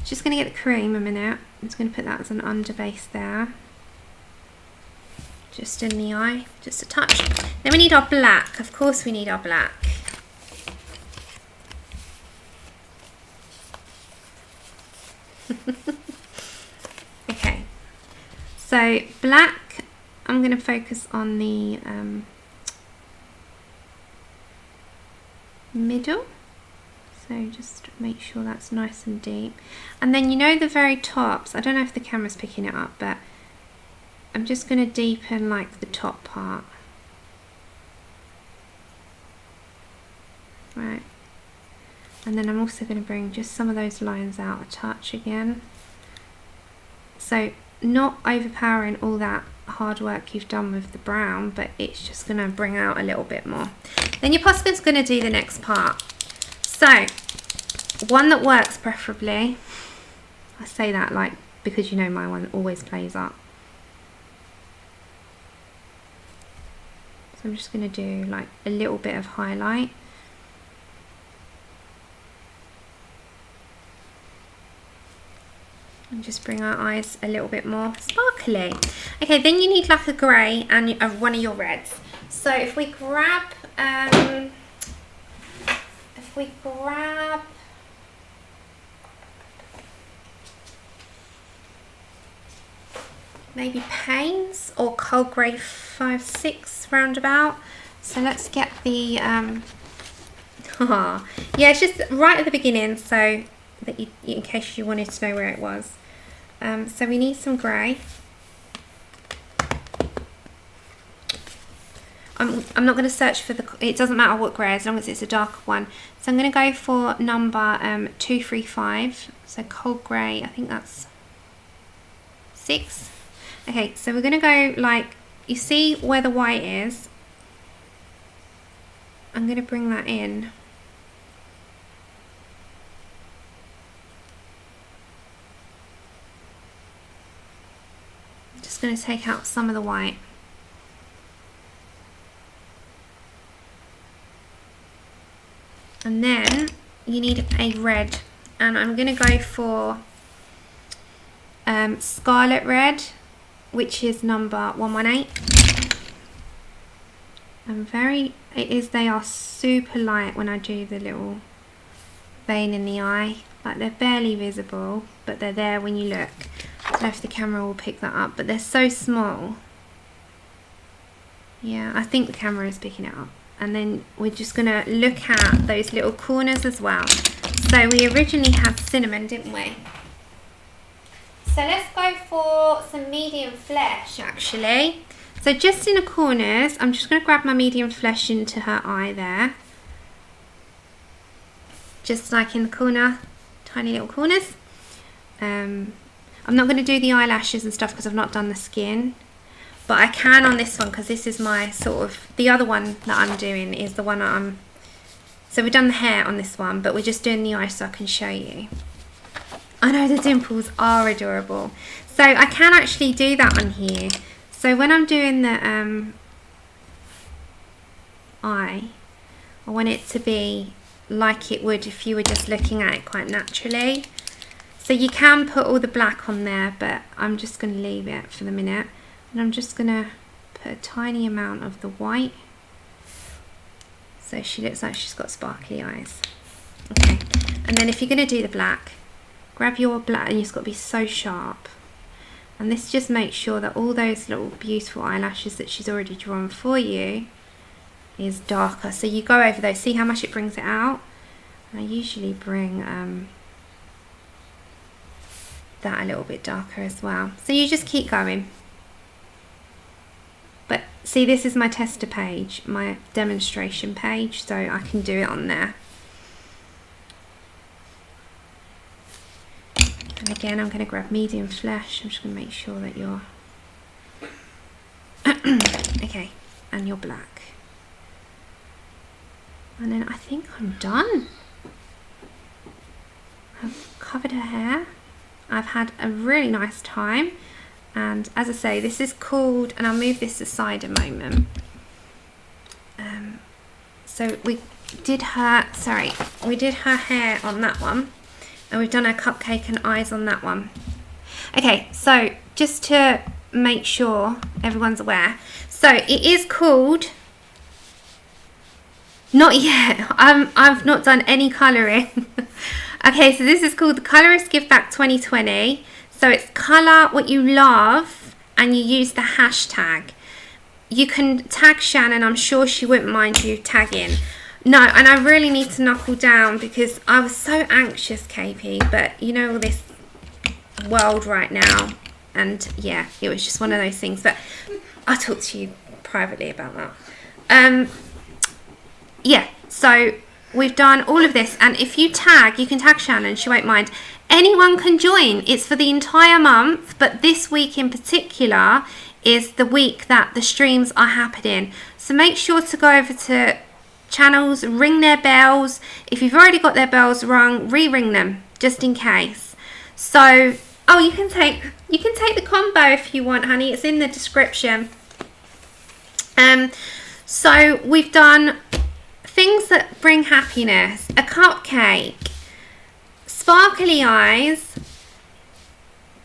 Just going to get the cream a minute. I'm just going to put that as an underbase there. Just in the eye, just a touch. Then we need our black. Of course we need our black. Okay, so black, I'm going to focus on the middle. So just make sure that's nice and deep. And then you know the very tops, I don't know if the camera's picking it up, but I'm just going to deepen like the top part. Right. And then I'm also going to bring just some of those lines out a touch again. So not overpowering all that hard work you've done with the brown, but it's just going to bring out a little bit more. Then your posca's going to do the next part. So one that works preferably, I say that like because you know my one always plays up. So I'm just going to do like a little bit of highlight. And just bring our eyes a little bit more sparkly. Okay, then you need like a grey and one of your reds. So if we grab, maybe Paynes or Cold Grey 5-6 roundabout. So let's get the, yeah, it's just right at the beginning. So that in case you wanted to know where it was. So we need some grey. I'm not going to search for it doesn't matter what grey as long as it's a darker one. So I'm going to go for number 235. So cold grey, I think that's 6. Okay, so we're going to go like, you see where the white is? I'm going to bring that in. I'm just going to take out some of the white. And then you need a red, and I'm going to go for Scarlet Red, which is number 118. And they are super light when I do the little vein in the eye. Like, they're barely visible, but they're there when you look. I don't know if the camera will pick that up, but they're so small. Yeah, I think the camera is picking it up. And then we're just going to look at those little corners as well. So we originally had cinnamon, didn't we? So let's go for some medium flesh, actually. So just in the corners, I'm just going to grab my medium flesh into her eye there. Just like in the corner, tiny little corners. I'm not going to do the eyelashes and stuff because I've not done the skin. But I can on this one because this is my sort of, the other one that I'm doing is the one that so we've done the hair on this one, but we're just doing the eyes so I can show you. I know the dimples are adorable. So I can actually do that on here. So when I'm doing the eye, I want it to be like it would if you were just looking at it quite naturally. So you can put all the black on there, but I'm just going to leave it for the minute. And I'm just going to put a tiny amount of the white. So she looks like she's got sparkly eyes. Okay. And then if you're going to do the black, grab your black, and it's got to be so sharp. And this just makes sure that all those little beautiful eyelashes that she's already drawn for you is darker. So you go over those, see how much it brings it out? And I usually bring that a little bit darker as well. So you just keep going. But see, this is my tester page, my demonstration page, so I can do it on there. And again, I'm going to grab medium flesh. I'm just going to make sure that you're okay, and you're black. And then I think I'm done. I've covered her hair. I've had a really nice time. And as I say, this is called, and I'll move this aside a moment. So we did her hair on that one, and we've done her cupcake and eyes on that one. Okay, so just to make sure everyone's aware, so it is called, not yet, I've not done any colouring. Okay, so this is called the Colorists Give Back 2020. So it's colour what you love, and you use the hashtag. You can tag Shannon, I'm sure she wouldn't mind you tagging. No, and I really need to knuckle down because I was so anxious, KP, but you know, all this world right now, and yeah, it was just one of those things. But I'll talk to you privately about that. Yeah, so we've done all of this, and if you tag, you can tag Shannon, she won't mind. Anyone can join. It's for the entire month, but this week in particular is the week that the streams are happening. So make sure to go over to channels, ring their bells. If you've already got their bells rung, re-ring them just in case. So, oh, you can take the combo if you want, honey. It's in the description. So we've done things that bring happiness, a cupcake, sparkly eyes,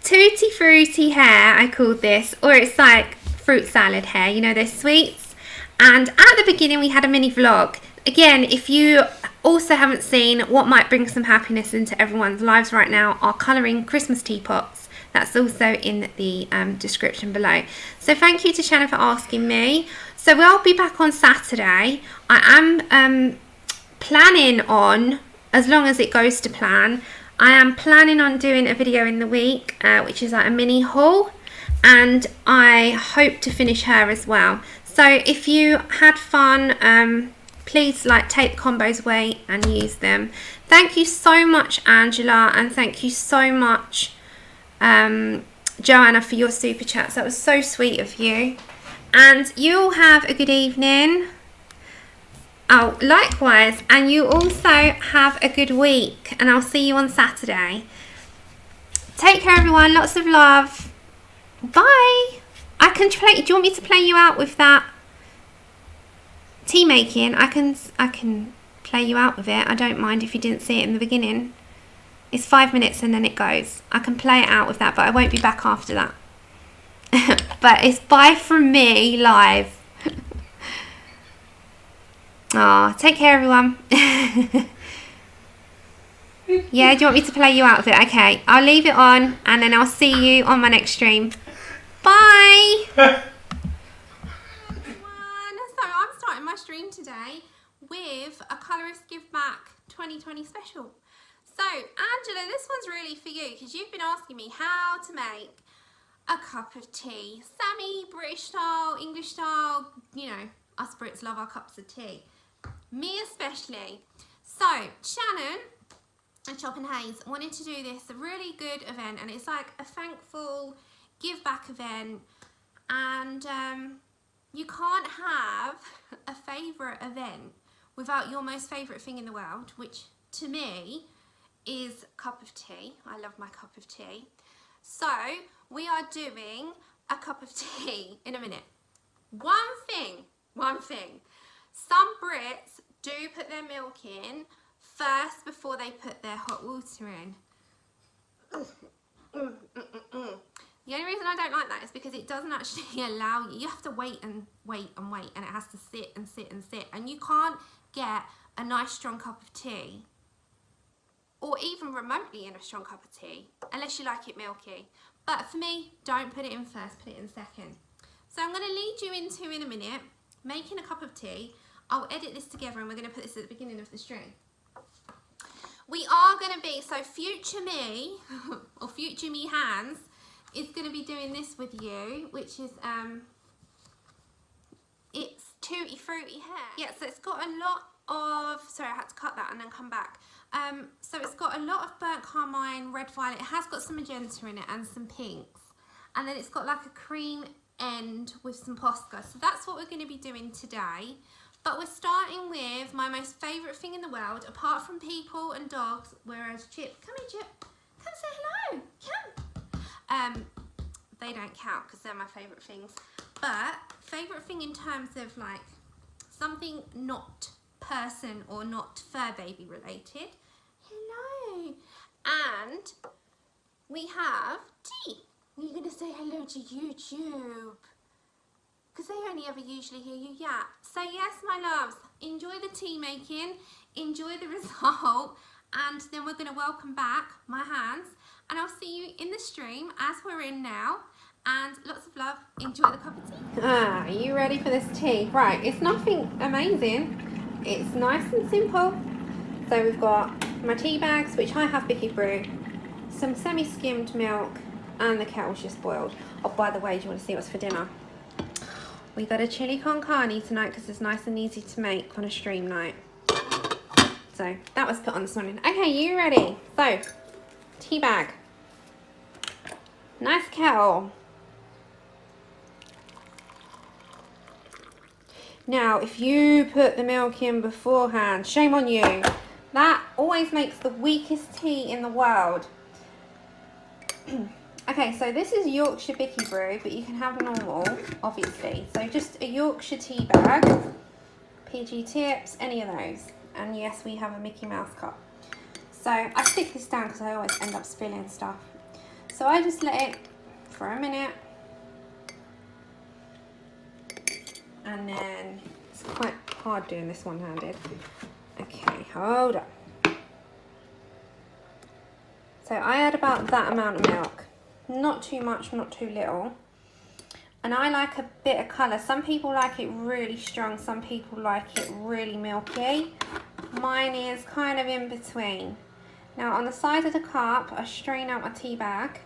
tutti frutti hair, I called this, or it's like fruit salad hair, you know, those sweets. And at the beginning we had a mini vlog. Again, if you also haven't seen what might bring some happiness into everyone's lives right now, are colouring Christmas teapots. That's also in the description below. So thank you to Shannon for asking me. So we'll be back on Saturday. I am planning on, as long as it goes to plan, I am planning on doing a video in the week, which is like a mini haul, and I hope to finish her as well. So if you had fun, please like take the combos away and use them. Thank you so much, Angela, and thank you so much, Joanna, for your super chats. That was so sweet of you. And you all have a good evening. Oh, likewise. And you also have a good week. And I'll see you on Saturday. Take care, everyone. Lots of love. Bye. I can play. Do you want me to play you out with that tea making? I can play you out with it. I don't mind if you didn't see it in the beginning. It's 5 minutes and then it goes. I can play it out with that, but I won't be back after that. But it's bye from me live. Aw, take care, everyone. Yeah, do you want me to play you out with it? Okay, I'll leave it on and then I'll see you on my next stream. Bye. So I'm starting my stream today with a Colorist Give Back 2020 special. So, Angela, this one's really for you because you've been asking me how to make a cup of tea. Sammy, British style, English style, you know, us Brits love our cups of tea. Me especially. So, Shannon and Chop and Hayes wanted to do this, a really good event, and it's like a thankful give back event, and you can't have a favourite event without your most favourite thing in the world, which to me is a cup of tea. I love my cup of tea. So we are doing a cup of tea in a minute. One thing. Some Brits do put their milk in first before they put their hot water in. The only reason I don't like that is because it doesn't actually allow you. You have to wait and wait and wait, and it has to sit and sit and sit. And you can't get a nice strong cup of tea, or even remotely in a strong cup of tea, unless you like it milky. But for me, don't put it in first, put it in second. So I'm going to lead you into, in a minute, making a cup of tea. I'll edit this together and we're going to put this at the beginning of the stream. We are going to be, so future me, or future me hands, is going to be doing this with you, which is, it's Tutti Frutti hair. Yeah, so it's got a lot of, sorry, I had to cut that and then come back. So it's got a lot of burnt carmine, red violet. It has got some magenta in it and some pinks. And then it's got like a cream end with some posca. So that's what we're going to be doing today. But we're starting with my most favourite thing in the world, apart from people and dogs, whereas Chip, come here Chip, come say hello, come. They don't count because they're my favourite things. But favourite thing in terms of like something not person or not fur baby related. Hello. And we have tea. You're going to say hello to YouTube because they only ever usually hear you yap. So yes, my loves, enjoy the tea making, enjoy the result, and then we're going to welcome back my hands, and I'll see you in the stream as we're in now. And lots of love. Enjoy the cup of tea. Ah, are you ready for this tea? Right, it's nothing amazing. It's nice and simple. So we've got my tea bags, which I have Bicky Brew, some semi-skimmed milk, and the kettle's just boiled. Oh, by the way, do you want to see what's for dinner? We got a chili con carne tonight because it's nice and easy to make on a stream night. So that was put on this morning. Okay, you ready? So, tea bag. Nice kettle. Now, if you put the milk in beforehand, shame on you. That always makes the weakest tea in the world. Okay, so this is Yorkshire Bicky Brew, but you can have normal, obviously. So just a Yorkshire tea bag, PG Tips, any of those. And yes, we have a Mickey Mouse cup. So I stick this down because I always end up spilling stuff. So I just let it for a minute. And then, it's quite hard doing this one-handed. Okay, hold up. So I add about that amount of milk. Not too much, not too little. And I like a bit of colour. Some people like it really strong, some people like it really milky. Mine is kind of in between. Now on the side of the cup, I strain out my tea bag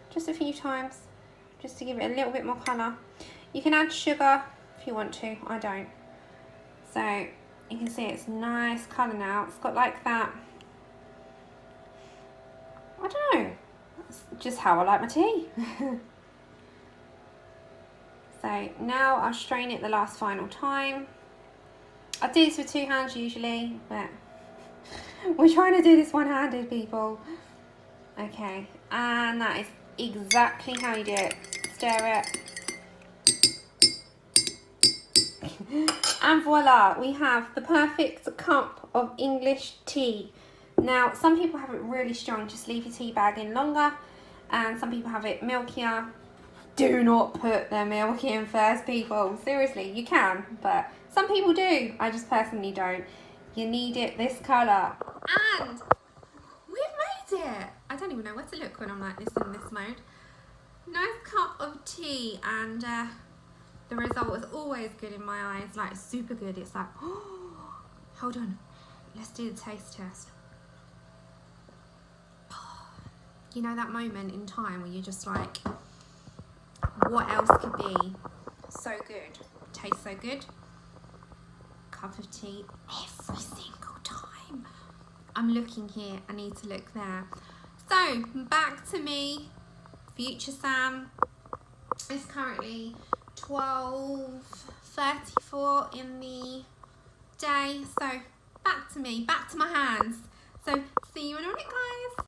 just a few times, just to give it a little bit more colour. You can add sugar if you want to, I don't. So you can see it's nice colour now. It's got like that, I don't know, that's just how I like my tea. So now I'll strain it the last final time. I do this with 2 hands usually, but we're trying to do this one-handed, people. Okay, and that is exactly how you do it. Stir it. And voila, we have the perfect cup of English tea. Now, some people have it really strong, just leave your tea bag in longer, and some people have it milkier. Do not put the milk in first, people. Seriously, you can, but some people do. I just personally don't. You need it this colour. And we've made it. I don't even know where to look when I'm like this in this mode. Nice cup of tea, and the result is always good in my eyes, like super good. It's like, oh, hold on, let's do the taste test. You know that moment in time where you're just like, what else could be so good? Tastes so good. Cup of tea every single time. I'm looking here, I need to look there. So back to me, future Sam. It's currently 12:34 in the day. So back to me, back to my hands. So see you in a minute, guys.